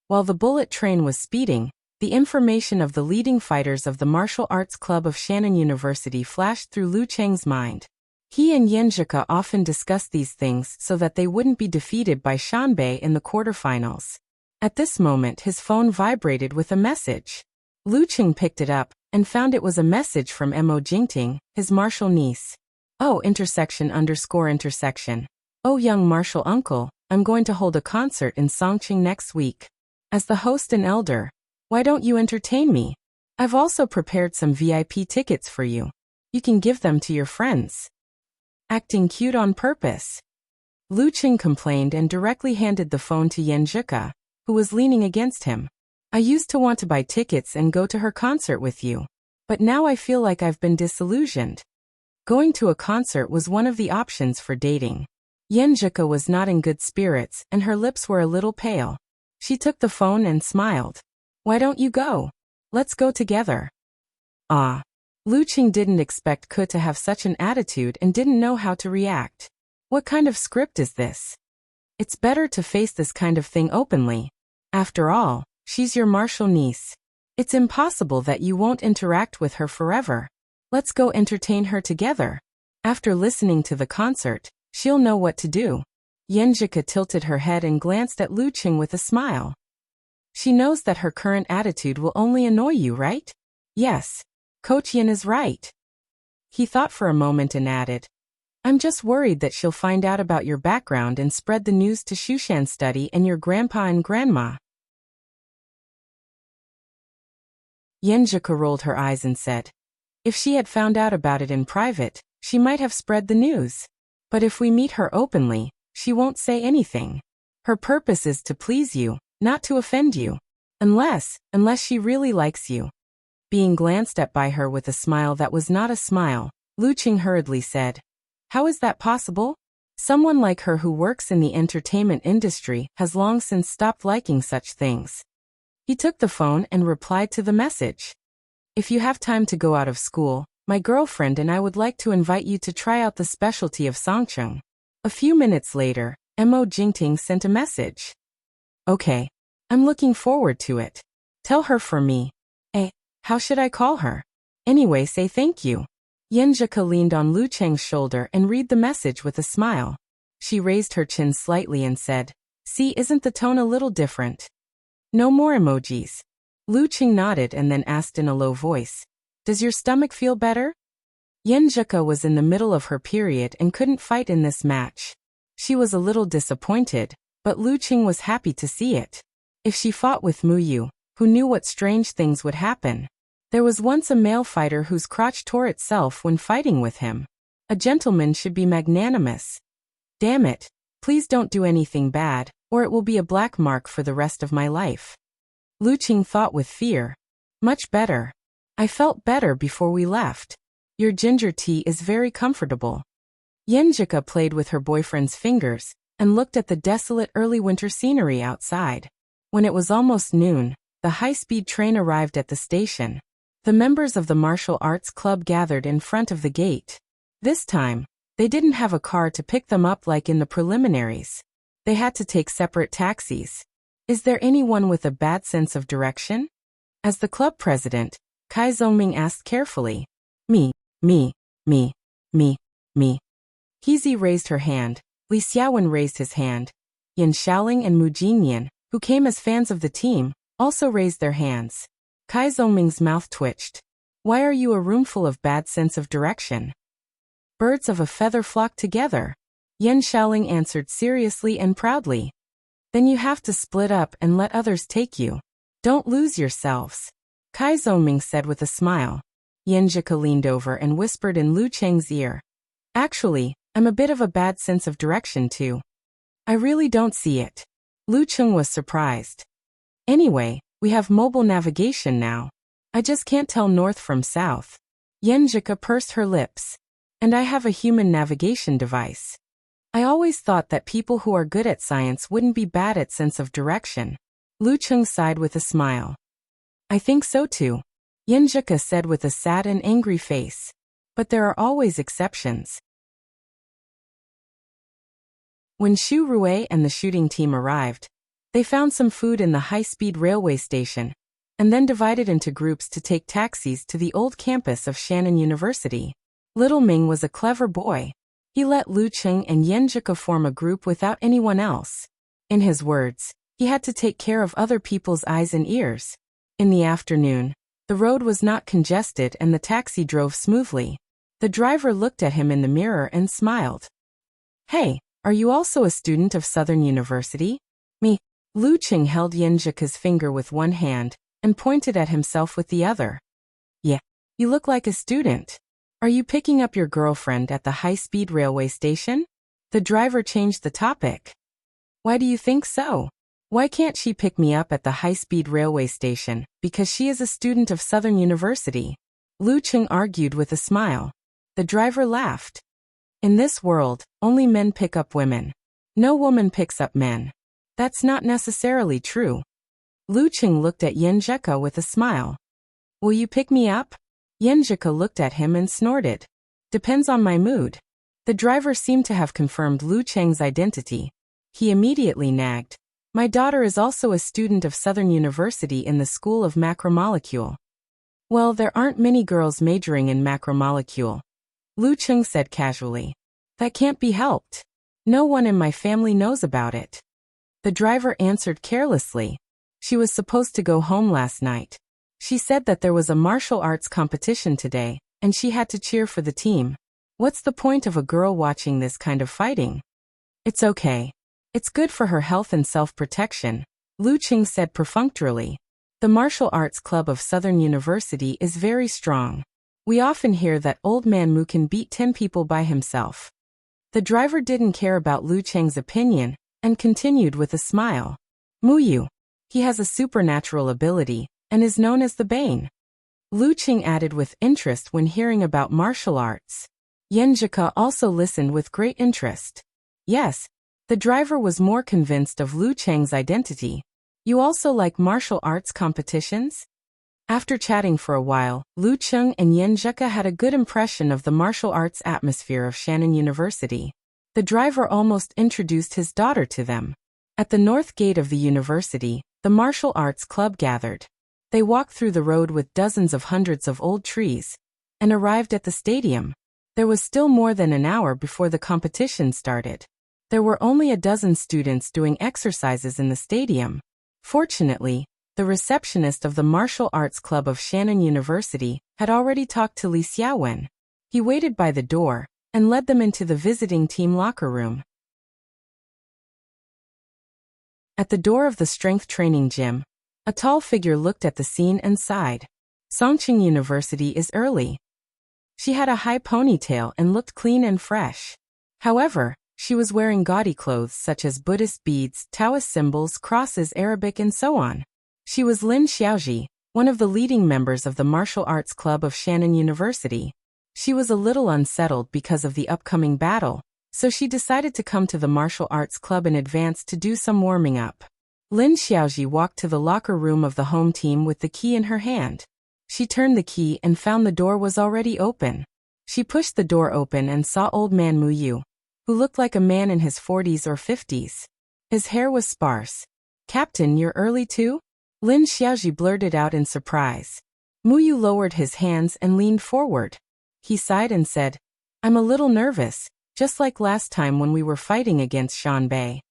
While the bullet train was speeding, the information of the leading fighters of the Martial Arts Club of Shannon University flashed through Lucheng's mind. He and Yanzhika often discussed these things so that they wouldn't be defeated by Shanbei in the quarterfinals. At this moment his phone vibrated with a message. Lucheng picked it up and found it was a message from Mo Jingting, his martial niece. Oh, __. Oh, young martial uncle, I'm going to hold a concert in Songqing next week. As the host and elder, why don't you entertain me? I've also prepared some VIP tickets for you. You can give them to your friends. Acting cute on purpose. Lucheng complained and directly handed the phone to Yanzhika, who was leaning against him. I used to want to buy tickets and go to her concert with you. But now I feel like I've been disillusioned. Going to a concert was one of the options for dating. Yenjika was not in good spirits and her lips were a little pale. She took the phone and smiled. Why don't you go? Let's go together. Ah. Luqing didn't expect Ke to have such an attitude and didn't know how to react. What kind of script is this? It's better to face this kind of thing openly. After all, she's your martial niece. It's impossible that you won't interact with her forever. Let's go entertain her together. After listening to the concert, she'll know what to do. Yenjika tilted her head and glanced at Luqing with a smile. She knows that her current attitude will only annoy you, right? Yes. Coach Yin is right. He thought for a moment and added, I'm just worried that she'll find out about your background and spread the news to Shushan Study and your grandpa and grandma. Yenjika rolled her eyes and said, if she had found out about it in private, she might have spread the news. But if we meet her openly, she won't say anything. Her purpose is to please you, not to offend you. Unless she really likes you. Being glanced at by her with a smile that was not a smile, Luqing hurriedly said, how is that possible? Someone like her who works in the entertainment industry has long since stopped liking such things. He took the phone and replied to the message. If you have time to go out of school, my girlfriend and I would like to invite you to try out the specialty of Songcheng. A few minutes later, Mo Jingting sent a message. Okay. I'm looking forward to it. Tell her for me. How should I call her? Anyway, say thank you. Yenjika leaned on Luqing's shoulder and read the message with a smile. She raised her chin slightly and said, see, isn't the tone a little different? No more emojis. Luqing nodded and then asked in a low voice, does your stomach feel better? Yenjika was in the middle of her period and couldn't fight in this match. She was a little disappointed, but Luqing was happy to see it. If she fought with Muyu, who knew what strange things would happen. There was once a male fighter whose crotch tore itself when fighting with him. A gentleman should be magnanimous. Damn it, please don't do anything bad, or it will be a black mark for the rest of my life. Luqing thought with fear. Much better. I felt better before we left. Your ginger tea is very comfortable. Yenjika played with her boyfriend's fingers and looked at the desolate early winter scenery outside. When it was almost noon, the high-speed train arrived at the station. The members of the martial arts club gathered in front of the gate. This time, they didn't have a car to pick them up like in the preliminaries. They had to take separate taxis. Is there anyone with a bad sense of direction? As the club president, Kai Zongming asked carefully. Me. Heezy raised her hand. Li Xiaowen raised his hand. Yin Xiaoling and Mu Jingyan, who came as fans of the team, also raised their hands. Kai Zongming's mouth twitched. Why are you a roomful of bad sense of direction? Birds of a feather flock together. Yin Xiaoling answered seriously and proudly. Then you have to split up and let others take you. Don't lose yourselves. Kai Zongming said with a smile. Yenjika leaned over and whispered in Luqing's ear. Actually, I'm a bit of a bad sense of direction too. I really don't see it. Luqing was surprised. Anyway, we have mobile navigation now. I just can't tell north from south. Yenjika pursed her lips. And I have a human navigation device. I always thought that people who are good at science wouldn't be bad at sense of direction. Luqing sighed with a smile. I think so too. Yenjika said with a sad and angry face. But there are always exceptions. When Xu Rui and the shooting team arrived, they found some food in the high-speed railway station, and then divided into groups to take taxis to the old campus of Shannon University. Little Ming was a clever boy. He let Luqing and Yenjika form a group without anyone else. In his words, he had to take care of other people's eyes and ears. In the afternoon, the road was not congested and the taxi drove smoothly. The driver looked at him in the mirror and smiled. Hey, are you also a student of Southern University? Me. Luqing held Yenjika's finger with one hand and pointed at himself with the other. Yeah, you look like a student. Are you picking up your girlfriend at the high-speed railway station? The driver changed the topic. Why do you think so? Why can't she pick me up at the high-speed railway station? Because she is a student of Southern University. Lu Cheng argued with a smile. The driver laughed. In this world, only men pick up women. No woman picks up men. That's not necessarily true. Lu Cheng looked at Yenjika with a smile. Will you pick me up? Yenjika looked at him and snorted. Depends on my mood. The driver seemed to have confirmed Lu Cheng's identity. He immediately nagged. My daughter is also a student of Southern University in the School of Macromolecule. Well, there aren't many girls majoring in macromolecule. Lu Cheng said casually. That can't be helped. No one in my family knows about it. The driver answered carelessly. She was supposed to go home last night. She said that there was a martial arts competition today, and she had to cheer for the team. What's the point of a girl watching this kind of fighting? It's okay. It's good for her health and self-protection, Lu Cheng said perfunctorily. The Martial Arts Club of Southern University is very strong. We often hear that old man Mu can beat 10 people by himself. The driver didn't care about Lu Cheng's opinion, and continued with a smile. Muyu. He has a supernatural ability, and is known as the Bane. Lu Cheng added with interest when hearing about martial arts. Yenjika also listened with great interest. Yes, the driver was more convinced of Lu Cheng's identity. You also like martial arts competitions? After chatting for a while, Lu Cheng and Yenjika had a good impression of the martial arts atmosphere of Shannon University. The driver almost introduced his daughter to them. At the north gate of the university, the martial arts club gathered. They walked through the road with dozens of hundreds of old trees, and arrived at the stadium. There was still more than an hour before the competition started. There were only a dozen students doing exercises in the stadium. Fortunately, the receptionist of the Martial Arts Club of Shannon University had already talked to Li Xiaowen. He waited by the door and led them into the visiting team locker room. At the door of the strength training gym, a tall figure looked at the scene and sighed. Songqing University is early. She had a high ponytail and looked clean and fresh. However, she was wearing gaudy clothes such as Buddhist beads, Taoist symbols, crosses, Arabic, and so on. She was Lin Xiaoji, one of the leading members of the Martial Arts Club of Shannon University. She was a little unsettled because of the upcoming battle, so she decided to come to the Martial Arts Club in advance to do some warming up. Lin Xiaoji walked to the locker room of the home team with the key in her hand. She turned the key and found the door was already open. She pushed the door open and saw old man Mu Yu, who looked like a man in his 40s or 50s. His hair was sparse. Captain, you're early too? Lin Xiaoji blurted out in surprise. Mu Yu lowered his hands and leaned forward. He sighed and said, I'm a little nervous, just like last time when we were fighting against Shan Bei.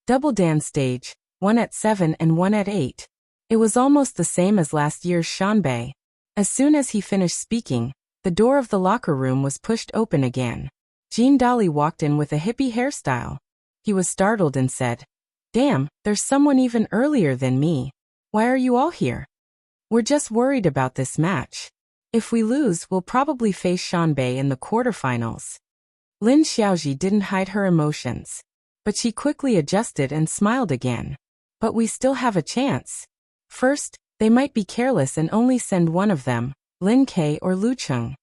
Double dance stage, one at 7 and one at 8. It was almost the same as last year's Shan Bei. As soon as he finished speaking, the door of the locker room was pushed open again. Jean Dolly walked in with a hippie hairstyle. He was startled and said, Damn, there's someone even earlier than me. Why are you all here? We're just worried about this match. If we lose, we'll probably face Shan Bei in the quarterfinals. Lin Xiaoji didn't hide her emotions, but she quickly adjusted and smiled again. But we still have a chance. First, they might be careless and only send one of them, Lin Ke or Lu Cheng.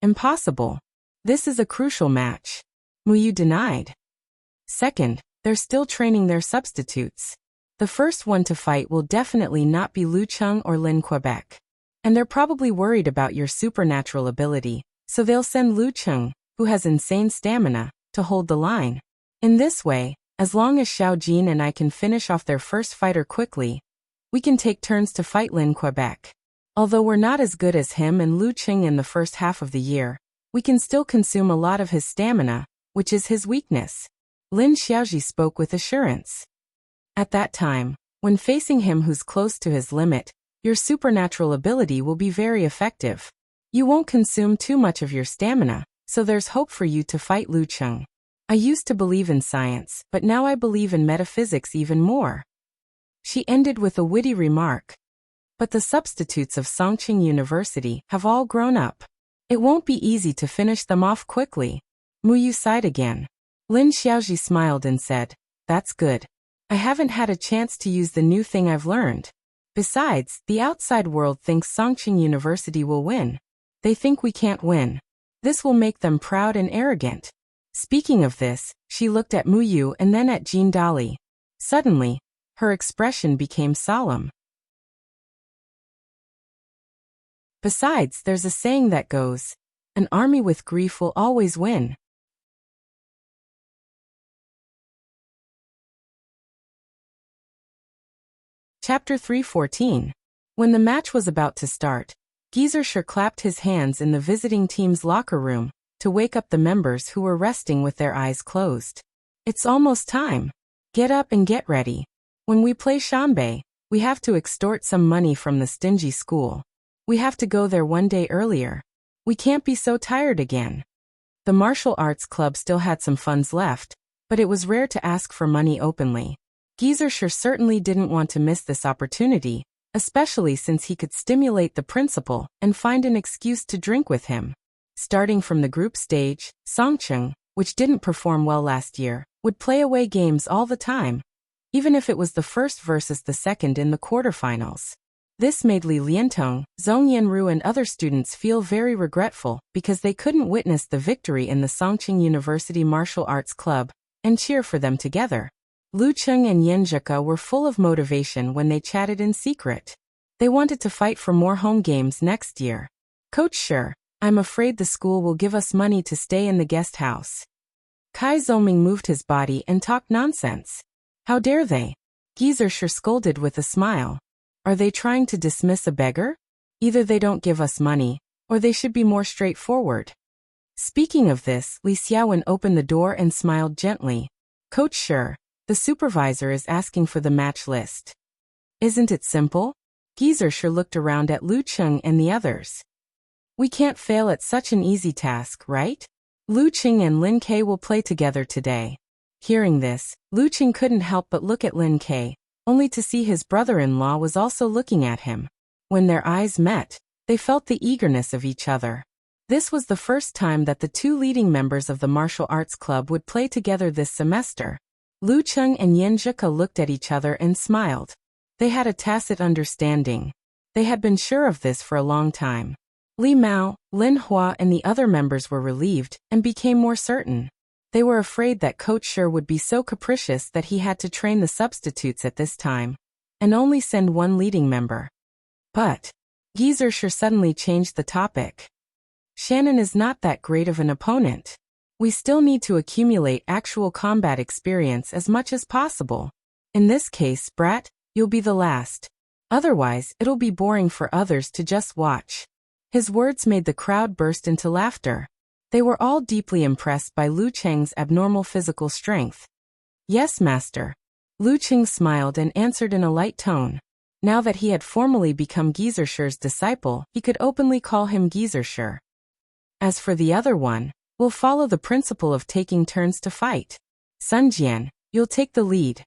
Impossible. This is a crucial match. Mu Yu denied. Second, they're still training their substitutes. The first one to fight will definitely not be Lu Cheng or Lin Quebec. And they're probably worried about your supernatural ability, so they'll send Lu Cheng, who has insane stamina, to hold the line. In this way, as long as Xiao Jin and I can finish off their first fighter quickly, we can take turns to fight Lin Quebec. Although we're not as good as him and Lu Cheng in the first half of the year, we can still consume a lot of his stamina, which is his weakness. Lin Xiaoji spoke with assurance. At that time, when facing him who's close to his limit, your supernatural ability will be very effective. You won't consume too much of your stamina, so there's hope for you to fight Lu Cheng. I used to believe in science, but now I believe in metaphysics even more. She ended with a witty remark. But the substitutes of Songqing University have all grown up. It won't be easy to finish them off quickly. Mu Yu sighed again. Lin Xiaoji smiled and said, That's good. I haven't had a chance to use the new thing I've learned. Besides, the outside world thinks Songqing University will win. They think we can't win. This will make them proud and arrogant. Speaking of this, she looked at Muyu and then at Jean Dali. Suddenly, her expression became solemn. Besides, there's a saying that goes, an army with grief will always win. Chapter 3:14. When the match was about to start, Gieserscher clapped his hands in the visiting team's locker room to wake up the members who were resting with their eyes closed. It's almost time. Get up and get ready. When we play Shanbei, we have to extort some money from the stingy school. We have to go there one day earlier. We can't be so tired again. The martial arts club still had some funds left, but it was rare to ask for money openly. Gieserscher certainly didn't want to miss this opportunity, especially since he could stimulate the principal and find an excuse to drink with him. Starting from the group stage, Songqing, which didn't perform well last year, would play away games all the time, even if it was the first versus the second in the quarterfinals. This made Li Liantong, Zhong Yanru and other students feel very regretful because they couldn't witness the victory in the Songqing University Martial Arts Club and cheer for them together. Lu Cheng and Yanzhika were full of motivation when they chatted in secret. They wanted to fight for more home games next year. Coach Shi, I'm afraid the school will give us money to stay in the guest house. Kai Zoming moved his body and talked nonsense. How dare they? Gieserscher scolded with a smile. Are they trying to dismiss a beggar? Either they don't give us money, or they should be more straightforward. Speaking of this, Li Xiaowen opened the door and smiled gently. Coach Shi, the supervisor is asking for the match list. Isn't it simple? Gieserscher looked around at Lu Cheng and the others. We can't fail at such an easy task, right? Lu Cheng and Lin Ke will play together today. Hearing this, Lu Cheng couldn't help but look at Lin Ke, only to see his brother-in-law was also looking at him. When their eyes met, they felt the eagerness of each other. This was the first time that the two leading members of the martial arts club would play together this semester. Lu Cheng and Yanzhika looked at each other and smiled. They had a tacit understanding. They had been sure of this for a long time. Li Mao, Lin Hua and the other members were relieved and became more certain. They were afraid that Coach Shi would be so capricious that he had to train the substitutes at this time and only send one leading member. But Gieserscher suddenly changed the topic. Shannon is not that great of an opponent. We still need to accumulate actual combat experience as much as possible. In this case, Brat, you'll be the last. Otherwise, it'll be boring for others to just watch. His words made the crowd burst into laughter. They were all deeply impressed by Lu Cheng's abnormal physical strength. Yes, master. Lu Cheng smiled and answered in a light tone. Now that he had formally become Gieserscher's disciple, he could openly call him Gieserscher. As for the other one, we'll follow the principle of taking turns to fight. Sun Jian, you'll take the lead.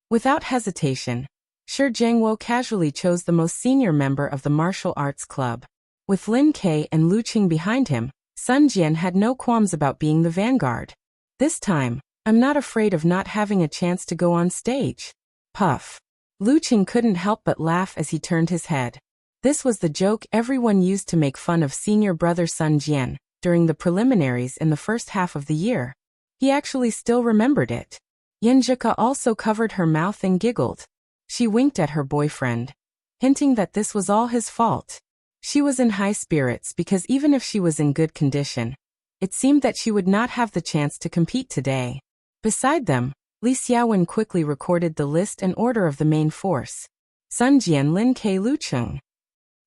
Without hesitation, Shi Jiangwo casually chose the most senior member of the martial arts club. With Lin Ke and Lu Qing behind him, Sun Jian had no qualms about being the vanguard. This time, I'm not afraid of not having a chance to go on stage. Puff. Lu Qing couldn't help but laugh as he turned his head. This was the joke everyone used to make fun of senior brother Sun Jian during the preliminaries in the first half of the year. He actually still remembered it. Yanzhika also covered her mouth and giggled. She winked at her boyfriend, hinting that this was all his fault. She was in high spirits because even if she was in good condition, it seemed that she would not have the chance to compete today. Beside them, Li Xiaowen quickly recorded the list and order of the main force. Sun Jian, Lin Ke, Lu Cheng.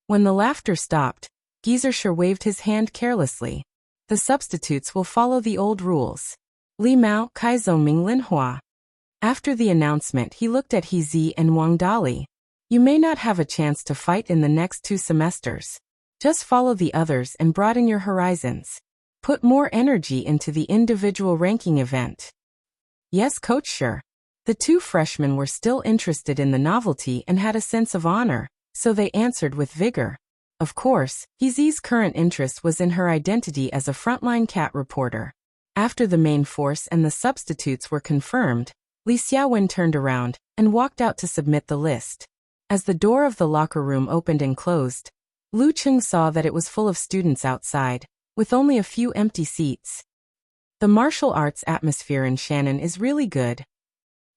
When the laughter stopped, Gieserscher waved his hand carelessly. The substitutes will follow the old rules. Li Mao, Kai Zongming, Lin Hua. After the announcement, he looked at He Zi and Wang Dali. You may not have a chance to fight in the next 2 semesters. Just follow the others and broaden your horizons. Put more energy into the individual ranking event. Yes, Coach Shi. The 2 freshmen were still interested in the novelty and had a sense of honor, so they answered with vigor. Of course, He Zi's current interest was in her identity as a frontline cat reporter. After the main force and the substitutes were confirmed, Li Xiaowen turned around and walked out to submit the list. As the door of the locker room opened and closed, Lu Cheng saw that it was full of students outside, with only a few empty seats. The martial arts atmosphere in Shannon is really good.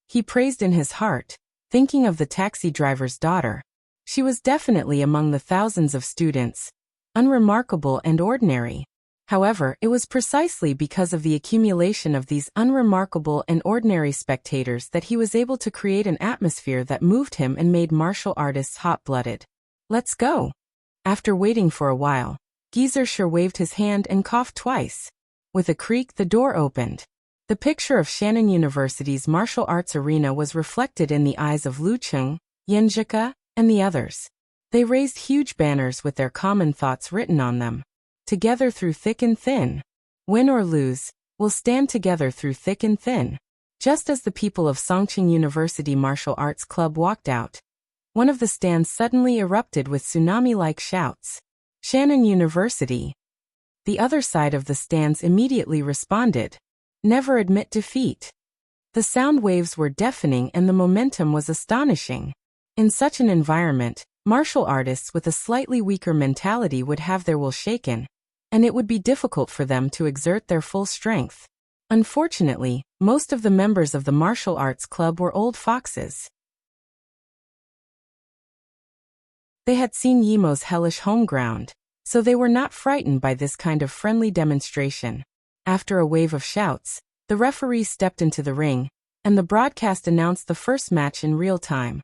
He praised in his heart, thinking of the taxi driver's daughter. She was definitely among the thousands of students, unremarkable and ordinary. However, it was precisely because of the accumulation of these unremarkable and ordinary spectators that he was able to create an atmosphere that moved him and made martial artists hot-blooded. Let's go. After waiting for a while, Geyser waved his hand and coughed twice. With a creak, the door opened. The picture of Shannon University's martial arts arena was reflected in the eyes of Lu Cheng, Yenjika, and the others. They raised huge banners with their common thoughts written on them. Together through thick and thin. Win or lose, we'll stand together through thick and thin. Just as the people of Songqing University Martial Arts Club walked out, one of the stands suddenly erupted with tsunami-like shouts. Shannon University. The other side of the stands immediately responded. Never admit defeat. The sound waves were deafening and the momentum was astonishing. In such an environment, martial artists with a slightly weaker mentality would have their will shaken, and it would be difficult for them to exert their full strength. Unfortunately, most of the members of the martial arts club were old foxes. They had seen Yimo's hellish home ground, so they were not frightened by this kind of friendly demonstration. After a wave of shouts, the referee stepped into the ring, and the broadcast announced the first match in real time.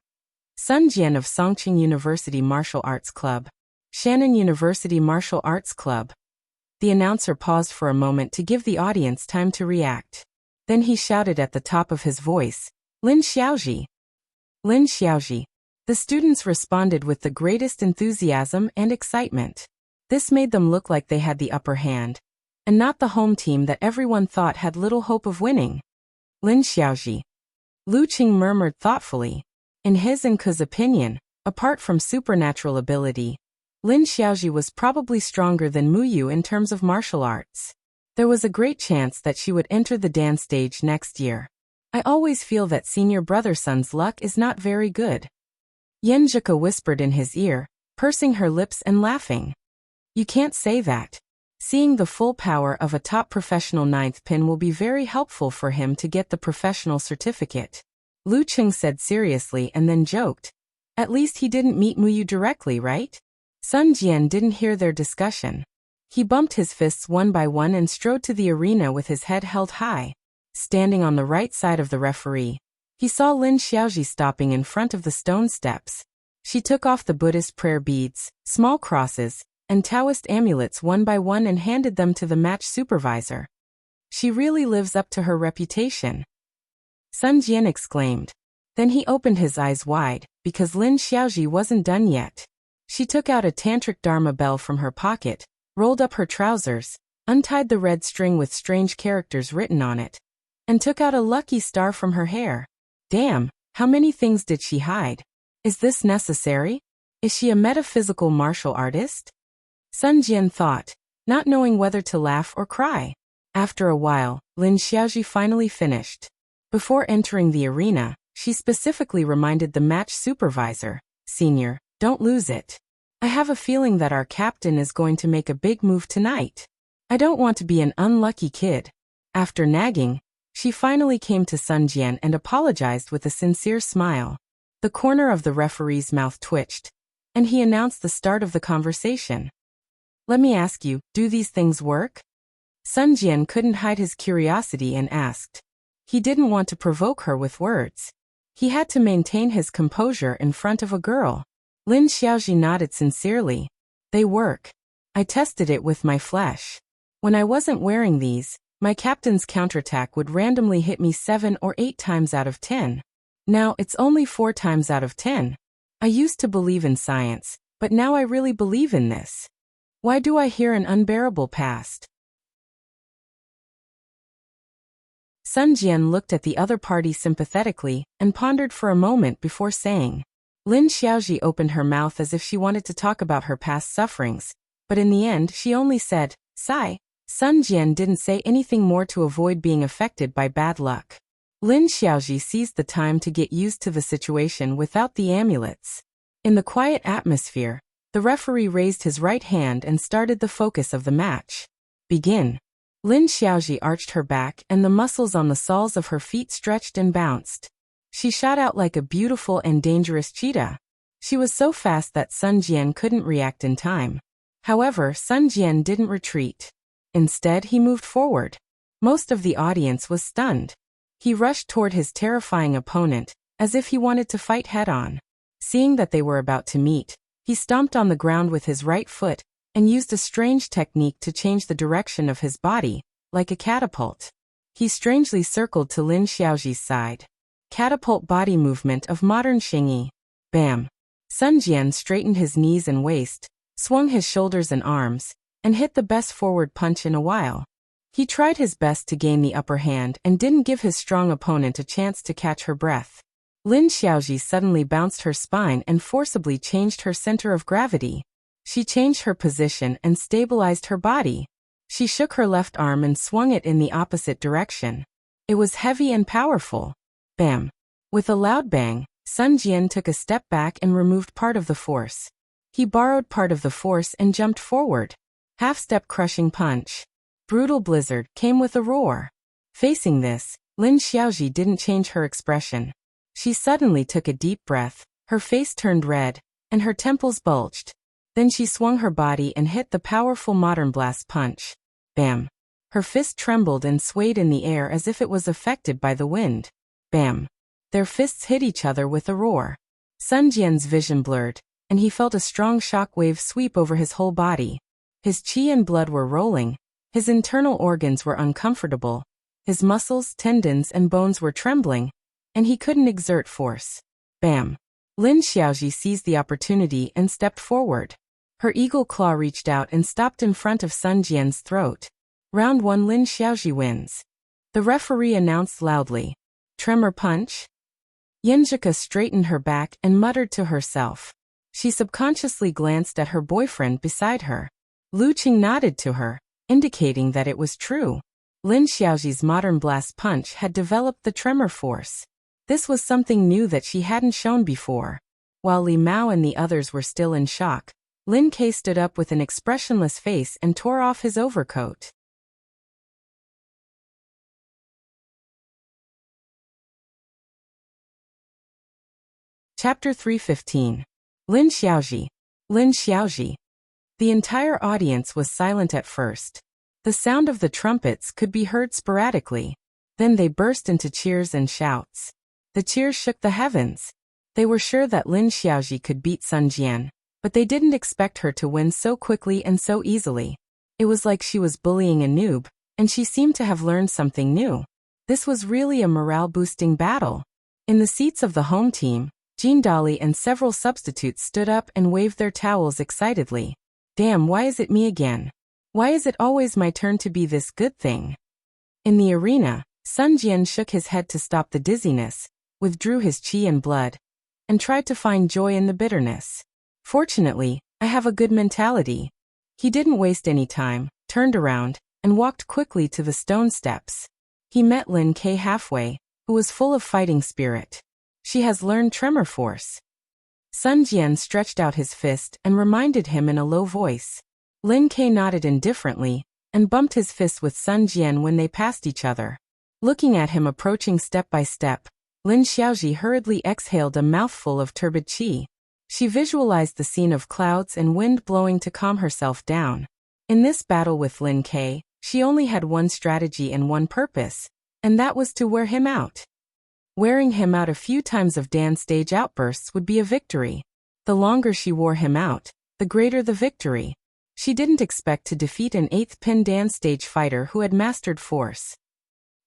Sun Jian of Songqing University Martial Arts Club. Shannon University Martial Arts Club. The announcer paused for a moment to give the audience time to react. Then he shouted at the top of his voice, Lin Xiaoji. Lin Xiaoji. The students responded with the greatest enthusiasm and excitement. This made them look like they had the upper hand, and not the home team that everyone thought had little hope of winning. Lin Xiaoji. Lu Qing murmured thoughtfully. In his and Ke's opinion, apart from supernatural ability, Lin Xiaoji was probably stronger than Mu Yu in terms of martial arts. There was a great chance that she would enter the dance stage next year. I always feel that senior brother son's luck is not very good. Yenjika whispered in his ear, pursing her lips and laughing. You can't say that. Seeing the full power of a top professional ninth pin will be very helpful for him to get the professional certificate. Lu Cheng said seriously and then joked. At least he didn't meet Mu Yu directly, right? Sun Jian didn't hear their discussion. He bumped his fists one by one and strode to the arena with his head held high. Standing on the right side of the referee, he saw Lin Xiaoji stopping in front of the stone steps. She took off the Buddhist prayer beads, small crosses, and Taoist amulets one by one and handed them to the match supervisor. She really lives up to her reputation. Sun Jian exclaimed. Then he opened his eyes wide, because Lin Xiaoji wasn't done yet. She took out a tantric dharma bell from her pocket, rolled up her trousers, untied the red string with strange characters written on it, and took out a lucky star from her hair. Damn, how many things did she hide? Is this necessary? Is she a metaphysical martial artist? Sun Jian thought, not knowing whether to laugh or cry. After a while, Lin Xiaoji finally finished. Before entering the arena, she specifically reminded the match supervisor, Senior, don't lose it. I have a feeling that our captain is going to make a big move tonight. I don't want to be an unlucky kid. After nagging, she finally came to Sun Jian and apologized with a sincere smile. The corner of the referee's mouth twitched, and he announced the start of the conversation. Let me ask you, do these things work? Sun Jian couldn't hide his curiosity and asked. He didn't want to provoke her with words. He had to maintain his composure in front of a girl. Lin Xiaoji nodded sincerely. They work. I tested it with my flesh. When I wasn't wearing these, my captain's counterattack would randomly hit me 7 or 8 times out of 10. Now it's only 4 times out of 10. I used to believe in science, but now I really believe in this. Why do I hear an unbearable past? Sun Jian looked at the other party sympathetically and pondered for a moment before saying. Lin Xiaoji opened her mouth as if she wanted to talk about her past sufferings, but in the end she only said, sigh. Sun Jian didn't say anything more to avoid being affected by bad luck. Lin Xiaoji seized the time to get used to the situation without the amulets. In the quiet atmosphere, the referee raised his right hand and started the focus of the match. Begin. Lin Xiaoji arched her back and the muscles on the soles of her feet stretched and bounced. She shot out like a beautiful and dangerous cheetah. She was so fast that Sun Jian couldn't react in time. However, Sun Jian didn't retreat. Instead, he moved forward. Most of the audience was stunned. He rushed toward his terrifying opponent, as if he wanted to fight head-on. Seeing that they were about to meet, he stomped on the ground with his right foot and used a strange technique to change the direction of his body, like a catapult. He strangely circled to Lin Xiaoji's side. Catapult body movement of modern Xingyi. Bam! Sun Jian straightened his knees and waist, swung his shoulders and arms, and hit the best forward punch in a while. He tried his best to gain the upper hand and didn't give his strong opponent a chance to catch her breath. Lin Xiaoji suddenly bounced her spine and forcibly changed her center of gravity. She changed her position and stabilized her body. She shook her left arm and swung it in the opposite direction. It was heavy and powerful. Bam! With a loud bang, Sun Jian took a step back and removed part of the force. He borrowed part of the force and jumped forward. Half-step crushing punch. Brutal blizzard came with a roar. Facing this, Lin Xiaoji didn't change her expression. She suddenly took a deep breath, her face turned red, and her temples bulged. Then she swung her body and hit the powerful modern blast punch. Bam! Her fist trembled and swayed in the air as if it was affected by the wind. Bam! Their fists hit each other with a roar. Sun Jian's vision blurred, and he felt a strong shock wave sweep over his whole body. His qi and blood were rolling. His internal organs were uncomfortable. His muscles, tendons, and bones were trembling, and he couldn't exert force. Bam! Lin Xiaoji seized the opportunity and stepped forward. Her eagle claw reached out and stopped in front of Sun Jian's throat. Round 1, Lin Xiaoji wins. The referee announced loudly. Tremor punch? Yenjika straightened her back and muttered to herself. She subconsciously glanced at her boyfriend beside her. Lu Qing nodded to her, indicating that it was true. Lin Xiaoji's modern blast punch had developed the tremor force. This was something new that she hadn't shown before. While Li Mao and the others were still in shock, Lin Ke stood up with an expressionless face and tore off his overcoat. Chapter 315. Lin Xiaoji. Lin Xiaoji. The entire audience was silent at first. The sound of the trumpets could be heard sporadically. Then they burst into cheers and shouts. The cheers shook the heavens. They were sure that Lin Xiaoji could beat Sun Jian, but they didn't expect her to win so quickly and so easily. It was like she was bullying a noob, and she seemed to have learned something new. This was really a morale-boosting battle. In the seats of the home team, Jean Dolly and several substitutes stood up and waved their towels excitedly. Damn, why is it me again? Why is it always my turn to be this good thing? In the arena, Sun Jian shook his head to stop the dizziness, withdrew his qi and blood, and tried to find joy in the bitterness. Fortunately, I have a good mentality. He didn't waste any time, turned around, and walked quickly to the stone steps. He met Lin Ke halfway, who was full of fighting spirit. She has learned tremor force. Sun Jian stretched out his fist and reminded him in a low voice. Lin Ke nodded indifferently, and bumped his fist with Sun Jian when they passed each other. Looking at him approaching step by step, Lin Xiaoji hurriedly exhaled a mouthful of turbid qi. She visualized the scene of clouds and wind blowing to calm herself down. In this battle with Lin Ke, she only had one strategy and one purpose, and that was to wear him out. Wearing him out a few times of dance stage outbursts would be a victory. The longer she wore him out, the greater the victory. She didn't expect to defeat an 8th pin dance stage fighter who had mastered force.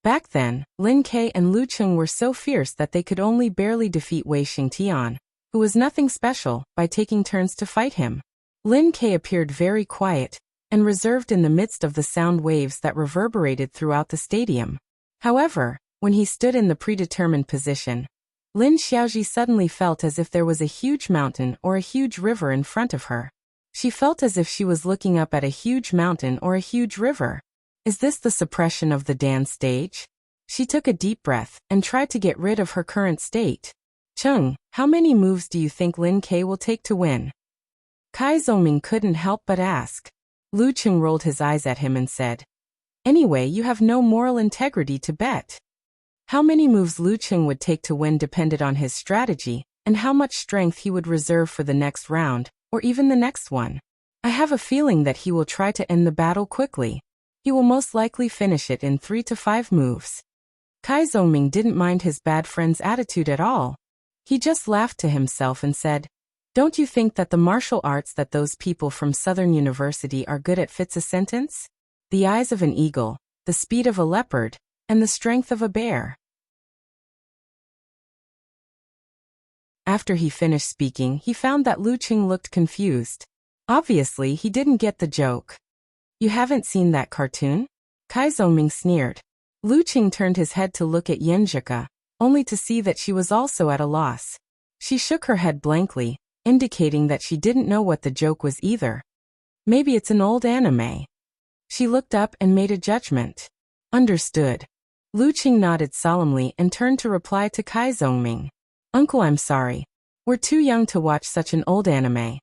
Back then, Lin Ke and Lu Qing were so fierce that they could only barely defeat Wei Xingtian, who was nothing special, by taking turns to fight him. Lin Ke appeared very quiet and reserved in the midst of the sound waves that reverberated throughout the stadium. However, when he stood in the predetermined position, Lin Xiaoji suddenly felt as if there was a huge mountain or a huge river in front of her. She felt as if she was looking up at a huge mountain or a huge river. Is this the suppression of the dance stage? She took a deep breath and tried to get rid of her current state. Chung, how many moves do you think Lin Ke will take to win? Kai Zhongming couldn't help but ask. Lu Cheng rolled his eyes at him and said, Anyway, you have no moral integrity to bet. How many moves Lu Cheng would take to win depended on his strategy, and how much strength he would reserve for the next round, or even the next one. I have a feeling that he will try to end the battle quickly. He will most likely finish it in 3 to 5 moves. Kai Zhongming didn't mind his bad friend's attitude at all. He just laughed to himself and said, Don't you think that the martial arts that those people from Southern University are good at fits a sentence? The eyes of an eagle, the speed of a leopard, and the strength of a bear. After he finished speaking, he found that Lu Cheng looked confused. Obviously, he didn't get the joke. You haven't seen that cartoon? Kai Zhongming sneered. Lu Cheng turned his head to look at Yanzhika, only to see that she was also at a loss. She shook her head blankly, indicating that she didn't know what the joke was either. Maybe it's an old anime. She looked up and made a judgment. Understood. Lu Cheng nodded solemnly and turned to reply to Kai Zhongming. Uncle, I'm sorry. We're too young to watch such an old anime.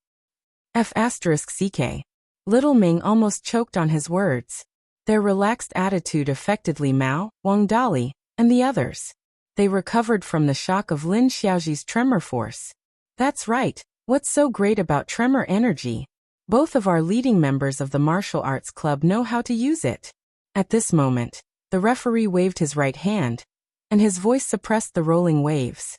F***ck. Little Ming almost choked on his words. Their relaxed attitude affected Li Mao, Wang Dali, and the others. They recovered from the shock of Lin Xiaoji's tremor force. That's right, what's so great about tremor energy? Both of our leading members of the martial arts club know how to use it. At this moment, the referee waved his right hand, and his voice suppressed the rolling waves.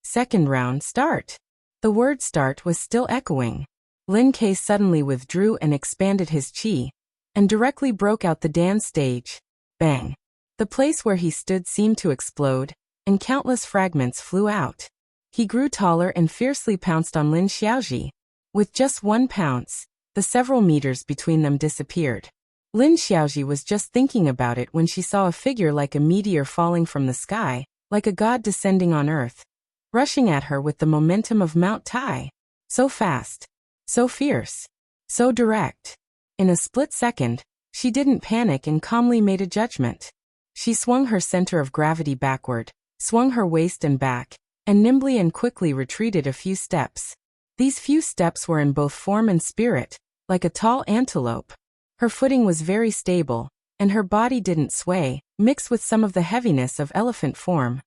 Second round, start. The word start was still echoing. Lin Ke suddenly withdrew and expanded his chi, and directly broke out the dance stage. Bang! The place where he stood seemed to explode, and countless fragments flew out. He grew taller and fiercely pounced on Lin Xiaoji. With just one pounce, the several meters between them disappeared. Lin Xiaoji was just thinking about it when she saw a figure like a meteor falling from the sky, like a god descending on earth, rushing at her with the momentum of Mount Tai. So fast, so fierce, so direct. In a split second, she didn't panic and calmly made a judgment. She swung her center of gravity backward, swung her waist and back, and nimbly and quickly retreated a few steps. These few steps were in both form and spirit, like a tall antelope. Her footing was very stable, and her body didn't sway, mixed with some of the heaviness of elephant form.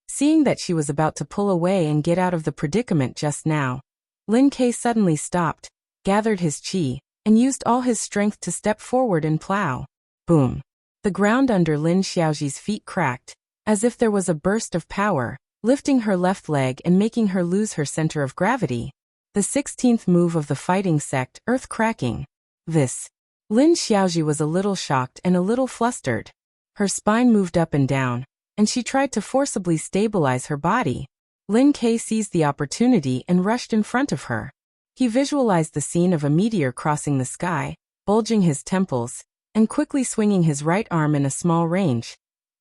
Seeing that she was about to pull away and get out of the predicament just now, Lin Ke suddenly stopped, gathered his chi, and used all his strength to step forward and plow. Boom! The ground under Lin Xiaoji's feet cracked, as if there was a burst of power, lifting her left leg and making her lose her center of gravity. The 16th move of the fighting sect, earth cracking. This. Lin Xiaoji was a little shocked and a little flustered. Her spine moved up and down, and she tried to forcibly stabilize her body. Lin Ke seized the opportunity and rushed in front of her. He visualized the scene of a meteor crossing the sky, bulging his temples, and quickly swinging his right arm in a small range,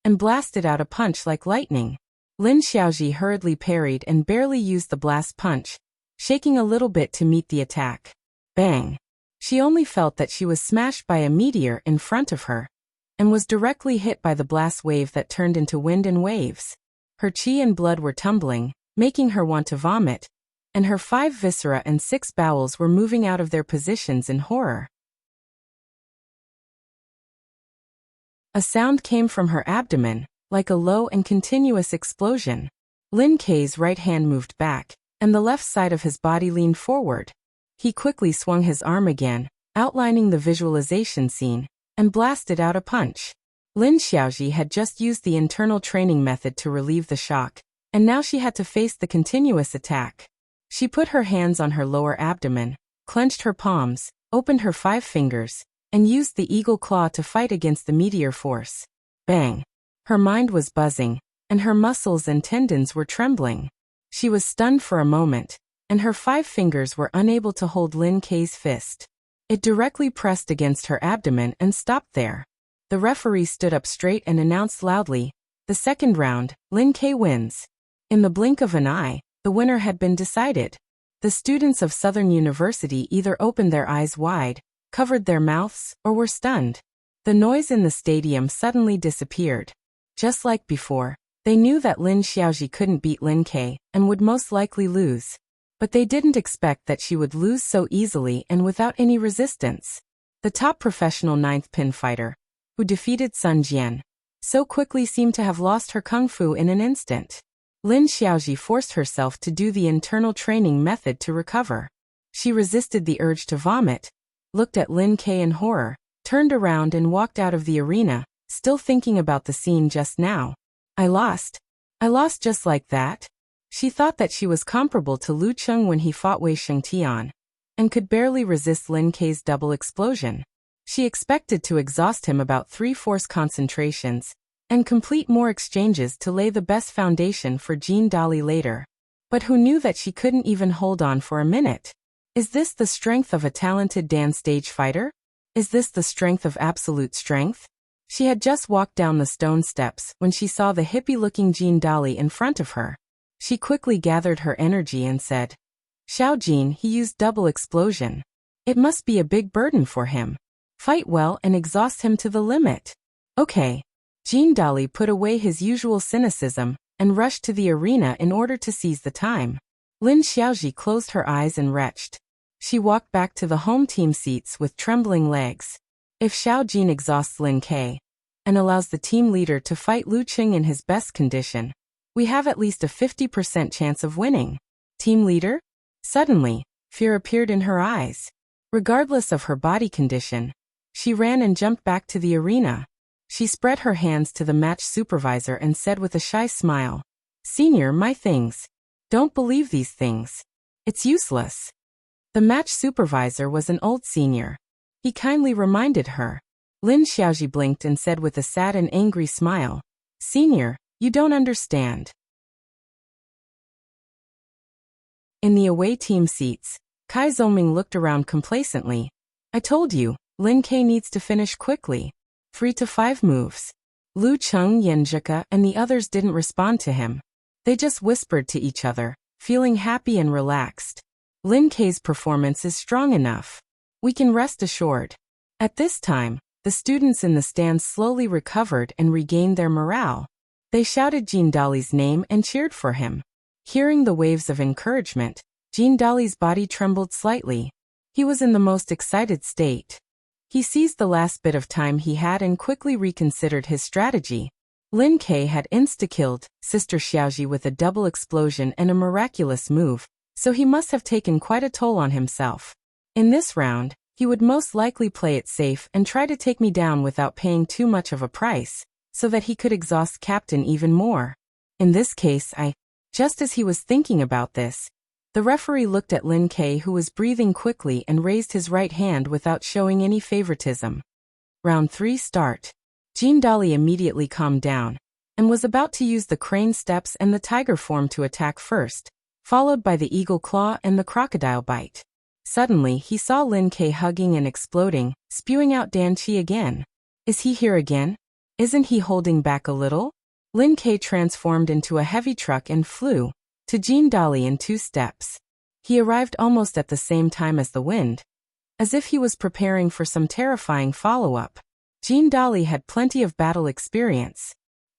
and blasted out a punch like lightning. Lin Xiaoji hurriedly parried and barely used the blast punch, shaking a little bit to meet the attack. Bang! She only felt that she was smashed by a meteor in front of her, and was directly hit by the blast wave that turned into wind and waves. Her chi and blood were tumbling, making her want to vomit, and her 5 viscera and 6 bowels were moving out of their positions in horror. A sound came from her abdomen, like a low and continuous explosion. Lin Ke's right hand moved back, and the left side of his body leaned forward. He quickly swung his arm again, outlining the visualization scene, and blasted out a punch. Lin Xiaoji had just used the internal training method to relieve the shock, and now she had to face the continuous attack. She put her hands on her lower abdomen, clenched her palms, opened her 5 fingers, and used the eagle claw to fight against the meteor force. Bang! Her mind was buzzing, and her muscles and tendons were trembling. She was stunned for a moment, and her 5 fingers were unable to hold Lin Ke's fist. It directly pressed against her abdomen and stopped there. The referee stood up straight and announced loudly, "The second round, Lin Ke wins." In the blink of an eye, the winner had been decided. The students of Southern University either opened their eyes wide, covered their mouths, or were stunned. The noise in the stadium suddenly disappeared. Just like before, they knew that Lin Xiaoji couldn't beat Lin Ke and would most likely lose. But they didn't expect that she would lose so easily and without any resistance. The top professional ninth pin fighter, who defeated Sun Jian, so quickly seemed to have lost her kung fu in an instant. Lin Xiaoji forced herself to do the internal training method to recover. She resisted the urge to vomit, looked at Lin Ke in horror, turned around and walked out of the arena, still thinking about the scene just now. I lost just like that? She thought that she was comparable to Lu Cheng when he fought Wei Shengtian, and could barely resist Lin Ke's double explosion. She expected to exhaust him about 3 force concentrations, and complete more exchanges to lay the best foundation for Jean Dali later. But who knew that she couldn't even hold on for a minute? Is this the strength of a talented dance stage fighter? Is this the strength of absolute strength? She had just walked down the stone steps when she saw the hippie-looking Jean Dali in front of her. She quickly gathered her energy and said, "Xiao Jin, he used double explosion. It must be a big burden for him. Fight well and exhaust him to the limit." Okay. Jean Dali put away his usual cynicism and rushed to the arena in order to seize the time. Lin Xiaoji closed her eyes and retched. She walked back to the home team seats with trembling legs. If Xiao Jin exhausts Lin Ke and allows the team leader to fight Lu Cheng in his best condition, we have at least a 50% chance of winning. Team leader? Suddenly, fear appeared in her eyes. Regardless of her body condition, she ran and jumped back to the arena. She spread her hands to the match supervisor and said with a shy smile, "Senior, my things. Don't believe these things. It's useless." The match supervisor was an old senior. He kindly reminded her. Lin Xiaoji blinked and said with a sad and angry smile, "Senior, you don't understand." In the away team seats, Kai Zoming looked around complacently. "I told you, Lin Ke needs to finish quickly. 3 to 5 moves." Lu Cheng, Yanjika, and the others didn't respond to him. They just whispered to each other, feeling happy and relaxed. Lin Ke's performance is strong enough. We can rest assured. At this time, the students in the stands slowly recovered and regained their morale. They shouted Jean Dali's name and cheered for him. Hearing the waves of encouragement, Jean Dali's body trembled slightly. He was in the most excited state. He seized the last bit of time he had and quickly reconsidered his strategy. Lin Ke had insta-killed Sister Xiaoji with a double explosion and a miraculous move, so he must have taken quite a toll on himself. In this round, he would most likely play it safe and try to take me down without paying too much of a price, so that he could exhaust Captain even more. In this case, just as he was thinking about this, the referee looked at Lin Ke, who was breathing quickly, and raised his right hand without showing any favoritism. Round 3 start. Jean Dali immediately calmed down, and was about to use the crane steps and the tiger form to attack first, followed by the eagle claw and the crocodile bite. Suddenly, he saw Lin Ke hugging and exploding, spewing out Dan Qi again. Is he here again? Isn't he holding back a little? Lin Ke transformed into a heavy truck and flew to Jean Dali in 2 steps. He arrived almost at the same time as the wind, as if he was preparing for some terrifying follow-up. Jean Dali had plenty of battle experience.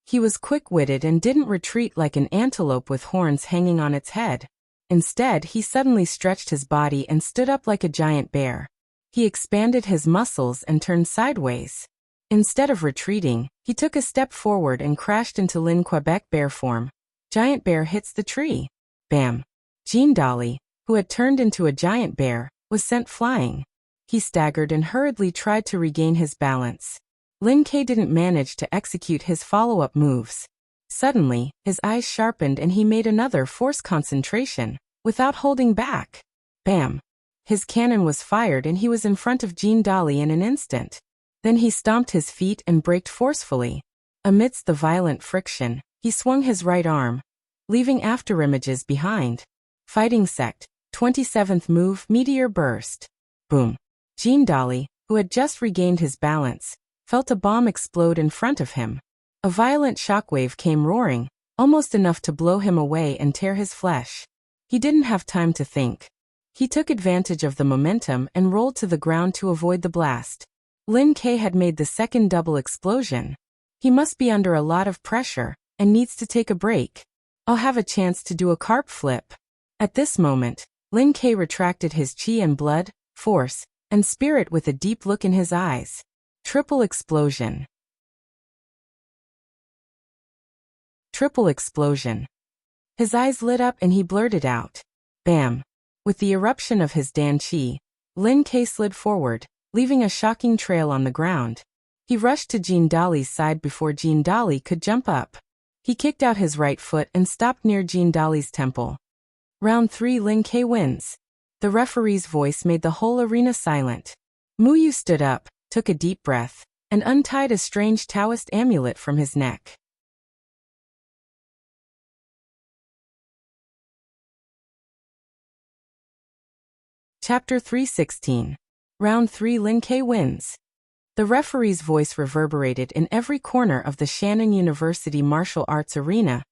He was quick-witted and didn't retreat like an antelope with horns hanging on its head. Instead, he suddenly stretched his body and stood up like a giant bear. He expanded his muscles and turned sideways. Instead of retreating, he took a step forward and crashed into Lin Quebec bear form. Giant bear hits the tree. Bam! Jean Dali, who had turned into a giant bear, was sent flying. He staggered and hurriedly tried to regain his balance. Lin Ke didn't manage to execute his follow-up moves. Suddenly, his eyes sharpened and he made another force concentration, without holding back. Bam! His cannon was fired and he was in front of Jean Dali in an instant. Then he stomped his feet and braked forcefully. Amidst the violent friction, he swung his right arm, leaving afterimages behind. Fighting Sect, 27th move, Meteor Burst. Boom! Jean Dali, who had just regained his balance, felt a bomb explode in front of him. A violent shockwave came roaring, almost enough to blow him away and tear his flesh. He didn't have time to think. He took advantage of the momentum and rolled to the ground to avoid the blast. Lin Ke had made the second double explosion. He must be under a lot of pressure and needs to take a break. I'll have a chance to do a carp flip. At this moment, Lin Ke retracted his chi and blood, force, and spirit with a deep look in his eyes. Triple explosion. Triple explosion. His eyes lit up and he blurted out. Bam! With the eruption of his Dan Chi, Lin Ke slid forward, leaving a shocking trail on the ground. He rushed to Jean Dali's side before Jean Dali could jump up. He kicked out his right foot and stopped near Jean Dali's temple. Round 3, Lin Ke wins. The referee's voice made the whole arena silent. Muyu stood up, took a deep breath, and untied a strange Taoist amulet from his neck. Chapter 316. Round 3, Lin Ke wins. The referee's voice reverberated in every corner of the Shannon University martial arts arena,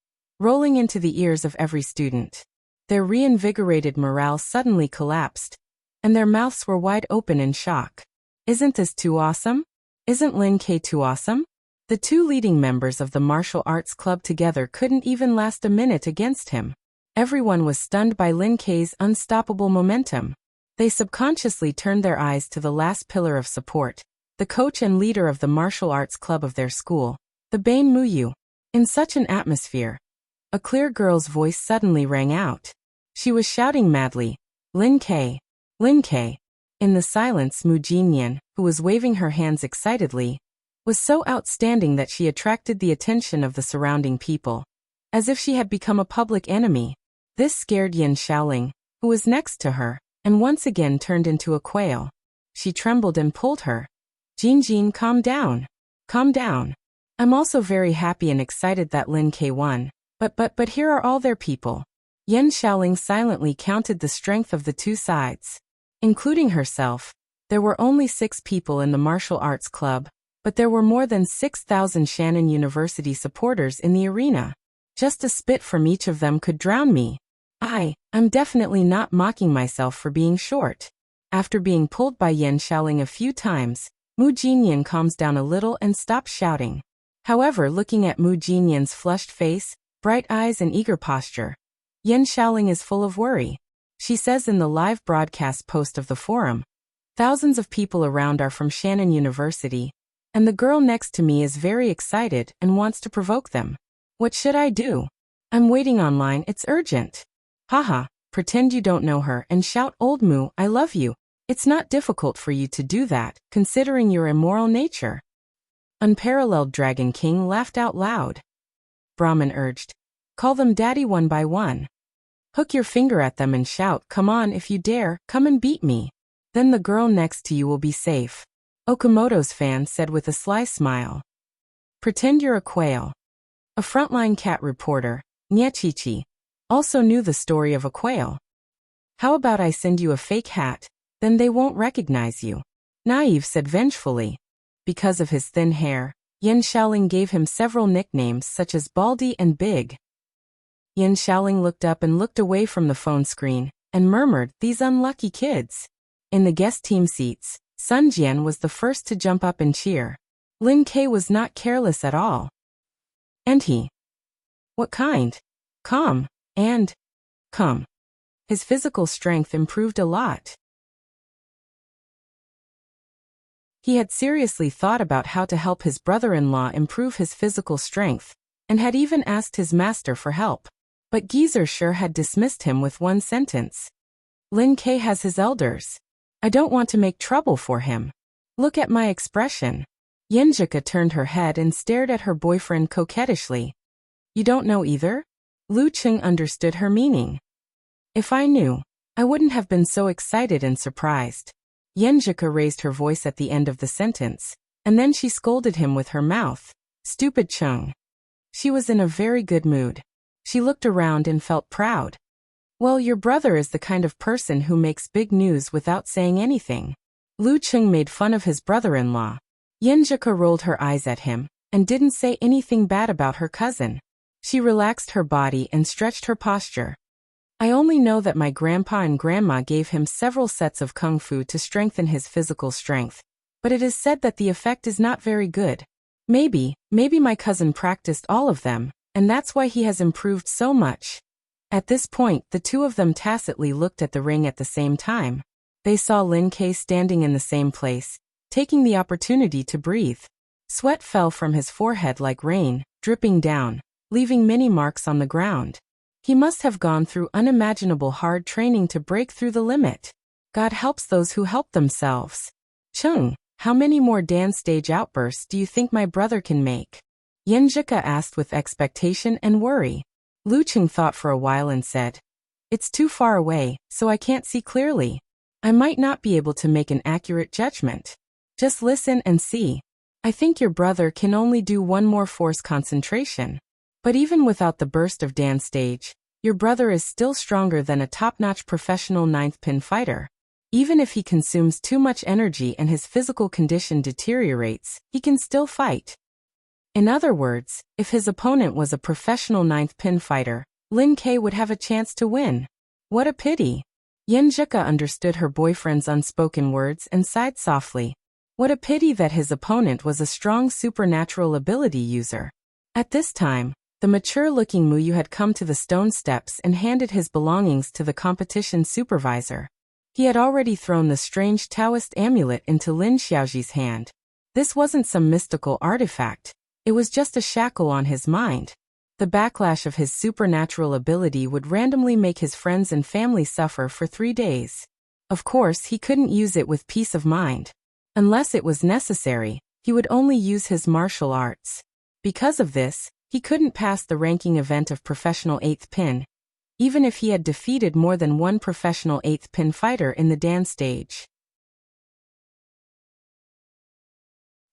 rolling into the ears of every student. Their reinvigorated morale suddenly collapsed, and their mouths were wide open in shock. Isn't this too awesome? Isn't Lin Ke too awesome? The two leading members of the martial arts club together couldn't even last a minute against him. Everyone was stunned by Lin Ke's unstoppable momentum. They subconsciously turned their eyes to the last pillar of support, the coach and leader of the martial arts club of their school, the Bane Muyu. In such an atmosphere, a clear girl's voice suddenly rang out. She was shouting madly, Lin Ke! Lin Ke! In the silence, Mu Jinyan, who was waving her hands excitedly, was so outstanding that she attracted the attention of the surrounding people, as if she had become a public enemy. This scared Yan Shaoling, who was next to her, and once again turned into a quail. She trembled and pulled her. Jin, calm down. Calm down. I'm also very happy and excited that Lin Ke won. But here are all their people. Yan Shaoling silently counted the strength of the two sides. Including herself, there were only 6 people in the martial arts club, but there were more than 6,000 Shannon University supporters in the arena. Just a spit from each of them could drown me. I'm definitely not mocking myself for being short. After being pulled by Yan Shaoling a few times, Mu Jinyan calms down a little and stops shouting. However, looking at Mu Jinyan's flushed face, bright eyes and eager posture, Yan Shaoling is full of worry. She says in the live broadcast post of the forum, thousands of people around are from Shannon University, and the girl next to me is very excited and wants to provoke them. What should I do? I'm waiting online, it's urgent. Haha, pretend you don't know her and shout, Old Mu, I love you. It's not difficult for you to do that, considering your immoral nature. Unparalleled Dragon King laughed out loud. Brahman urged, call them daddy one by one. Hook your finger at them and shout, come on if you dare, come and beat me. Then the girl next to you will be safe. Okamoto's fan said with a sly smile. Pretend you're a quail. A frontline cat reporter, Nyachichi, also knew the story of a quail. How about I send you a fake hat, then they won't recognize you. Naive said vengefully. Because of his thin hair, Yan Shaoling gave him several nicknames such as Baldy and Big. Yan Shaoling looked up and looked away from the phone screen, and murmured, these unlucky kids. In the guest team seats, Sun Jian was the first to jump up and cheer. Lin Ke was not careless at all. And he. What kind? Calm. And. Come. His physical strength improved a lot. He had seriously thought about how to help his brother-in-law improve his physical strength, and had even asked his master for help. But Geezer sure had dismissed him with one sentence. Lin Ke has his elders. I don't want to make trouble for him. Look at my expression. Yenjika turned her head and stared at her boyfriend coquettishly. You don't know either? Lu Cheng understood her meaning. If I knew, I wouldn't have been so excited and surprised. Yenjika raised her voice at the end of the sentence, and then she scolded him with her mouth. Stupid Cheng. She was in a very good mood. She looked around and felt proud. Well, your brother is the kind of person who makes big news without saying anything. Lu Cheng made fun of his brother-in-law. Yenjika rolled her eyes at him, and didn't say anything bad about her cousin. She relaxed her body and stretched her posture. I only know that my grandpa and grandma gave him several sets of kung fu to strengthen his physical strength, but it is said that the effect is not very good. Maybe my cousin practiced all of them, and that's why he has improved so much. At this point, the two of them tacitly looked at the ring at the same time. They saw Lin Ke standing in the same place, taking the opportunity to breathe. Sweat fell from his forehead like rain, dripping down, leaving many marks on the ground. He must have gone through unimaginable hard training to break through the limit. God helps those who help themselves. Chung, how many more dance stage outbursts do you think my brother can make? Yen Zhika asked with expectation and worry. Lu Cheng thought for a while and said, "It's too far away, so I can't see clearly. I might not be able to make an accurate judgment. Just listen and see. I think your brother can only do one more force concentration. But even without the burst of dance stage, your brother is still stronger than a top-notch professional ninth pin fighter. Even if he consumes too much energy and his physical condition deteriorates, he can still fight." In other words, if his opponent was a professional ninth pin fighter, Lin Ke would have a chance to win. What a pity. Yen Zhika understood her boyfriend's unspoken words and sighed softly. What a pity that his opponent was a strong supernatural ability user. At this time, the mature-looking Muyu had come to the stone steps and handed his belongings to the competition supervisor. He had already thrown the strange Taoist amulet into Lin Xiaoji's hand. This wasn't some mystical artifact. It was just a shackle on his mind. The backlash of his supernatural ability would randomly make his friends and family suffer for 3 days. Of course, he couldn't use it with peace of mind. Unless it was necessary, he would only use his martial arts. Because of this, he couldn't pass the ranking event of professional 8th pin, even if he had defeated more than one professional 8th pin fighter in the dance stage.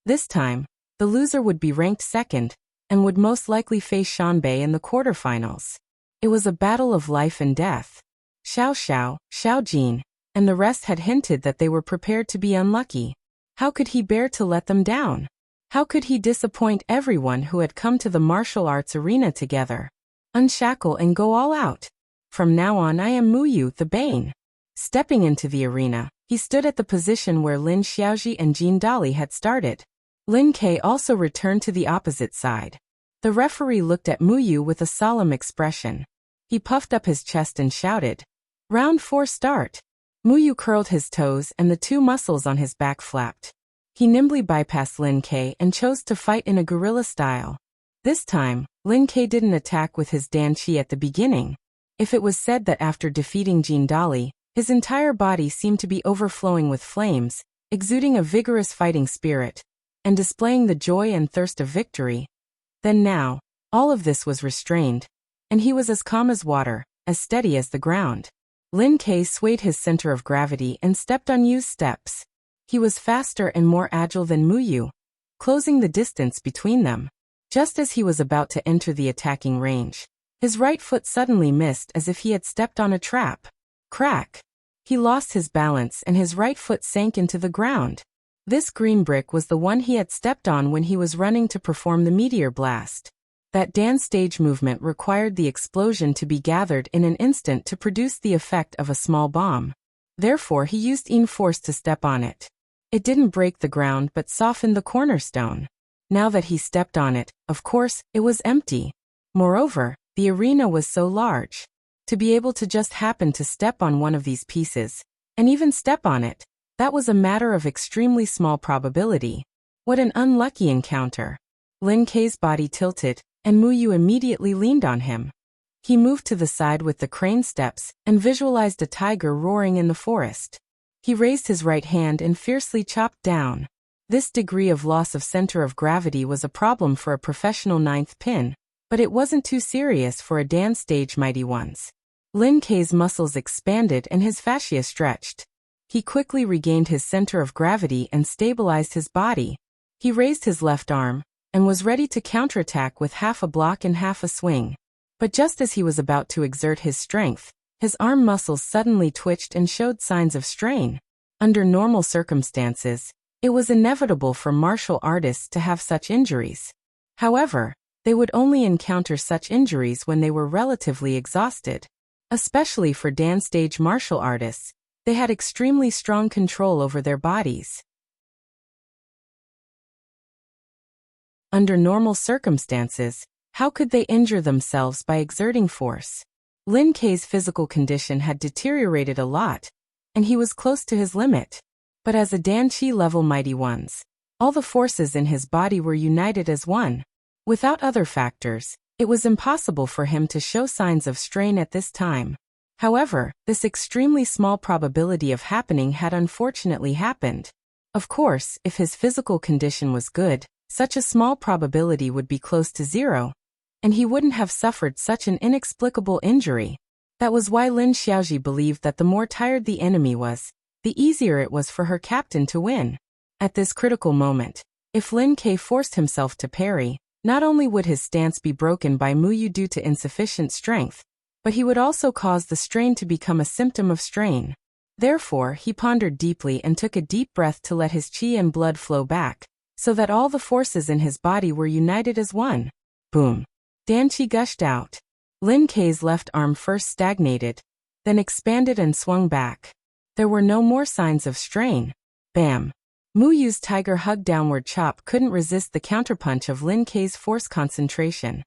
This time, the loser would be ranked second, and would most likely face Shanbei in the quarterfinals. It was a battle of life and death. Xiao Xiao, Xiao Jin, and the rest had hinted that they were prepared to be unlucky. How could he bear to let them down? How could he disappoint everyone who had come to the martial arts arena together? Unshackle and go all out. From now on I am Muyu the Bane. Stepping into the arena, he stood at the position where Lin Xiaoji and Jin Dali had started. Lin Ke also returned to the opposite side. The referee looked at Muyu with a solemn expression. He puffed up his chest and shouted, "Round 4 start." Muyu curled his toes and the 2 muscles on his back flapped. He nimbly bypassed Lin Ke and chose to fight in a guerrilla style. This time, Lin Ke didn't attack with his Dan Chi at the beginning. If it was said that after defeating Jin Dali, his entire body seemed to be overflowing with flames, exuding a vigorous fighting spirit, and displaying the joy and thirst of victory, then now, all of this was restrained, and he was as calm as water, as steady as the ground. Lin Ke swayed his center of gravity and stepped on Yu's steps. He was faster and more agile than Muyu, closing the distance between them. Just as he was about to enter the attacking range, his right foot suddenly missed as if he had stepped on a trap. Crack! He lost his balance and his right foot sank into the ground. This green brick was the one he had stepped on when he was running to perform the meteor blast. That dance stage movement required the explosion to be gathered in an instant to produce the effect of a small bomb. Therefore he used in force to step on it. It didn't break the ground but softened the cornerstone. Now that he stepped on it, of course, it was empty. Moreover, the arena was so large. To be able to just happen to step on one of these pieces, and even step on it, that was a matter of extremely small probability. What an unlucky encounter. Lin Ke's body tilted, and Muyu immediately leaned on him. He moved to the side with the crane steps and visualized a tiger roaring in the forest. He raised his right hand and fiercely chopped down. This degree of loss of center of gravity was a problem for a professional ninth pin, but it wasn't too serious for a dance stage mighty ones. Lin Ke's muscles expanded and his fascia stretched. He quickly regained his center of gravity and stabilized his body. He raised his left arm, and was ready to counterattack with half a block and half a swing. But just as he was about to exert his strength, his arm muscles suddenly twitched and showed signs of strain. Under normal circumstances, it was inevitable for martial artists to have such injuries. However, they would only encounter such injuries when they were relatively exhausted. Especially for dance stage martial artists, they had extremely strong control over their bodies. Under normal circumstances, how could they injure themselves by exerting force? Lin Kei's physical condition had deteriorated a lot, and he was close to his limit. But as a Danqi-level mighty ones, all the forces in his body were united as one. Without other factors, it was impossible for him to show signs of strain at this time. However, this extremely small probability of happening had unfortunately happened. Of course, if his physical condition was good, such a small probability would be close to zero, and he wouldn't have suffered such an inexplicable injury. That was why Lin Xiaoji believed that the more tired the enemy was, the easier it was for her captain to win. At this critical moment, if Lin Kei forced himself to parry, not only would his stance be broken by Muyu due to insufficient strength, but he would also cause the strain to become a symptom of strain. Therefore, he pondered deeply and took a deep breath to let his qi and blood flow back, so that all the forces in his body were united as one. Boom. Danqi gushed out. Lin Kei's left arm first stagnated, then expanded and swung back. There were no more signs of strain. Bam. Muyu's tiger hug downward chop couldn't resist the counterpunch of Lin Kei's force concentration.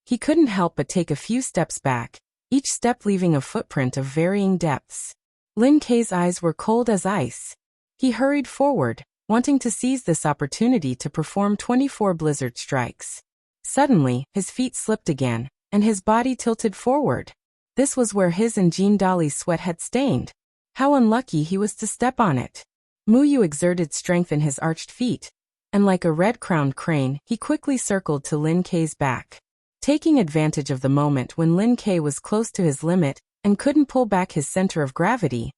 He couldn't help but take a few steps back, each step leaving a footprint of varying depths. Lin Kei's eyes were cold as ice. He hurried forward, wanting to seize this opportunity to perform 24 blizzard strikes. Suddenly, his feet slipped again, and his body tilted forward. This was where his and Jean Dali's sweat had stained. How unlucky he was to step on it. Muyu exerted strength in his arched feet, and like a red-crowned crane, he quickly circled to Lin Kei's back. Taking advantage of the moment when Lin Kei was close to his limit and couldn't pull back his center of gravity,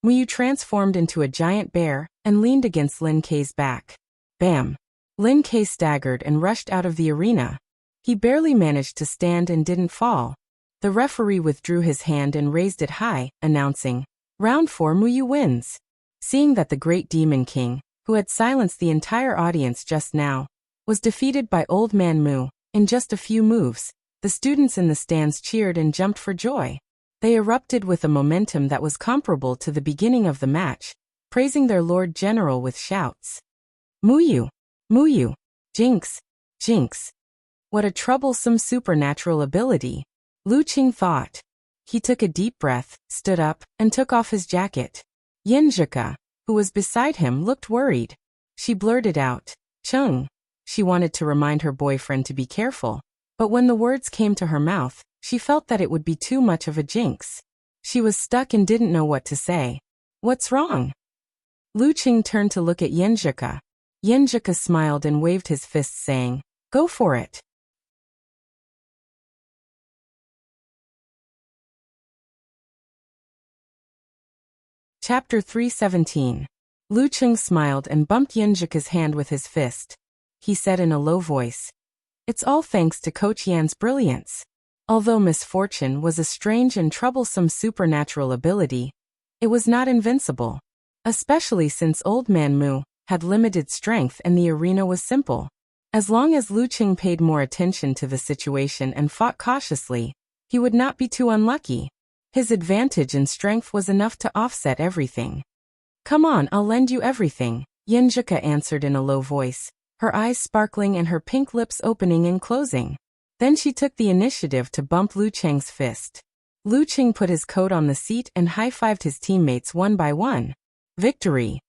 Muyu transformed into a giant bear and leaned against Lin Kei's back. Bam! Lin Kei staggered and rushed out of the arena. He barely managed to stand and didn't fall. The referee withdrew his hand and raised it high, announcing, "Round 4 Muyu wins." Seeing that the Great Demon King, who had silenced the entire audience just now, was defeated by Old Man Mu, in just a few moves, the students in the stands cheered and jumped for joy. They erupted with a momentum that was comparable to the beginning of the match, praising their Lord General with shouts. "Muyu! Muyu! Jinx! Jinx! What a troublesome supernatural ability," Lu Qing thought. He took a deep breath, stood up, and took off his jacket. Yinzhika, who was beside him, looked worried. She blurted out, "Chung." She wanted to remind her boyfriend to be careful, but when the words came to her mouth, she felt that it would be too much of a jinx. She was stuck and didn't know what to say. "What's wrong?" Lu Qing turned to look at Yinzhika. Yinzhika smiled and waved his fist, saying, "Go for it." Chapter 317. Lu Qing smiled and bumped Yinzhika's hand with his fist. He said in a low voice, "It's all thanks to Coach Yan's brilliance." Although misfortune was a strange and troublesome supernatural ability, it was not invincible. Especially since Old Man Mu had limited strength and the arena was simple. As long as Lu Qing paid more attention to the situation and fought cautiously, he would not be too unlucky. His advantage in strength was enough to offset everything. "Come on, I'll lend you everything," Yinzhika answered in a low voice, her eyes sparkling and her pink lips opening and closing. Then she took the initiative to bump Lu Qing's fist. Lu Qing put his coat on the seat and high-fived his teammates one by one. "Victory!"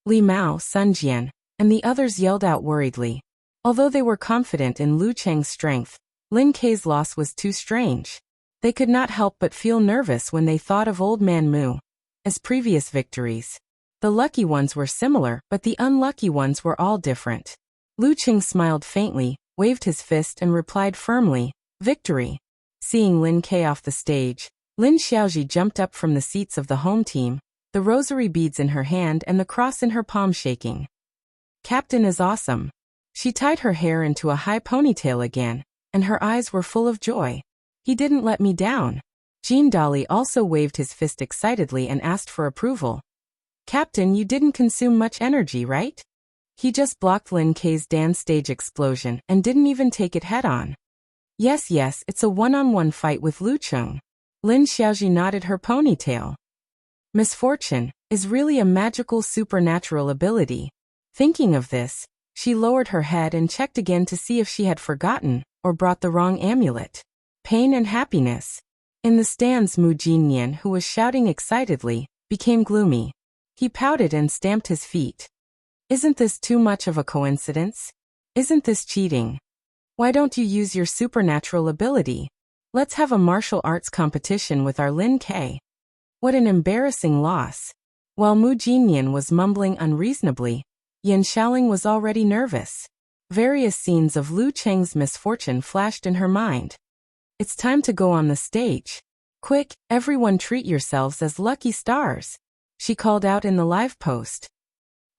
Li Mao, Sun Jian, and the others yelled out worriedly. Although they were confident in Lu Qing's strength, Lin Kei's loss was too strange. They could not help but feel nervous when they thought of Old Man Mu. As previous victories, the lucky ones were similar, but the unlucky ones were all different. Lu Qing smiled faintly, waved his fist and replied firmly, "Victory." Seeing Lin Kei off the stage, Lin Xiaoji jumped up from the seats of the home team, the rosary beads in her hand and the cross in her palm shaking. "Captain is awesome." She tied her hair into a high ponytail again, and her eyes were full of joy. "He didn't let me down." Jean Dali also waved his fist excitedly and asked for approval. "Captain, you didn't consume much energy, right?" He just blocked Lin Kei's dance stage explosion and didn't even take it head-on. Yes, it's a one-on-one fight with Lu Qing." Lin Xiaoji nodded her ponytail. Misfortune is really a magical supernatural ability. Thinking of this, She lowered her head and checked again to see if she had forgotten or brought the wrong amulet. Pain and happiness. In the stands, Mu Jinyan, who was shouting excitedly, became gloomy. He pouted and stamped his feet. Isn't this too much of a coincidence? Isn't this cheating? Why don't you use your supernatural ability? Let's have a martial arts competition with our Lin Ke. What an embarrassing loss. While Mu Jinyan was mumbling unreasonably, Yan Shaoling was already nervous. Various scenes of Lu Cheng's misfortune flashed in her mind. It's time to go on the stage. Quick, everyone treat yourselves as lucky stars, she called out in the live post.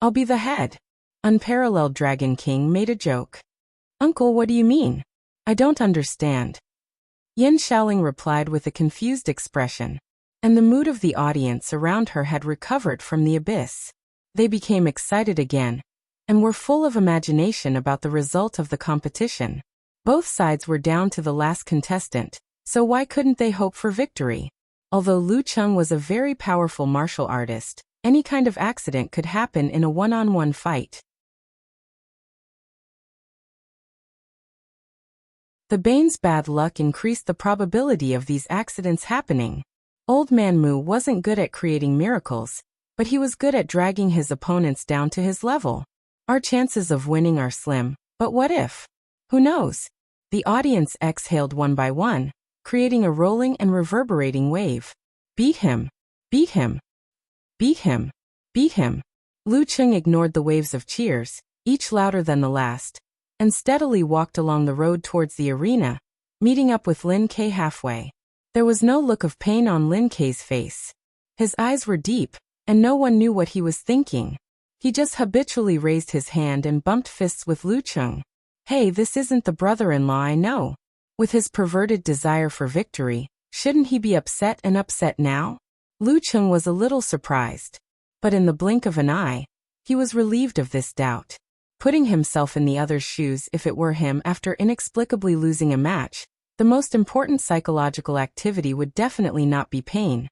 I'll be the head. Unparalleled Dragon King made a joke. Uncle, what do you mean? I don't understand. Yan Shaoling replied with a confused expression, and the mood of the audience around her had recovered from the abyss. They became excited again, and were full of imagination about the result of the competition. Both sides were down to the last contestant, so why couldn't they hope for victory? Although Lu Cheng was a very powerful martial artist, any kind of accident could happen in a one-on-one fight. The Bane's bad luck increased the probability of these accidents happening. Old Man Mu wasn't good at creating miracles, but he was good at dragging his opponents down to his level. Our chances of winning are slim, but what if? Who knows? The audience exhaled one by one, creating a rolling and reverberating wave. Beat him! Beat him! Beat him! Beat him! Lu Cheng ignored the waves of cheers, each louder than the last, and steadily walked along the road towards the arena, meeting up with Lin Ke halfway. There was no look of pain on Lin Ke's face. His eyes were deep, and no one knew what he was thinking. He just habitually raised his hand and bumped fists with Lu Cheng. Hey, this isn't the brother-in-law I know. With his perverted desire for victory, shouldn't he be upset now? Lu Cheng was a little surprised. But in the blink of an eye, he was relieved of this doubt. Putting himself in the other's shoes, if it were him after inexplicably losing a match, the most important psychological activity would definitely not be pain,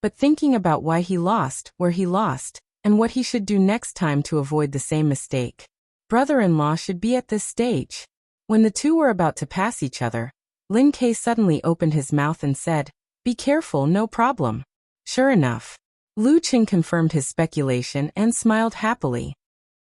but thinking about why he lost, where he lost, and what he should do next time to avoid the same mistake. Brother-in-law should be at this stage. When the two were about to pass each other, Lin Ke suddenly opened his mouth and said, "Be careful, no problem." Sure enough, Lu Cheng confirmed his speculation and smiled happily.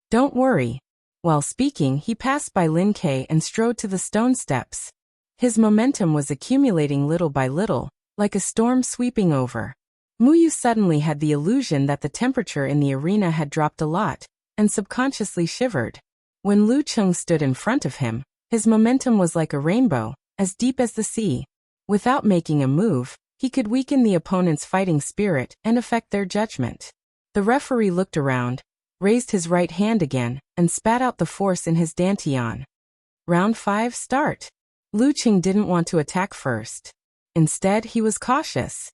Don't worry. While speaking, he passed by Lin Ke and strode to the stone steps. His momentum was accumulating little by little, like a storm sweeping over. Muyu suddenly had the illusion that the temperature in the arena had dropped a lot, and subconsciously shivered. When Lu Cheng stood in front of him, his momentum was like a rainbow, as deep as the sea. Without making a move, he could weaken the opponent's fighting spirit and affect their judgment. The referee looked around, raised his right hand again, and spat out the force in his dantian. Round 5, start. Lu Cheng didn't want to attack first. Instead, he was cautious.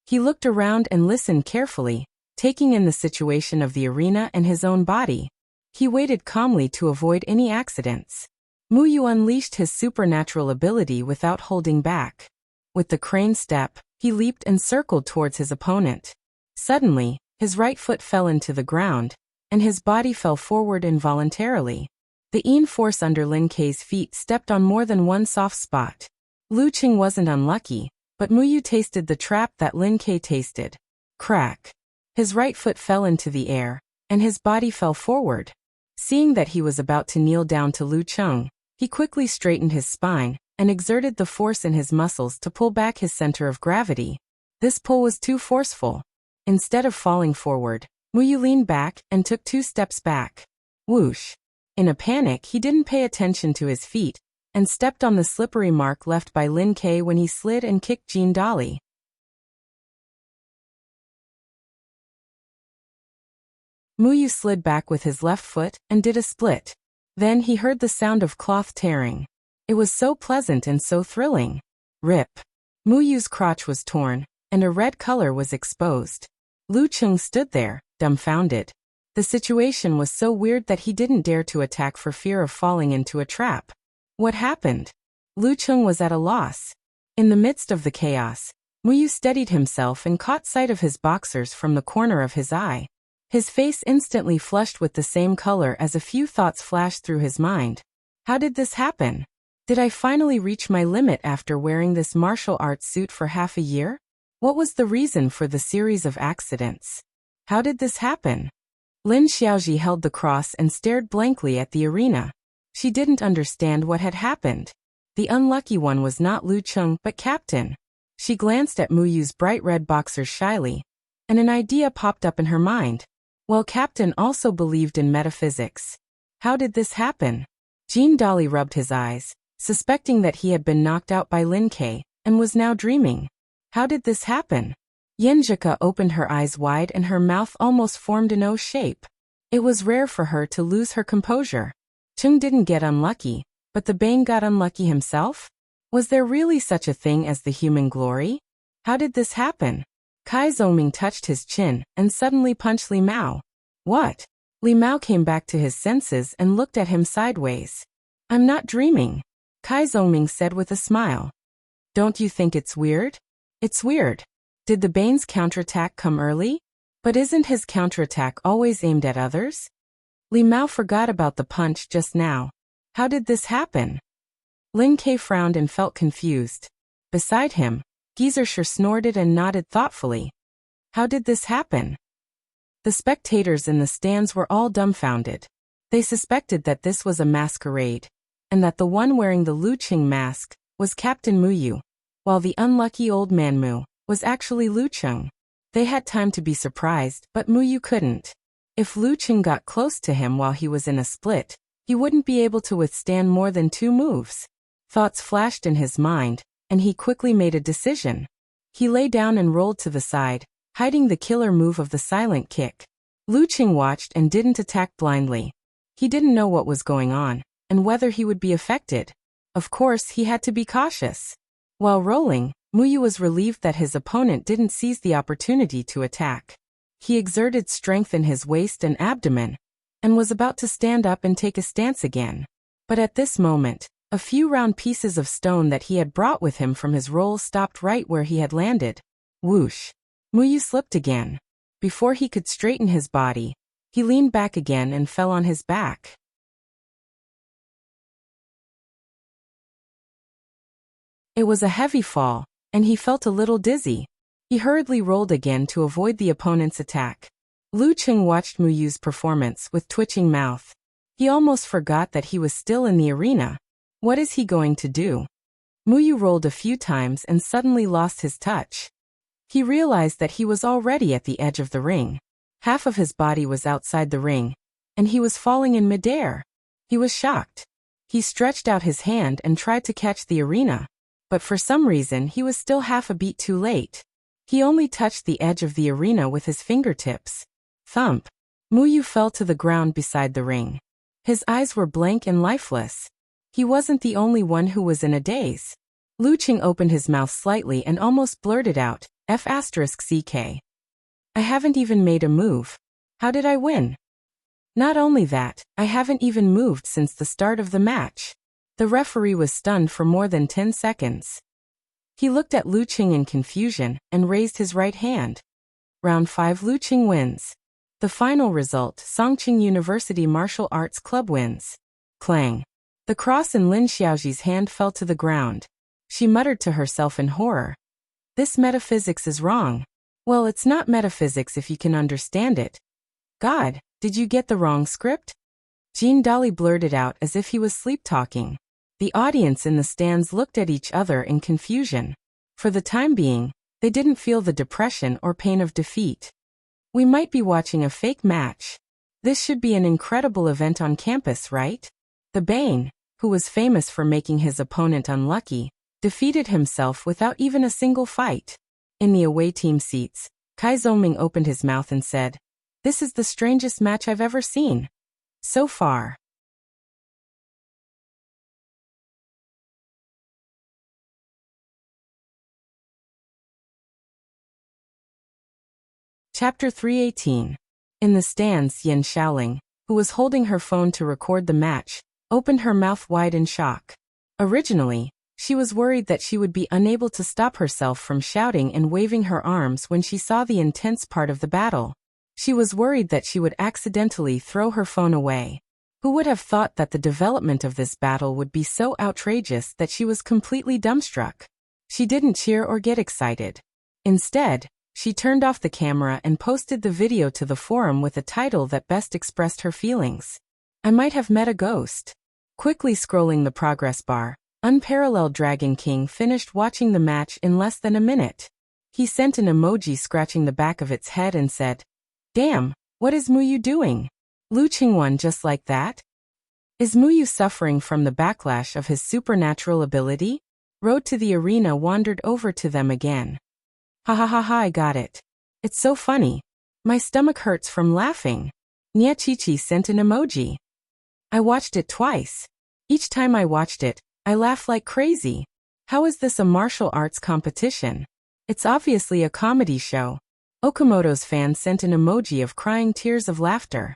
He looked around and listened carefully, taking in the situation of the arena and his own body. He waited calmly to avoid any accidents. Muyu unleashed his supernatural ability without holding back. With the crane step, he leaped and circled towards his opponent. Suddenly, his right foot fell into the ground, and his body fell forward involuntarily. The Yin force under Lin Ke's feet stepped on more than one soft spot. Lu Cheng wasn't unlucky, but Muyu tasted the trap that Lin Ke tasted. Crack. His right foot fell into the air, and his body fell forward. Seeing that he was about to kneel down to Lu Cheng, he quickly straightened his spine and exerted the force in his muscles to pull back his center of gravity. This pull was too forceful. Instead of falling forward, Muyu leaned back and took 2 steps back. Whoosh. In a panic, he didn't pay attention to his feet and stepped on the slippery mark left by Lin Ke when he slid and kicked Jin Dali. Muyu slid back with his left foot and did a split. Then he heard the sound of cloth tearing. It was so pleasant and so thrilling. Rip. Muyu's crotch was torn, and a red color was exposed. Lu Cheng stood there, dumbfounded. The situation was so weird that he didn't dare to attack for fear of falling into a trap. What happened? Lu Cheng was at a loss. In the midst of the chaos, Muyu steadied himself and caught sight of his boxers from the corner of his eye. His face instantly flushed with the same color as a few thoughts flashed through his mind. How did this happen? Did I finally reach my limit after wearing this martial arts suit for half a year? What was the reason for the series of accidents? How did this happen? Lin Xiaoji held the cross and stared blankly at the arena. She didn't understand what had happened. The unlucky one was not Lu Cheng but Captain. She glanced at Mu Yu's bright red boxers shyly, and an idea popped up in her mind. Well, Captain also believed in metaphysics. How did this happen? Jean Dali rubbed his eyes, suspecting that he had been knocked out by Lin Ke, and was now dreaming. How did this happen? Yen Zhika opened her eyes wide and her mouth almost formed an O shape. It was rare for her to lose her composure. Chung didn't get unlucky, but the Bane got unlucky himself? Was there really such a thing as the human glory? How did this happen? Kai Zongming touched his chin and suddenly punched Li Mao. What? Li Mao came back to his senses and looked at him sideways. I'm not dreaming, Kai Zongming said with a smile. Don't you think it's weird? It's weird. Did the Bane's counterattack come early? But isn't his counterattack always aimed at others? Li Mao forgot about the punch just now. How did this happen? Lin Ke frowned and felt confused. Beside him, Geyser snorted and nodded thoughtfully. How did this happen? The spectators in the stands were all dumbfounded. They suspected that this was a masquerade, and that the one wearing the Lu Qing mask was Captain Mu Yu, while the unlucky old man Mu was actually Lu Cheng. They had time to be surprised, but Mu Yu couldn't. If Lu Cheng got close to him while he was in a split, he wouldn't be able to withstand more than 2 moves. Thoughts flashed in his mind, and he quickly made a decision. He lay down and rolled to the side, hiding the killer move of the silent kick. Lu Cheng watched and didn't attack blindly. He didn't know what was going on, and whether he would be affected. Of course, he had to be cautious. While rolling, Mu Yu was relieved that his opponent didn't seize the opportunity to attack. He exerted strength in his waist and abdomen, and was about to stand up and take a stance again. But at this moment, a few round pieces of stone that he had brought with him from his roll stopped right where he had landed. Whoosh! Mu Yu slipped again. Before he could straighten his body, he leaned back again and fell on his back. It was a heavy fall, and he felt a little dizzy. He hurriedly rolled again to avoid the opponent's attack. Lu Cheng watched Mu Yu's performance with twitching mouth. He almost forgot that he was still in the arena. What is he going to do? Mu Yu rolled a few times and suddenly lost his touch. He realized that he was already at the edge of the ring. Half of his body was outside the ring, and he was falling in midair. He was shocked. He stretched out his hand and tried to catch the arena, but for some reason he was still half a beat too late. He only touched the edge of the arena with his fingertips. Thump! Mu Yu fell to the ground beside the ring. His eyes were blank and lifeless. He wasn't the only one who was in a daze. Lu Cheng opened his mouth slightly and almost blurted out, F***CK. I haven't even made a move. How did I win? Not only that, I haven't even moved since the start of the match. The referee was stunned for more than 10 seconds. He looked at Lu Cheng in confusion and raised his right hand. Round 5, Lu Cheng wins. The final result, Songqing University Martial Arts Club wins. Clang. The cross in Lin Xiaoji's hand fell to the ground. She muttered to herself in horror. This metaphysics is wrong. Well, it's not metaphysics if you can understand it. God, did you get the wrong script? Jean Dali blurted out as if he was sleep-talking. The audience in the stands looked at each other in confusion. For the time being, they didn't feel the depression or pain of defeat. We might be watching a fake match. This should be an incredible event on campus, right? The Bane, who was famous for making his opponent unlucky, defeated himself without even a single fight. In the away team seats, Kai Zongming opened his mouth and said, "This is the strangest match I've ever seen. So far." Chapter 318. In the stands, Yan Xiaoling, who was holding her phone to record the match, opened her mouth wide in shock. Originally, she was worried that she would be unable to stop herself from shouting and waving her arms when she saw the intense part of the battle. She was worried that she would accidentally throw her phone away. Who would have thought that the development of this battle would be so outrageous that she was completely dumbstruck? She didn't cheer or get excited. Instead, she turned off the camera and posted the video to the forum with a title that best expressed her feelings. I might have met a ghost. Quickly scrolling the progress bar, Unparalleled Dragon King finished watching the match in less than a minute. He sent an emoji scratching the back of its head and said, "Damn, what is Muyu doing? Luching won just like that? Is Muyu suffering from the backlash of his supernatural ability?" Road to the arena wandered over to them again. Ha ha ha ha, I got it. It's so funny. My stomach hurts from laughing. Nyachichi sent an emoji. I watched it twice. Each time I watched it, I laughed like crazy. How is this a martial arts competition? It's obviously a comedy show. Okamoto's fan sent an emoji of crying tears of laughter.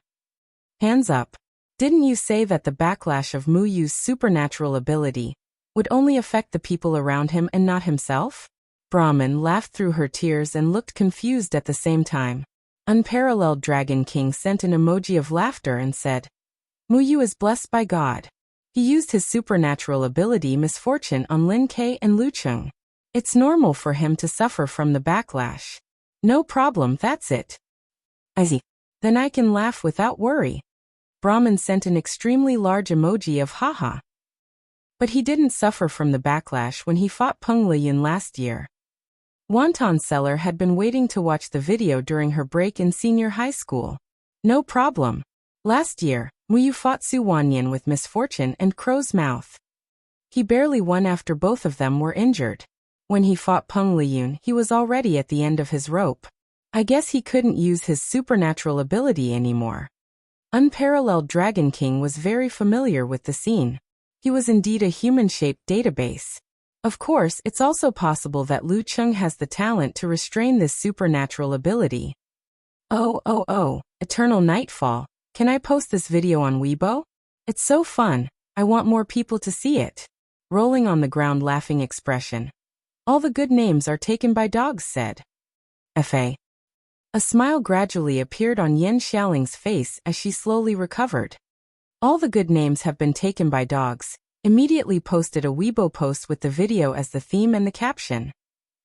Hands up. Didn't you say that the backlash of Muyu's supernatural ability would only affect the people around him and not himself? Brahmin laughed through her tears and looked confused at the same time. Unparalleled Dragon King sent an emoji of laughter and said, "Muyu is blessed by God. He used his supernatural ability Misfortune on Lin Kei and Lucheng. It's normal for him to suffer from the backlash. No problem, that's it. I see. Then I can laugh without worry." Brahmin sent an extremely large emoji of haha. But he didn't suffer from the backlash when he fought Peng Liyun last year. Wonton Seller had been waiting to watch the video during her break in senior high school. No problem. Last year, Muyu fought Su Wanyan with Misfortune and Crow's Mouth. He barely won after both of them were injured. When he fought Peng Liyun, he was already at the end of his rope. I guess he couldn't use his supernatural ability anymore. Unparalleled Dragon King was very familiar with the scene. He was indeed a human-shaped database. Of course, it's also possible that Lucheng has the talent to restrain this supernatural ability. Oh, Eternal Nightfall. Can I post this video on Weibo? It's so fun. I want more people to see it. Rolling on the ground laughing expression. All the good names are taken by dogs said. Fa. A smile gradually appeared on Yen Xiaoling's face as she slowly recovered. All the good names have been taken by dogs. Immediately posted a Weibo post with the video as the theme and the caption.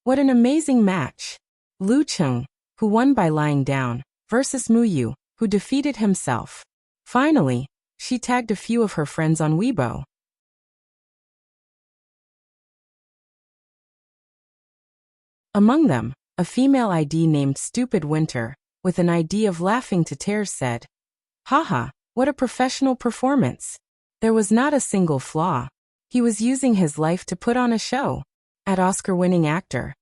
What an amazing match. Lucheng, who won by lying down, versus Muyu, who defeated himself. Finally, she tagged a few of her friends on Weibo. Among them, a female ID named Stupid Winter, with an ID of laughing to tears said, "Haha, what a professional performance. There was not a single flaw. He was using his life to put on a show." At Oscar-winning actor.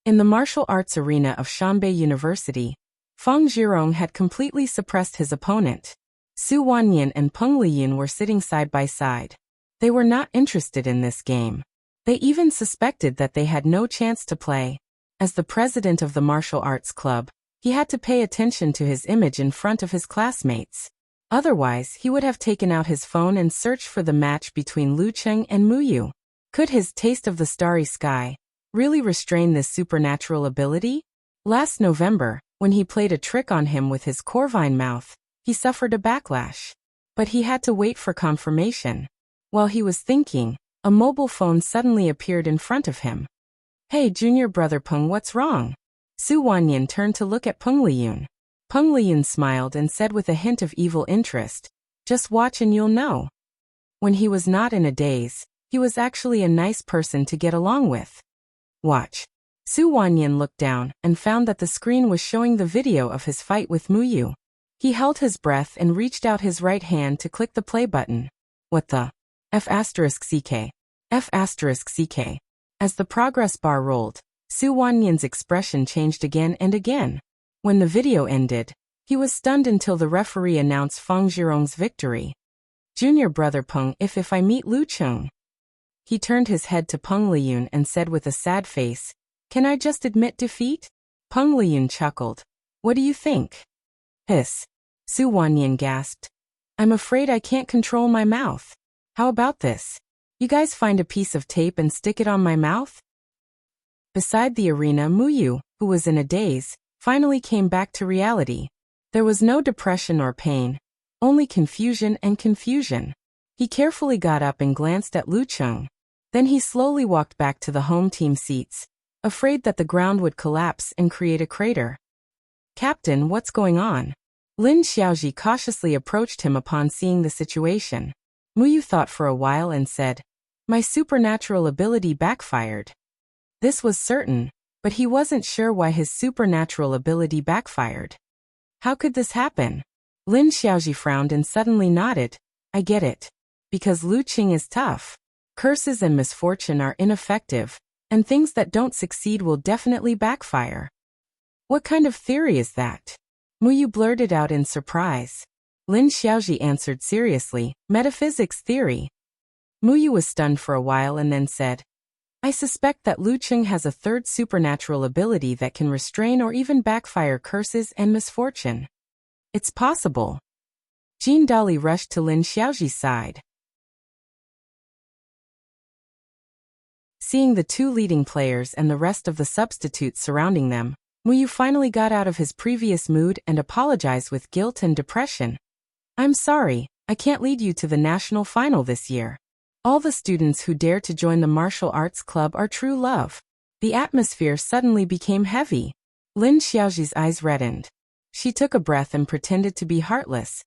In the martial arts arena of Shanbei University, Feng Zhirong had completely suppressed his opponent. Su Wanyan and Peng Liyun were sitting side by side. They were not interested in this game. They even suspected that they had no chance to play. As the president of the martial arts club, he had to pay attention to his image in front of his classmates. Otherwise, he would have taken out his phone and searched for the match between Lucheng and Muyu. Could his taste of the starry sky really restrain this supernatural ability? Last November, when he played a trick on him with his corvine mouth, he suffered a backlash. But he had to wait for confirmation. While he was thinking, a mobile phone suddenly appeared in front of him. "Hey, junior brother Peng, what's wrong?" Su Wanyan turned to look at Peng Liyun. Peng Liyun smiled and said with a hint of evil interest, "Just watch and you'll know." When he was not in a daze, he was actually a nice person to get along with. Watch. Su Wanyan looked down and found that the screen was showing the video of his fight with Muyu. He held his breath and reached out his right hand to click the play button. What the? F***CK. F***CK. As the progress bar rolled, Su Wanyan's expression changed again and again. When the video ended, he was stunned until the referee announced Feng Zhirong's victory. "Junior brother Peng, if I meet Lucheng." He turned his head to Peng Liyun and said with a sad face, "Can I just admit defeat?" Peng Liyun chuckled. "What do you think?" "Hiss." Su Wanyan gasped. "I'm afraid I can't control my mouth. How about this? You guys find a piece of tape and stick it on my mouth?" Beside the arena, Muyu, who was in a daze, finally came back to reality. There was no depression or pain, only confusion and confusion. He carefully got up and glanced at Lucheng. Then he slowly walked back to the home team seats, afraid that the ground would collapse and create a crater. "Captain, what's going on?" Lin Xiaoji cautiously approached him upon seeing the situation. Muyu thought for a while and said, "My supernatural ability backfired." This was certain, but he wasn't sure why his supernatural ability backfired. How could this happen? Lin Xiaoji frowned and suddenly nodded. "I get it. Because Lucheng is tough. Curses and misfortune are ineffective, and things that don't succeed will definitely backfire." "What kind of theory is that?" Muyu blurted out in surprise. Lin Xiaoji answered seriously, "Metaphysics theory." Muyu was stunned for a while and then said, "I suspect that Lucheng has a third supernatural ability that can restrain or even backfire curses and misfortune." "It's possible." Jean Dali rushed to Lin Xiaoji's side. Seeing the two leading players and the rest of the substitutes surrounding them, Muyu finally got out of his previous mood and apologized with guilt and depression. "I'm sorry, I can't lead you to the national final this year. All the students who dare to join the martial arts club are true love." The atmosphere suddenly became heavy. Lin Xiaoji's eyes reddened. She took a breath and pretended to be heartless.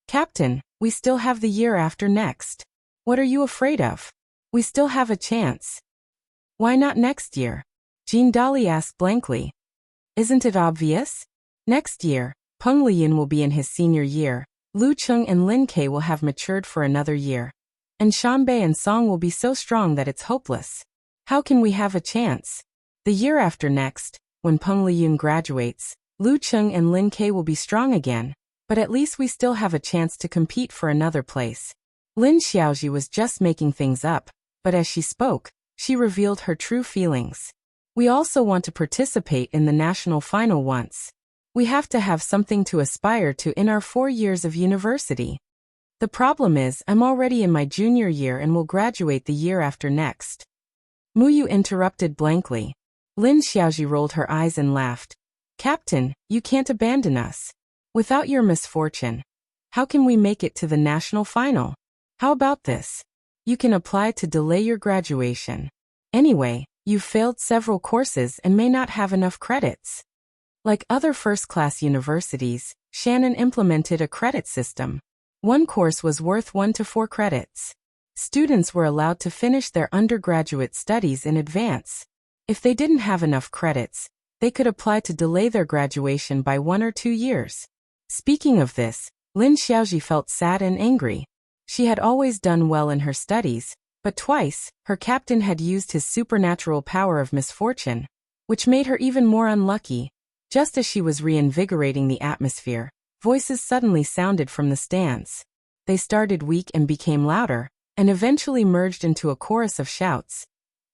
"Captain, we still have the year after next. What are you afraid of? We still have a chance." "Why not next year?" Jean Dali asked blankly. "Isn't it obvious? Next year, Peng Liyun will be in his senior year, Lucheng and Lin Ke will have matured for another year, and Shanbei and Song will be so strong that it's hopeless. How can we have a chance? The year after next, when Peng Liyun graduates, Lucheng and Lin Ke will be strong again, but at least we still have a chance to compete for another place." Lin Xiaoji was just making things up, but as she spoke, she revealed her true feelings. "We also want to participate in the national final once. We have to have something to aspire to in our 4 years of university. The problem is I'm already in my junior year and will graduate the year after next." Muyu interrupted blankly. Lin Xiaoji rolled her eyes and laughed. "Captain, you can't abandon us. Without your misfortune, how can we make it to the national final? How about this? You can apply to delay your graduation. Anyway, you've failed several courses and may not have enough credits." Like other first-class universities, Shannon implemented a credit system. One course was worth 1 to 4 credits. Students were allowed to finish their undergraduate studies in advance. If they didn't have enough credits, they could apply to delay their graduation by 1 or 2 years. Speaking of this, Lin Xiaoji felt sad and angry. She had always done well in her studies, but twice, her captain had used his supernatural power of misfortune, which made her even more unlucky. Just as she was reinvigorating the atmosphere, voices suddenly sounded from the stands. They started weak and became louder, and eventually merged into a chorus of shouts.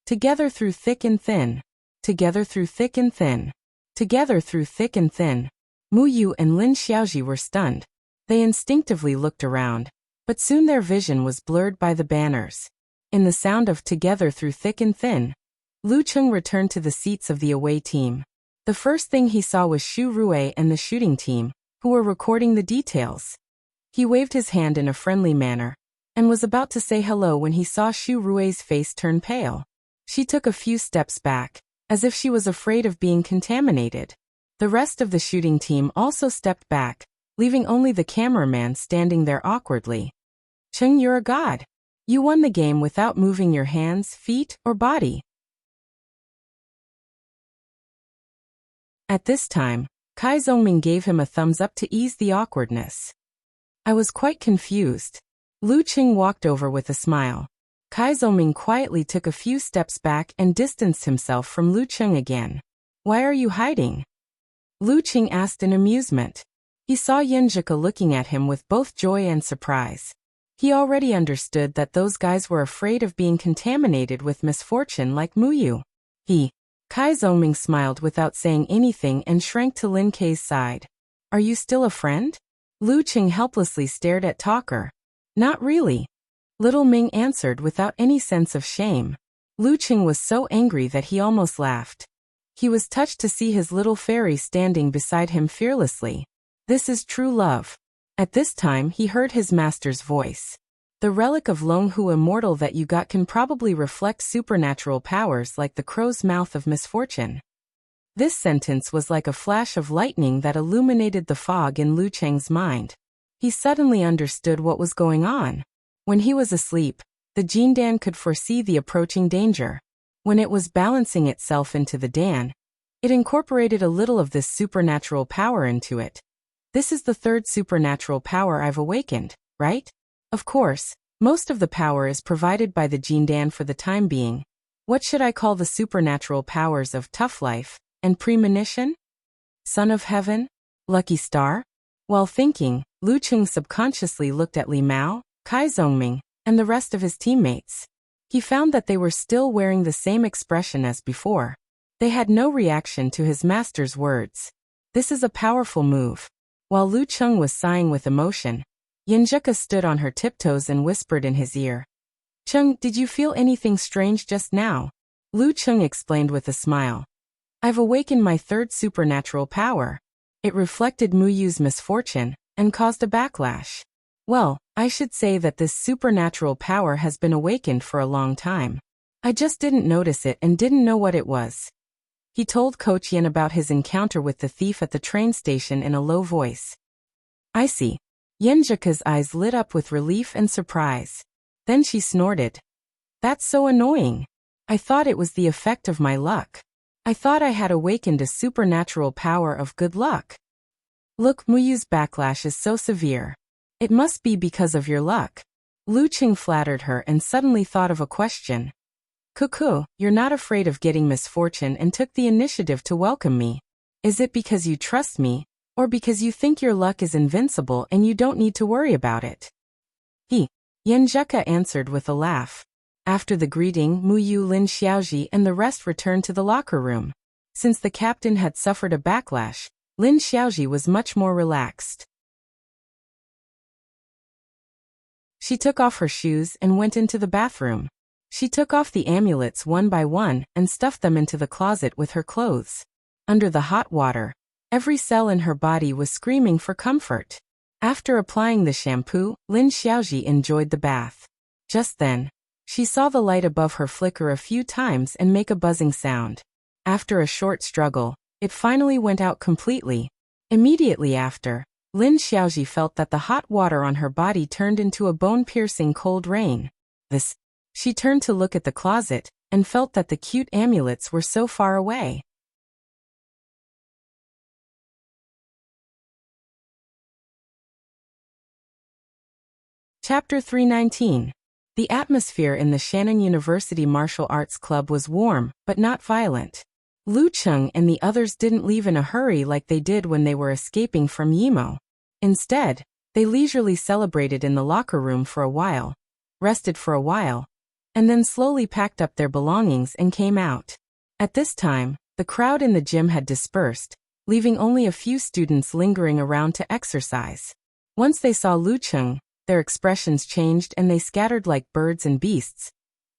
"Together through thick and thin. Together through thick and thin. Together through thick and thin." Muyu and Lin Xiaoji were stunned. They instinctively looked around, but soon their vision was blurred by the banners. In the sound of "together through thick and thin," Lucheng returned to the seats of the away team. The first thing he saw was Xu Rui and the shooting team, who were recording the details. He waved his hand in a friendly manner, and was about to say hello when he saw Xu Rui's face turn pale. She took a few steps back, as if she was afraid of being contaminated. The rest of the shooting team also stepped back, leaving only the cameraman standing there awkwardly. "Cheng, you're a god. You won the game without moving your hands, feet, or body." At this time, Kai Zongming gave him a thumbs up to ease the awkwardness. "I was quite confused." Lucheng walked over with a smile. Kai Zongming quietly took a few steps back and distanced himself from Lucheng again. "Why are you hiding?" Lucheng asked in amusement. He saw Yinjika looking at him with both joy and surprise. He already understood that those guys were afraid of being contaminated with misfortune like Muyu. Kai Zongming smiled without saying anything and shrank to Lin Ke's side. "Are you still a friend?" Lucheng helplessly stared at Talker. "Not really." Little Ming answered without any sense of shame. Lucheng was so angry that he almost laughed. He was touched to see his little fairy standing beside him fearlessly. This is true love. At this time he heard his master's voice. The relic of Longhu immortal that you got can probably reflect supernatural powers like the crow's mouth of misfortune. This sentence was like a flash of lightning that illuminated the fog in Lu Cheng's mind. He suddenly understood what was going on. When he was asleep, the Jindan could foresee the approaching danger. When it was balancing itself into the Dan, it incorporated a little of this supernatural power into it. This is the third supernatural power I've awakened, right? Of course, most of the power is provided by the Jindan for the time being. What should I call the supernatural powers of tough life and premonition? Son of heaven? Lucky star? While thinking, Lu Cheng subconsciously looked at Li Mao, Kai Zongming, and the rest of his teammates. He found that they were still wearing the same expression as before. They had no reaction to his master's words. This is a powerful move. While Lu Cheng was sighing with emotion, Yanjika stood on her tiptoes and whispered in his ear. Cheng, did you feel anything strange just now? Lu Cheng explained with a smile. I've awakened my third supernatural power. It reflected Mu Yu's misfortune and caused a backlash. Well, I should say that this supernatural power has been awakened for a long time. I just didn't notice it and didn't know what it was. He told Coach Yin about his encounter with the thief at the train station in a low voice. I see. Yenjika's eyes lit up with relief and surprise. Then she snorted. That's so annoying. I thought it was the effect of my luck. I thought I had awakened a supernatural power of good luck. Look, Muyu's backlash is so severe. It must be because of your luck. Lu Cheng flattered her and suddenly thought of a question. Cuckoo, you're not afraid of getting misfortune and took the initiative to welcome me. Is it because you trust me, or because you think your luck is invincible and you don't need to worry about it? Yanjika answered with a laugh. After the greeting, Mu Yu, Lin Xiaoji and the rest returned to the locker room. Since the captain had suffered a backlash, Lin Xiaoji was much more relaxed. She took off her shoes and went into the bathroom. She took off the amulets one by one and stuffed them into the closet with her clothes. Under the hot water, every cell in her body was screaming for comfort. After applying the shampoo, Lin Xiaoji enjoyed the bath. Just then, she saw the light above her flicker a few times and make a buzzing sound. After a short struggle, it finally went out completely. Immediately after, Lin Xiaoji felt that the hot water on her body turned into a bone-piercing cold rain. She turned to look at the closet and felt that the cute amulets were so far away. Chapter 319. The atmosphere in the Shannon University Martial Arts Club was warm, but not violent. Lu Cheng and the others didn't leave in a hurry like they did when they were escaping from Yimo. Instead, they leisurely celebrated in the locker room for a while, rested for a while, and then slowly packed up their belongings and came out. At this time, the crowd in the gym had dispersed, leaving only a few students lingering around to exercise. Once they saw Lu Cheng, their expressions changed and they scattered like birds and beasts,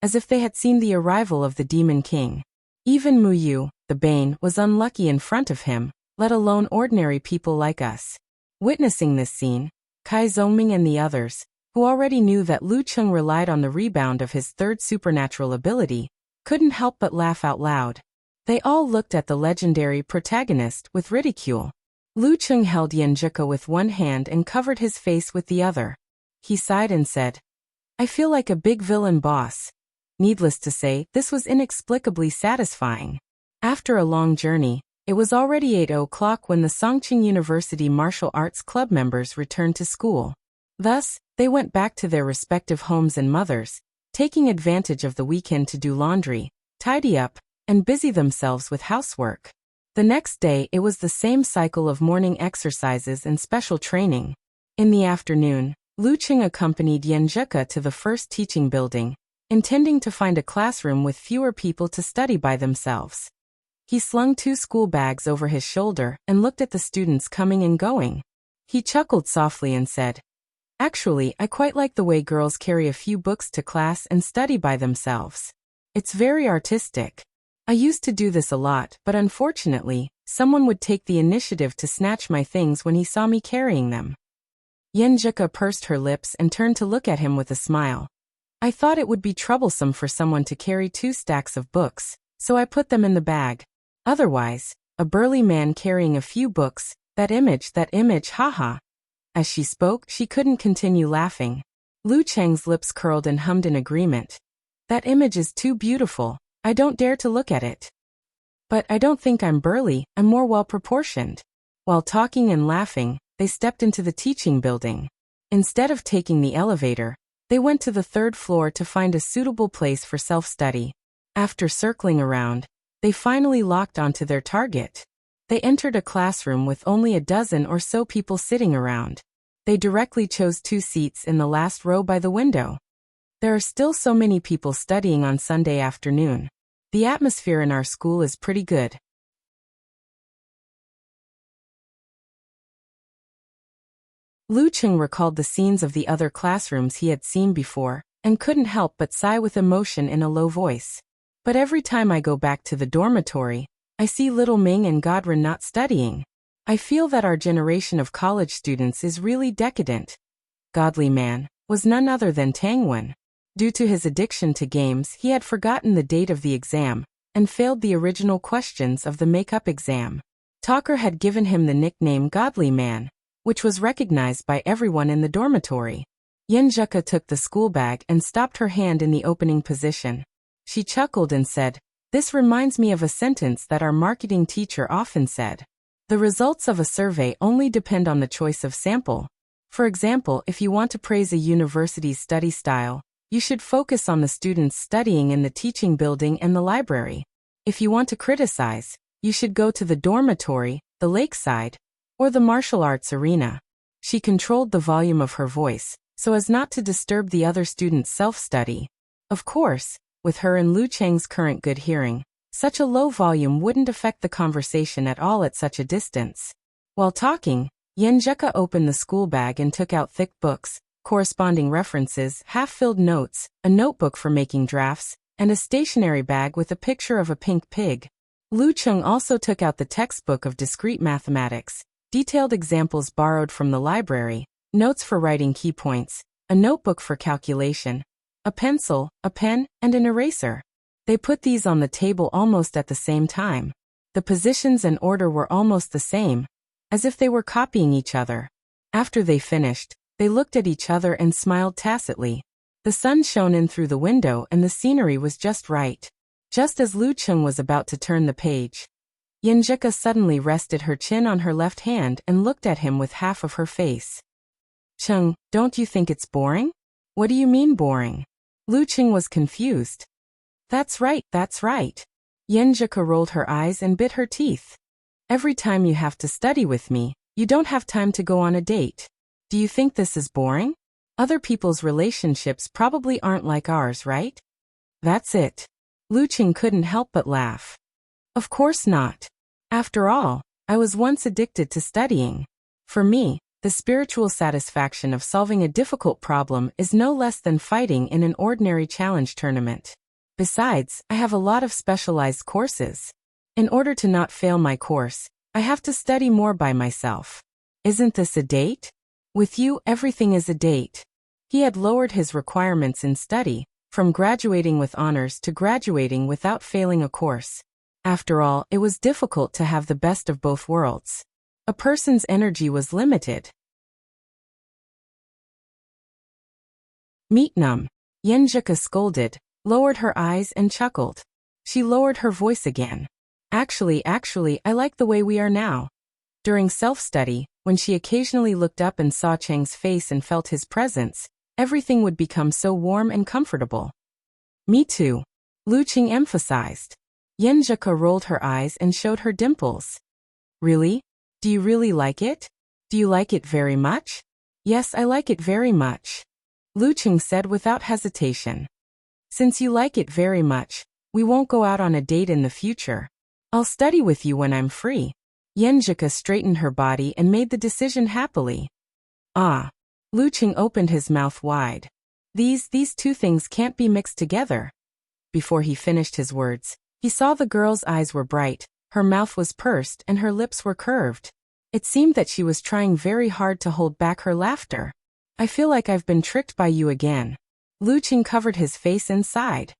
as if they had seen the arrival of the Demon King. Even Mu Yu, the Bane, was unlucky in front of him, let alone ordinary people like us. Witnessing this scene, Kai Zongming and the others, who already knew that Lu Cheng relied on the rebound of his third supernatural ability, couldn't help but laugh out loud. They all looked at the legendary protagonist with ridicule. Lu Cheng held Yanjika with one hand and covered his face with the other. He sighed and said, I feel like a big villain boss. Needless to say, this was inexplicably satisfying. After a long journey, it was already 8 o'clock when the Songqing University Martial Arts Club members returned to school. Thus, they went back to their respective homes and mothers, taking advantage of the weekend to do laundry, tidy up, and busy themselves with housework. The next day it was the same cycle of morning exercises and special training. In the afternoon, Lu Cheng accompanied Yanjika to the first teaching building, intending to find a classroom with fewer people to study by themselves. He slung 2 school bags over his shoulder and looked at the students coming and going. He chuckled softly and said, Actually, I quite like the way girls carry a few books to class and study by themselves. It's very artistic. I used to do this a lot, but unfortunately, someone would take the initiative to snatch my things when he saw me carrying them. Yenjika pursed her lips and turned to look at him with a smile. I thought it would be troublesome for someone to carry 2 stacks of books, so I put them in the bag. Otherwise, a burly man carrying a few books, that image, haha. As she spoke, she couldn't continue laughing. Lu Cheng's lips curled and hummed in agreement. That image is too beautiful, I don't dare to look at it. But I don't think I'm burly, I'm more well-proportioned. While talking and laughing, they stepped into the teaching building. Instead of taking the elevator, they went to the 3rd floor to find a suitable place for self-study. After circling around, they finally locked onto their target. They entered a classroom with only a dozen or so people sitting around. They directly chose 2 seats in the last row by the window. There are still so many people studying on Sunday afternoon. The atmosphere in our school is pretty good. Lu Cheng recalled the scenes of the other classrooms he had seen before, and couldn't help but sigh with emotion in a low voice. But every time I go back to the dormitory, I see little Ming and Godwin not studying. I feel that our generation of college students is really decadent. Godly man was none other than Tang Wen. Due to his addiction to games, he had forgotten the date of the exam, and failed the original questions of the makeup exam. Talker had given him the nickname Godly Man, which was recognized by everyone in the dormitory. Yenjika took the school bag and stopped her hand in the opening position. She chuckled and said, "This reminds me of a sentence that our marketing teacher often said. The results of a survey only depend on the choice of sample. For example, if you want to praise a university's study style, you should focus on the students studying in the teaching building and the library. If you want to criticize, you should go to the dormitory, the lakeside, or the martial arts arena." She controlled the volume of her voice, so as not to disturb the other students' self-study. Of course, with her and Lu Cheng's current good hearing, such a low volume wouldn't affect the conversation at all at such a distance. While talking, Yenjika opened the school bag and took out thick books, corresponding references, half-filled notes, a notebook for making drafts, and a stationery bag with a picture of a pink pig. Lu Cheng also took out the textbook of discrete mathematics, detailed examples borrowed from the library, notes for writing key points, a notebook for calculation, a pencil, a pen, and an eraser. They put these on the table almost at the same time. The positions and order were almost the same, as if they were copying each other. After they finished, they looked at each other and smiled tacitly. The sun shone in through the window and the scenery was just right. Just as Lu Cheng was about to turn the page, Yenjika suddenly rested her chin on her left hand and looked at him with half of her face. "Cheng, don't you think it's boring?" "What do you mean boring?" Lu Cheng was confused. That's right. Yenjika rolled her eyes and bit her teeth. "Every time you have to study with me, you don't have time to go on a date. Do you think this is boring? Other people's relationships probably aren't like ours, right?" "That's it." Lu Cheng couldn't help but laugh. "Of course not. After all, I was once addicted to studying. For me, the spiritual satisfaction of solving a difficult problem is no less than fighting in an ordinary challenge tournament. Besides, I have a lot of specialized courses. In order to not fail my course, I have to study more by myself. Isn't this a date? With you, everything is a date." He had lowered his requirements in study, from graduating with honors to graduating without failing a course. After all, it was difficult to have the best of both worlds. A person's energy was limited. "Meet Num," Yenjika scolded, lowered her eyes and chuckled. She lowered her voice again. Actually, I like the way we are now." During self-study, when she occasionally looked up and saw Cheng's face and felt his presence, everything would become so warm and comfortable. "Me too," Lu Cheng emphasized. Yenjika rolled her eyes and showed her dimples. "Really? Do you really like it? Do you like it very much?" "Yes, I like it very much," Lu Cheng said without hesitation. "Since you like it very much, we won't go out on a date in the future. I'll study with you when I'm free." Yenjika straightened her body and made the decision happily. "Ah." Lu Cheng opened his mouth wide. These two things can't be mixed together." Before he finished his words, He saw the girl's eyes were bright, her mouth was pursed and her lips were curved. It seemed that she was trying very hard to hold back her laughter. I feel like I've been tricked by you again. Luqing covered his face and sighed.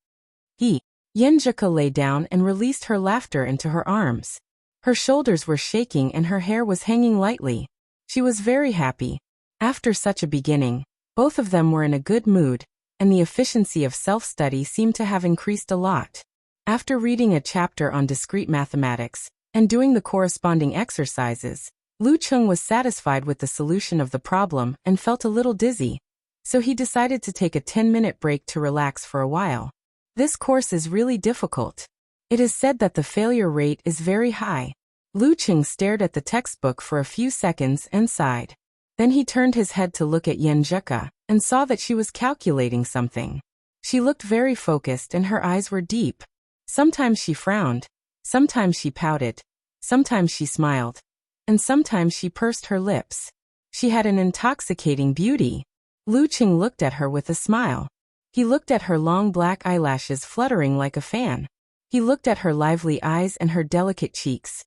Yenjika lay down and released her laughter into her arms. Her shoulders were shaking and her hair was hanging lightly. She was very happy. After such a beginning, both of them were in a good mood, and the efficiency of self-study seemed to have increased a lot. After reading a chapter on discrete mathematics, and doing the corresponding exercises, Luqing was satisfied with the solution of the problem and felt a little dizzy. So he decided to take a 10-minute break to relax for a while. This course is really difficult. It is said that the failure rate is very high. Luqing stared at the textbook for a few seconds and sighed. Then he turned his head to look at Yenjika, and saw that she was calculating something. She looked very focused and her eyes were deep. Sometimes she frowned, sometimes she pouted, sometimes she smiled, and sometimes she pursed her lips. She had an intoxicating beauty. Luqing looked at her with a smile. He looked at her long black eyelashes fluttering like a fan. He looked at her lively eyes and her delicate cheeks.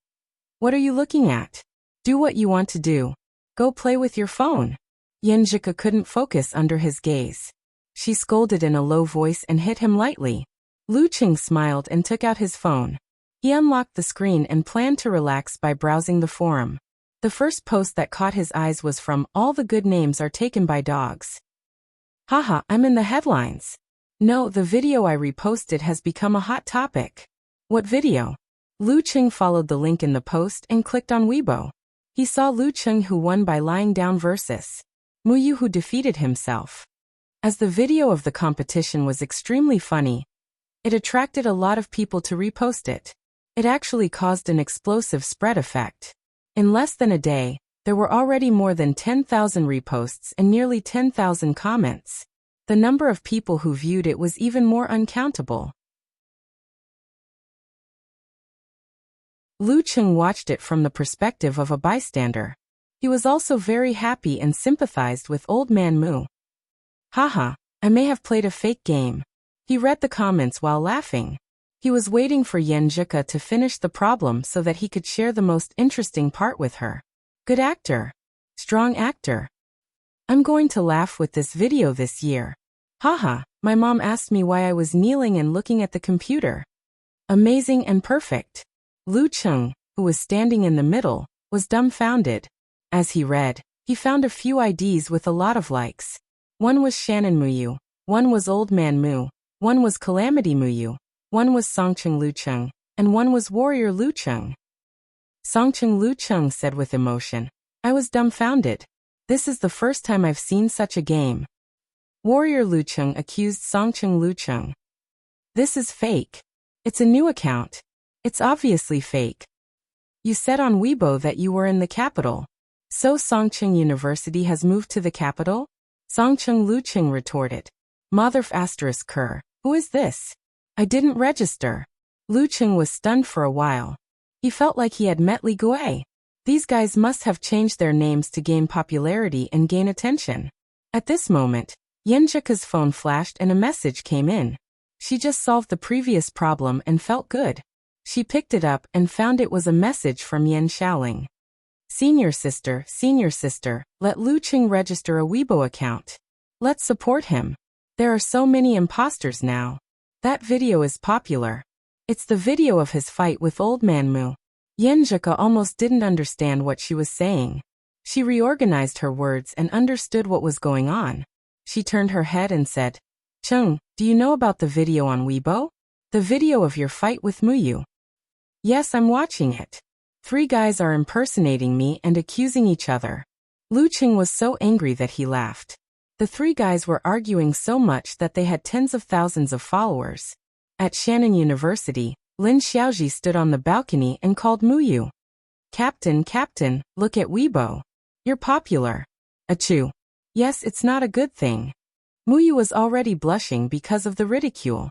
What are you looking at? Do what you want to do. Go play with your phone. Yenjika couldn't focus under his gaze. She scolded in a low voice and hit him lightly. Luqing smiled and took out his phone. He unlocked the screen and planned to relax by browsing the forum. The first post that caught his eyes was from "All the good names are taken by dogs." Haha, I'm in the headlines. No, the video I reposted has become a hot topic. What video? Luqing followed the link in the post and clicked on Weibo. He saw Luqing who won by lying down versus Muyu who defeated himself. As the video of the competition was extremely funny, it attracted a lot of people to repost it. It actually caused an explosive spread effect. In less than a day, there were already more than 10,000 reposts and nearly 10,000 comments. The number of people who viewed it was even more uncountable. Luqing watched it from the perspective of a bystander. He was also very happy and sympathized with Old Man Mu. Haha, I may have played a fake game. He read the comments while laughing. He was waiting for Yenjika to finish the problem so that he could share the most interesting part with her. Good actor. Strong actor. I'm going to laugh with this video this year. Haha, my mom asked me why I was kneeling and looking at the computer. Amazing and perfect. Luqing, who was standing in the middle, was dumbfounded. As he read, he found a few IDs with a lot of likes. One was Shannon Muyu, one was Old Man Mu, one was Calamity Muyu, one was Songqing Luqing, and one was Warrior Luqing. Songqing Luqing said with emotion, I was dumbfounded. This is the first time I've seen such a game. Warrior Luqing accused Songqing Luqing. This is fake. It's a new account. It's obviously fake. You said on Weibo that you were in the capital. So Songqing University has moved to the capital? Songqing Luqing retorted. Motherf asterisk Kerr, who is this? I didn't register. Luqing was stunned for a while. He felt like he had met Li Gui. These guys must have changed their names to gain popularity and gain attention. At this moment, Yenjika's phone flashed and a message came in. She just solved the previous problem and felt good. She picked it up and found it was a message from Yan Shaoling. Senior sister, let Luqing register a Weibo account. Let's support him. There are so many imposters now. That video is popular. It's the video of his fight with Old Man Mu. Yenjika almost didn't understand what she was saying. She reorganized her words and understood what was going on. She turned her head and said, Chung, do you know about the video on Weibo? The video of your fight with Muyu. Yes, I'm watching it. 3 guys are impersonating me and accusing each other. Luqing was so angry that he laughed. The 3 guys were arguing so much that they had tens of thousands of followers. At Shannon University, Lin Xiaoji stood on the balcony and called Muyu. Captain, look at Weibo. You're popular. Achoo. Yes, it's not a good thing. Muyu was already blushing because of the ridicule.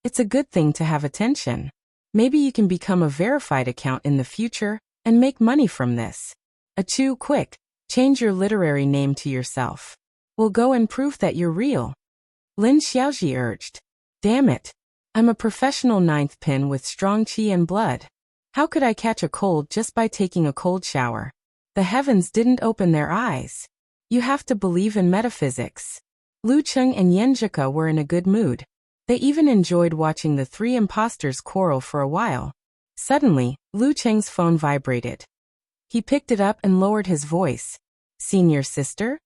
It's a good thing to have attention. Maybe you can become a verified account in the future and make money from this. Achoo, quick, change your literary name to yourself. We'll go and prove that you're real. Lin Xiaoji urged. Damn it. I'm a professional ninth pin with strong chi and blood. How could I catch a cold just by taking a cold shower? The heavens didn't open their eyes. You have to believe in metaphysics. Lu Cheng and Yenjika were in a good mood. They even enjoyed watching the three imposters quarrel for a while. Suddenly, Lu Cheng's phone vibrated. He picked it up and lowered his voice. Senior sister?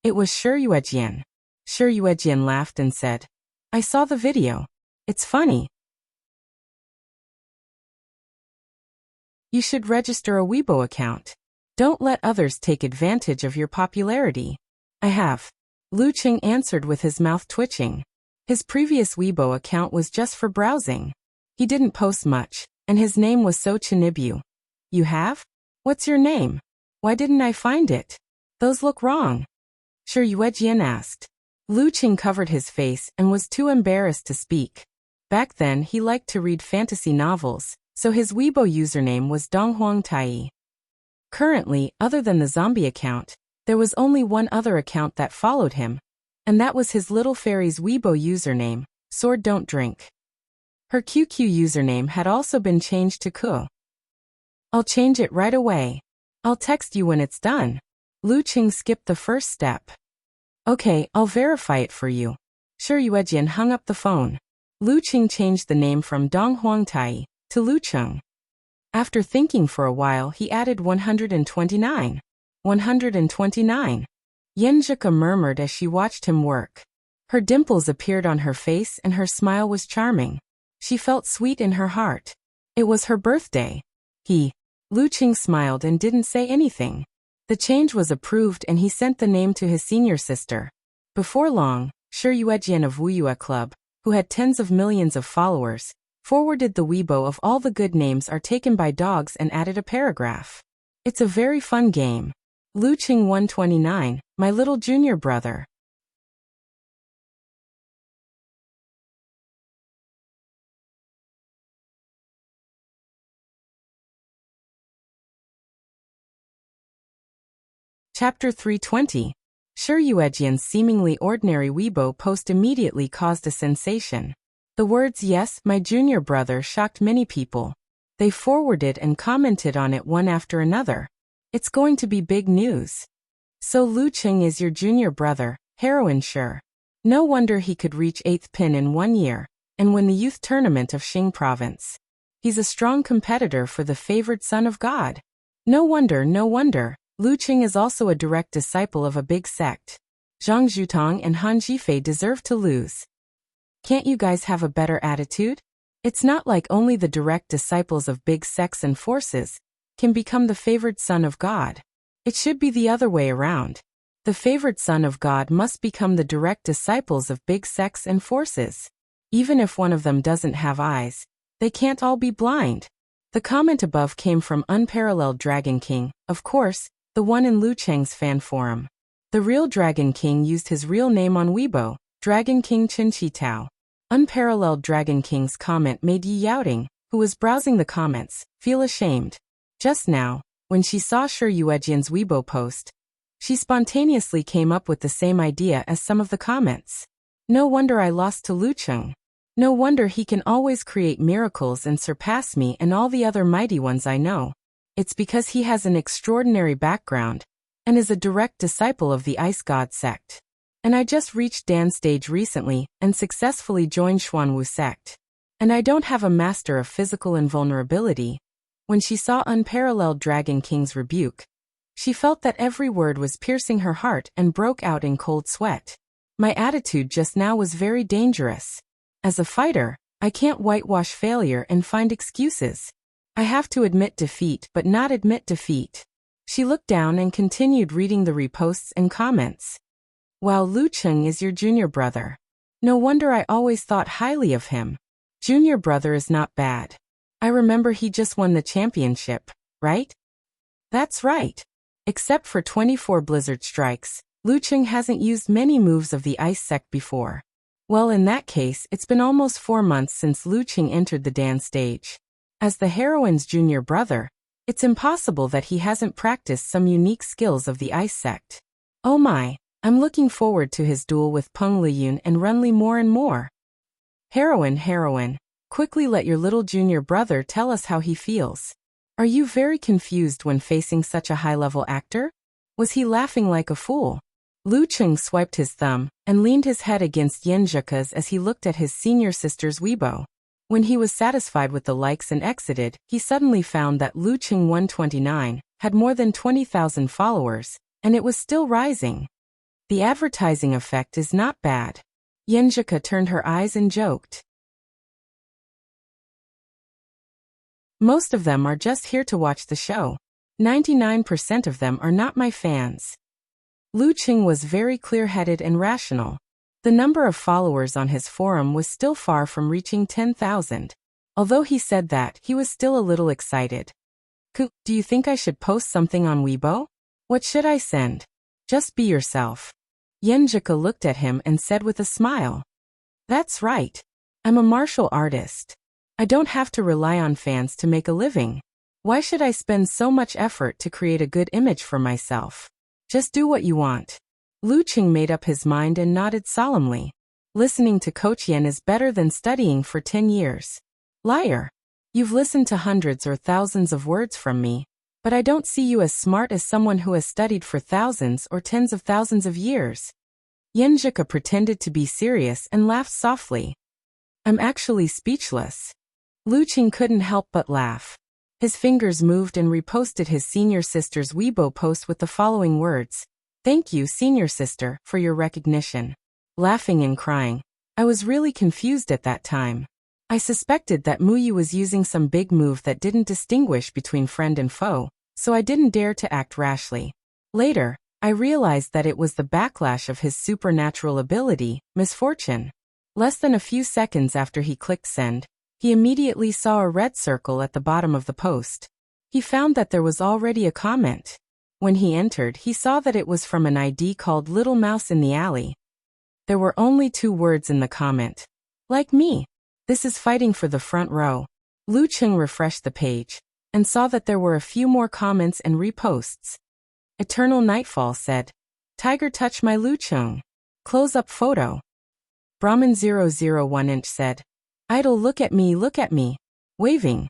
It was Shi Yuejian. Shi Yuejian laughed and said, I saw the video. It's funny. You should register a Weibo account. Don't let others take advantage of your popularity. I have. Lu Cheng answered with his mouth twitching. His previous Weibo account was just for browsing. He didn't post much, and his name was So Chinibyu. You have? What's your name? Why didn't I find it? Those look wrong. Shi Yuejian asked. Lu Cheng covered his face and was too embarrassed to speak. Back then he liked to read fantasy novels, so his Weibo username was Donghuang Tai. Currently, other than the zombie account, there was only one other account that followed him, and that was his little fairy's Weibo username, Sword Don't Drink. Her QQ username had also been changed to Ku. I'll change it right away. I'll text you when it's done. Lu Cheng skipped the first step. Okay, I'll verify it for you. Shi Yuejian hung up the phone. Lu Cheng changed the name from Donghuang Tai to Lu Cheng. After thinking for a while, he added 129. 129. Yenjika murmured as she watched him work. Her dimples appeared on her face and her smile was charming. She felt sweet in her heart. It was her birthday. Lu Cheng smiled and didn't say anything. The change was approved and he sent the name to his senior sister. Before long, Shi Yuejian of Wuxia Club, who had tens of millions of followers, forwarded the Weibo of all the good names are taken by dogs and added a paragraph. It's a very fun game. Lu Cheng 129, my little junior brother. Chapter 320. Shi Yuejian's seemingly ordinary Weibo post immediately caused a sensation. The words "Yes, my junior brother" shocked many people. They forwarded and commented on it one after another. It's going to be big news. So Lu Cheng is your junior brother, heroine sure. No wonder he could reach 8th pin in 1 year, and win the youth tournament of Xing province. He's a strong competitor for the favored son of God. No wonder, no wonder. Lu Cheng is also a direct disciple of a big sect. Zhang Zhutong and Han Jifei deserve to lose. Can't you guys have a better attitude? It's not like only the direct disciples of big sects and forces can become the favored son of God. It should be the other way around. The favored son of God must become the direct disciples of big sects and forces. Even if one of them doesn't have eyes, they can't all be blind. The comment above came from Unparalleled Dragon King, of course, the one in Lu Cheng's fan forum. The real Dragon King used his real name on Weibo, Dragon King Chen Qitao. Unparalleled Dragon King's comment made Yi Yaoting, who was browsing the comments, feel ashamed. Just now, when she saw Shi Yuejian's Weibo post, she spontaneously came up with the same idea as some of the comments. No wonder I lost to Lu Cheng. No wonder he can always create miracles and surpass me and all the other mighty ones I know. It's because he has an extraordinary background, and is a direct disciple of the Ice God sect. And I just reached Dan's stage recently, and successfully joined Xuanwu sect. And I don't have a master of physical invulnerability. When she saw Unparalleled Dragon King's rebuke, she felt that every word was piercing her heart and broke out in cold sweat. My attitude just now was very dangerous. As a fighter, I can't whitewash failure and find excuses. I have to admit defeat but not admit defeat. She looked down and continued reading the reposts and comments. Wow, Lu Cheng is your junior brother. No wonder I always thought highly of him. Junior brother is not bad. I remember he just won the championship, right? That's right. Except for 24 blizzard strikes, Lu Cheng hasn't used many moves of the ice sect before. Well, in that case, it's been almost 4 months since Lu Cheng entered the Dan stage. As the heroine's junior brother, it's impossible that he hasn't practiced some unique skills of the ice sect. Oh my, I'm looking forward to his duel with Peng Liyun and Renli more and more. Heroine, heroine, quickly let your little junior brother tell us how he feels. Are you very confused when facing such a high-level actor? Was he laughing like a fool? Lu Cheng swiped his thumb and leaned his head against Yenjika's as he looked at his senior sister's Weibo. When he was satisfied with the likes and exited, he suddenly found that Lu Cheng 129 had more than 20,000 followers, and it was still rising. The advertising effect is not bad. Yenjika turned her eyes and joked. Most of them are just here to watch the show. 99% of them are not my fans. Lu Cheng was very clear-headed and rational. The number of followers on his forum was still far from reaching 10,000. Although he said that, he was still a little excited. Do you think I should post something on Weibo? What should I send? Just be yourself. Yenjika looked at him and said with a smile. That's right. I'm a martial artist. I don't have to rely on fans to make a living. Why should I spend so much effort to create a good image for myself? Just do what you want. Lu Cheng made up his mind and nodded solemnly. Listening to Coach Yen is better than studying for 10 years. Liar. You've listened to hundreds or thousands of words from me, but I don't see you as smart as someone who has studied for thousands or tens of thousands of years. Yenjika pretended to be serious and laughed softly. I'm actually speechless. Lu Cheng couldn't help but laugh. His fingers moved and reposted his senior sister's Weibo post with the following words. Thank you, senior sister, for your recognition. Laughing and crying. I was really confused at that time. I suspected that Muyu was using some big move that didn't distinguish between friend and foe, so I didn't dare to act rashly. Later, I realized that it was the backlash of his supernatural ability, misfortune. Less than a few seconds after he clicked send, he immediately saw a red circle at the bottom of the post. He found that there was already a comment. When he entered, he saw that it was from an ID called Little Mouse in the Alley. There were only 2 words in the comment. Like me. This is fighting for the front row. Lu Cheng refreshed the page and saw that there were a few more comments and reposts. Eternal Nightfall said, Tiger touch my Lu Cheng. Close up photo. Brahmin 001 said, Idol look at me, waving.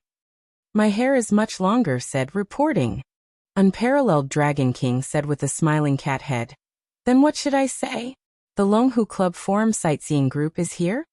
My hair is much longer said, reporting. Unparalleled Dragon King said with a smiling cat head. Then what should I say? The Longhu Club Forum Sightseeing Group is here?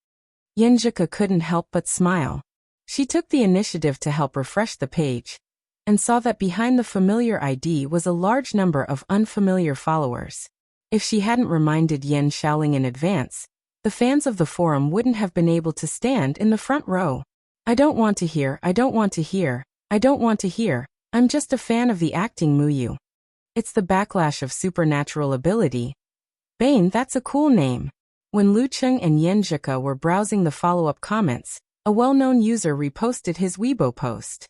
Yenjika couldn't help but smile. She took the initiative to help refresh the page, and saw that behind the familiar ID was a large number of unfamiliar followers. If she hadn't reminded Yen Shaoling in advance, the fans of the forum wouldn't have been able to stand in the front row. I don't want to hear, I don't want to hear, I don't want to hear, I'm just a fan of the acting Muyu. It's the backlash of supernatural ability. Bane, that's a cool name. When Lu Cheng and Yenjika were browsing the follow-up comments, a well-known user reposted his Weibo post.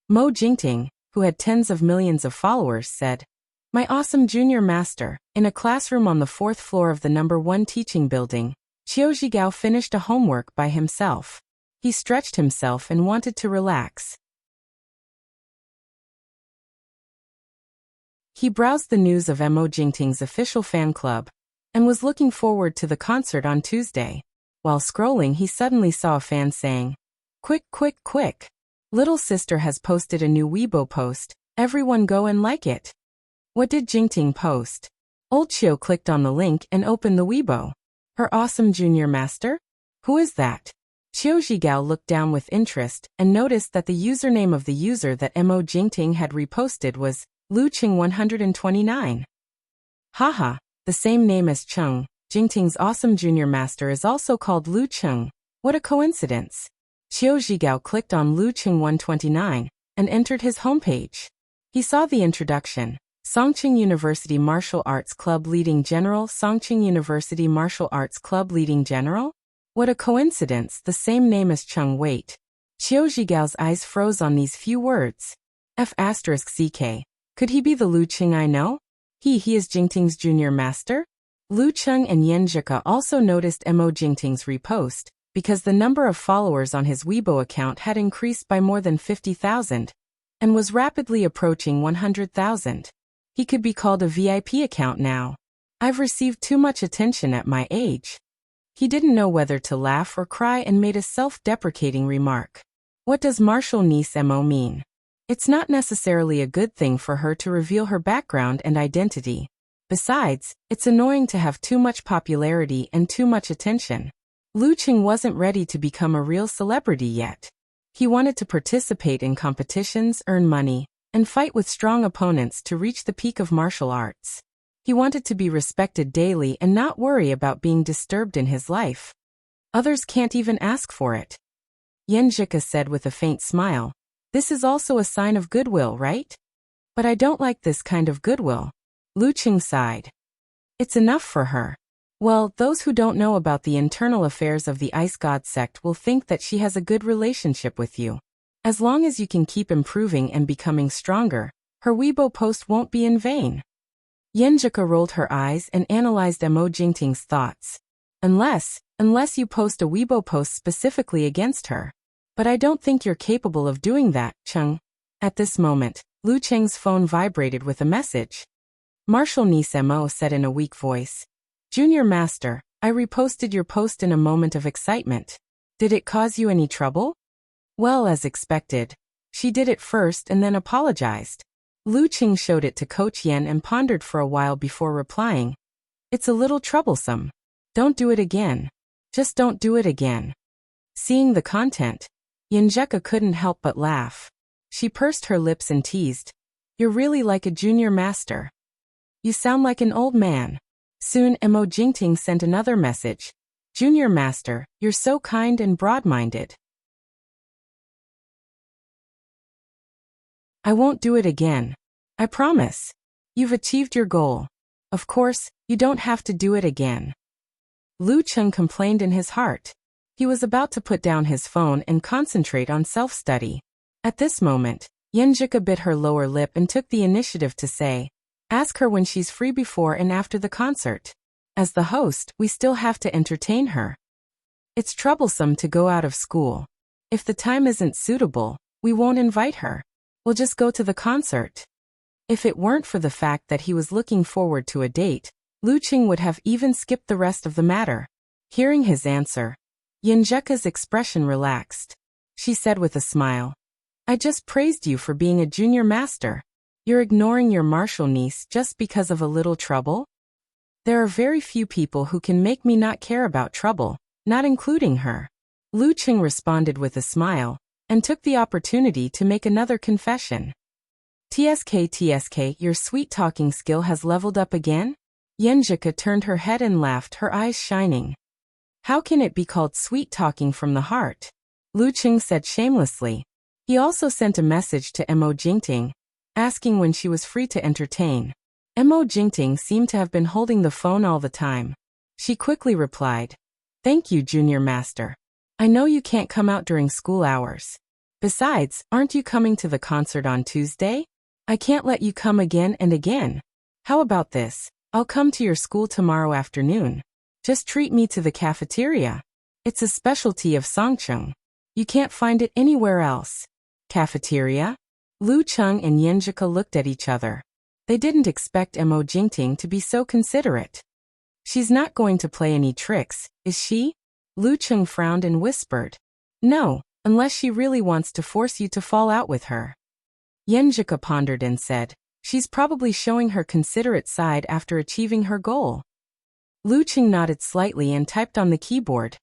Mo Jingting, who had tens of millions of followers, said, My awesome junior master, in a classroom on the 4th floor of the number 1 teaching building, Qiu Zhigao finished a homework by himself. He stretched himself and wanted to relax. He browsed the news of Mo Jingting's official fan club, and was looking forward to the concert on Tuesday. While scrolling, he suddenly saw a fan saying, Quick, quick, quick. Little sister has posted a new Weibo post, everyone go and like it. What did Jingting post? Old Qiu clicked on the link and opened the Weibo. Her awesome junior master? Who is that? Qiu Zhigao looked down with interest and noticed that the username of the user that Mo Jingting had reposted was Lu Cheng 129. Haha, the same name as Cheng. Jingting's awesome junior master is also called Lu Cheng. What a coincidence. Qiu Zhigao clicked on Lu Cheng 129 and entered his homepage. He saw the introduction. Songqing University Martial Arts Club Leading General. Songqing University Martial Arts Club Leading General? What a coincidence, the same name as Cheng. Wait. Qiu Zhigao's eyes froze on these few words. F***CK. Could he be the Lu Cheng I know? He is Jingting's junior master? Lu Cheng and Yenjika also noticed Mo Jingting's repost, because the number of followers on his Weibo account had increased by more than 50,000, and was rapidly approaching 100,000. He could be called a VIP account now. I've received too much attention at my age. He didn't know whether to laugh or cry and made a self-deprecating remark. What does martial niece MO mean? It's not necessarily a good thing for her to reveal her background and identity. Besides, it's annoying to have too much popularity and too much attention. Luqing wasn't ready to become a real celebrity yet. He wanted to participate in competitions, earn money, and fight with strong opponents to reach the peak of martial arts. He wanted to be respected daily and not worry about being disturbed in his life. Others can't even ask for it. Yenjika said with a faint smile. This is also a sign of goodwill, right? But I don't like this kind of goodwill. Luqing sighed. It's enough for her. Well, those who don't know about the internal affairs of the Ice God sect will think that she has a good relationship with you. As long as you can keep improving and becoming stronger, her Weibo post won't be in vain. Yenjika rolled her eyes and analyzed Mo Jingting's thoughts. Unless you post a Weibo post specifically against her. But I don't think you're capable of doing that, Cheng. At this moment, Lu Cheng's phone vibrated with a message. Martial niece Mo said in a weak voice. Junior Master, I reposted your post in a moment of excitement. Did it cause you any trouble? Well, as expected. She did it first and then apologized. Luqing showed it to Coach Yen and pondered for a while before replying. It's a little troublesome. Don't do it again. Just don't do it again. Seeing the content, Yenjika couldn't help but laugh. She pursed her lips and teased. You're really like a junior master. You sound like an old man. Soon Mo Jingting sent another message. Junior Master, you're so kind and broad-minded. I won't do it again. I promise. You've achieved your goal. Of course, you don't have to do it again. Lu Cheng complained in his heart. He was about to put down his phone and concentrate on self-study. At this moment, Yenjika bit her lower lip and took the initiative to say, ask her when she's free before and after the concert. As the host, we still have to entertain her. It's troublesome to go out of school. If the time isn't suitable, we won't invite her. We'll just go to the concert. If it weren't for the fact that he was looking forward to a date, Luqing would have even skipped the rest of the matter. Hearing his answer, Yenjika's expression relaxed. She said with a smile, I just praised you for being a junior master. You're ignoring your martial niece just because of a little trouble? There are very few people who can make me not care about trouble, not including her. Luqing responded with a smile, and took the opportunity to make another confession. TSK, your sweet-talking skill has leveled up again? Yenjika turned her head and laughed, her eyes shining. How can it be called sweet-talking from the heart? Luqing said shamelessly. He also sent a message to Mo Jingting, asking when she was free to entertain. Mo Jingting seemed to have been holding the phone all the time. She quickly replied, Thank you, Junior Master. I know you can't come out during school hours. Besides, aren't you coming to the concert on Tuesday? I can't let you come again and again. How about this? I'll come to your school tomorrow afternoon. Just treat me to the cafeteria. It's a specialty of Songcheng. You can't find it anywhere else. Cafeteria? Lu Cheng and Yenjika looked at each other. They didn't expect Mo Jingting to be so considerate. She's not going to play any tricks, is she? Lu Cheng frowned and whispered. No, unless she really wants to force you to fall out with her. Yenjika pondered and said, she's probably showing her considerate side after achieving her goal. Luqing nodded slightly and typed on the keyboard.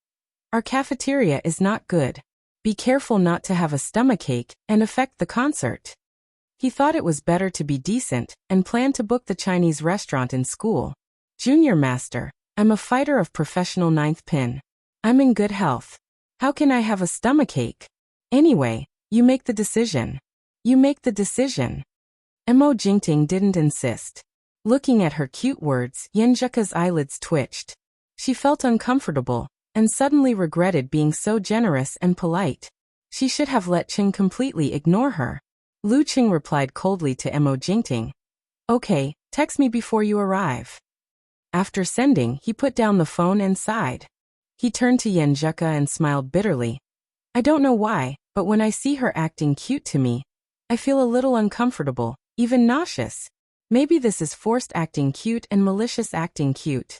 Our cafeteria is not good. Be careful not to have a stomachache and affect the concert. He thought it was better to be decent and planned to book the Chinese restaurant in school. Junior Master, I'm a fighter of professional 9th pin. I'm in good health. How can I have a stomachache? Anyway, you make the decision. You make the decision. Mo Jingting didn't insist. Looking at her cute words, Yenjika's eyelids twitched. She felt uncomfortable, and suddenly regretted being so generous and polite. She should have let Qing completely ignore her. Luqing replied coldly to Mo Jingting. Okay, text me before you arrive. After sending, he put down the phone and sighed. He turned to Yenjika and smiled bitterly. I don't know why, but when I see her acting cute to me, I feel a little uncomfortable, even nauseous. Maybe this is forced acting cute and malicious acting cute.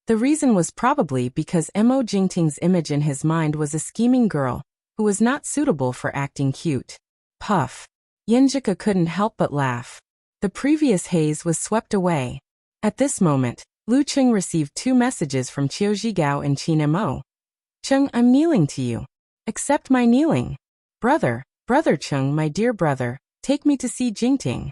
The reason was probably because Mo Jingting's image in his mind was a scheming girl who was not suitable for acting cute. Puff. Yinjika couldn't help but laugh. The previous haze was swept away. At this moment, Lu Cheng received 2 messages from Qiu Zhigao and Qin Mo. Cheng, I'm kneeling to you. Accept my kneeling. Brother Cheng, my dear brother, take me to see Jingting.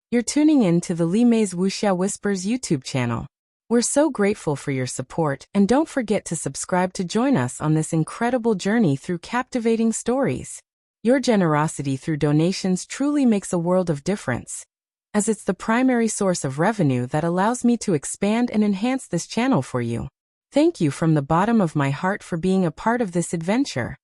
You're tuning in to the Li Mei's Wuxia Whispers YouTube channel. We're so grateful for your support, and don't forget to subscribe to join us on this incredible journey through captivating stories. Your generosity through donations truly makes a world of difference, as it's the primary source of revenue that allows me to expand and enhance this channel for you. Thank you from the bottom of my heart for being a part of this adventure.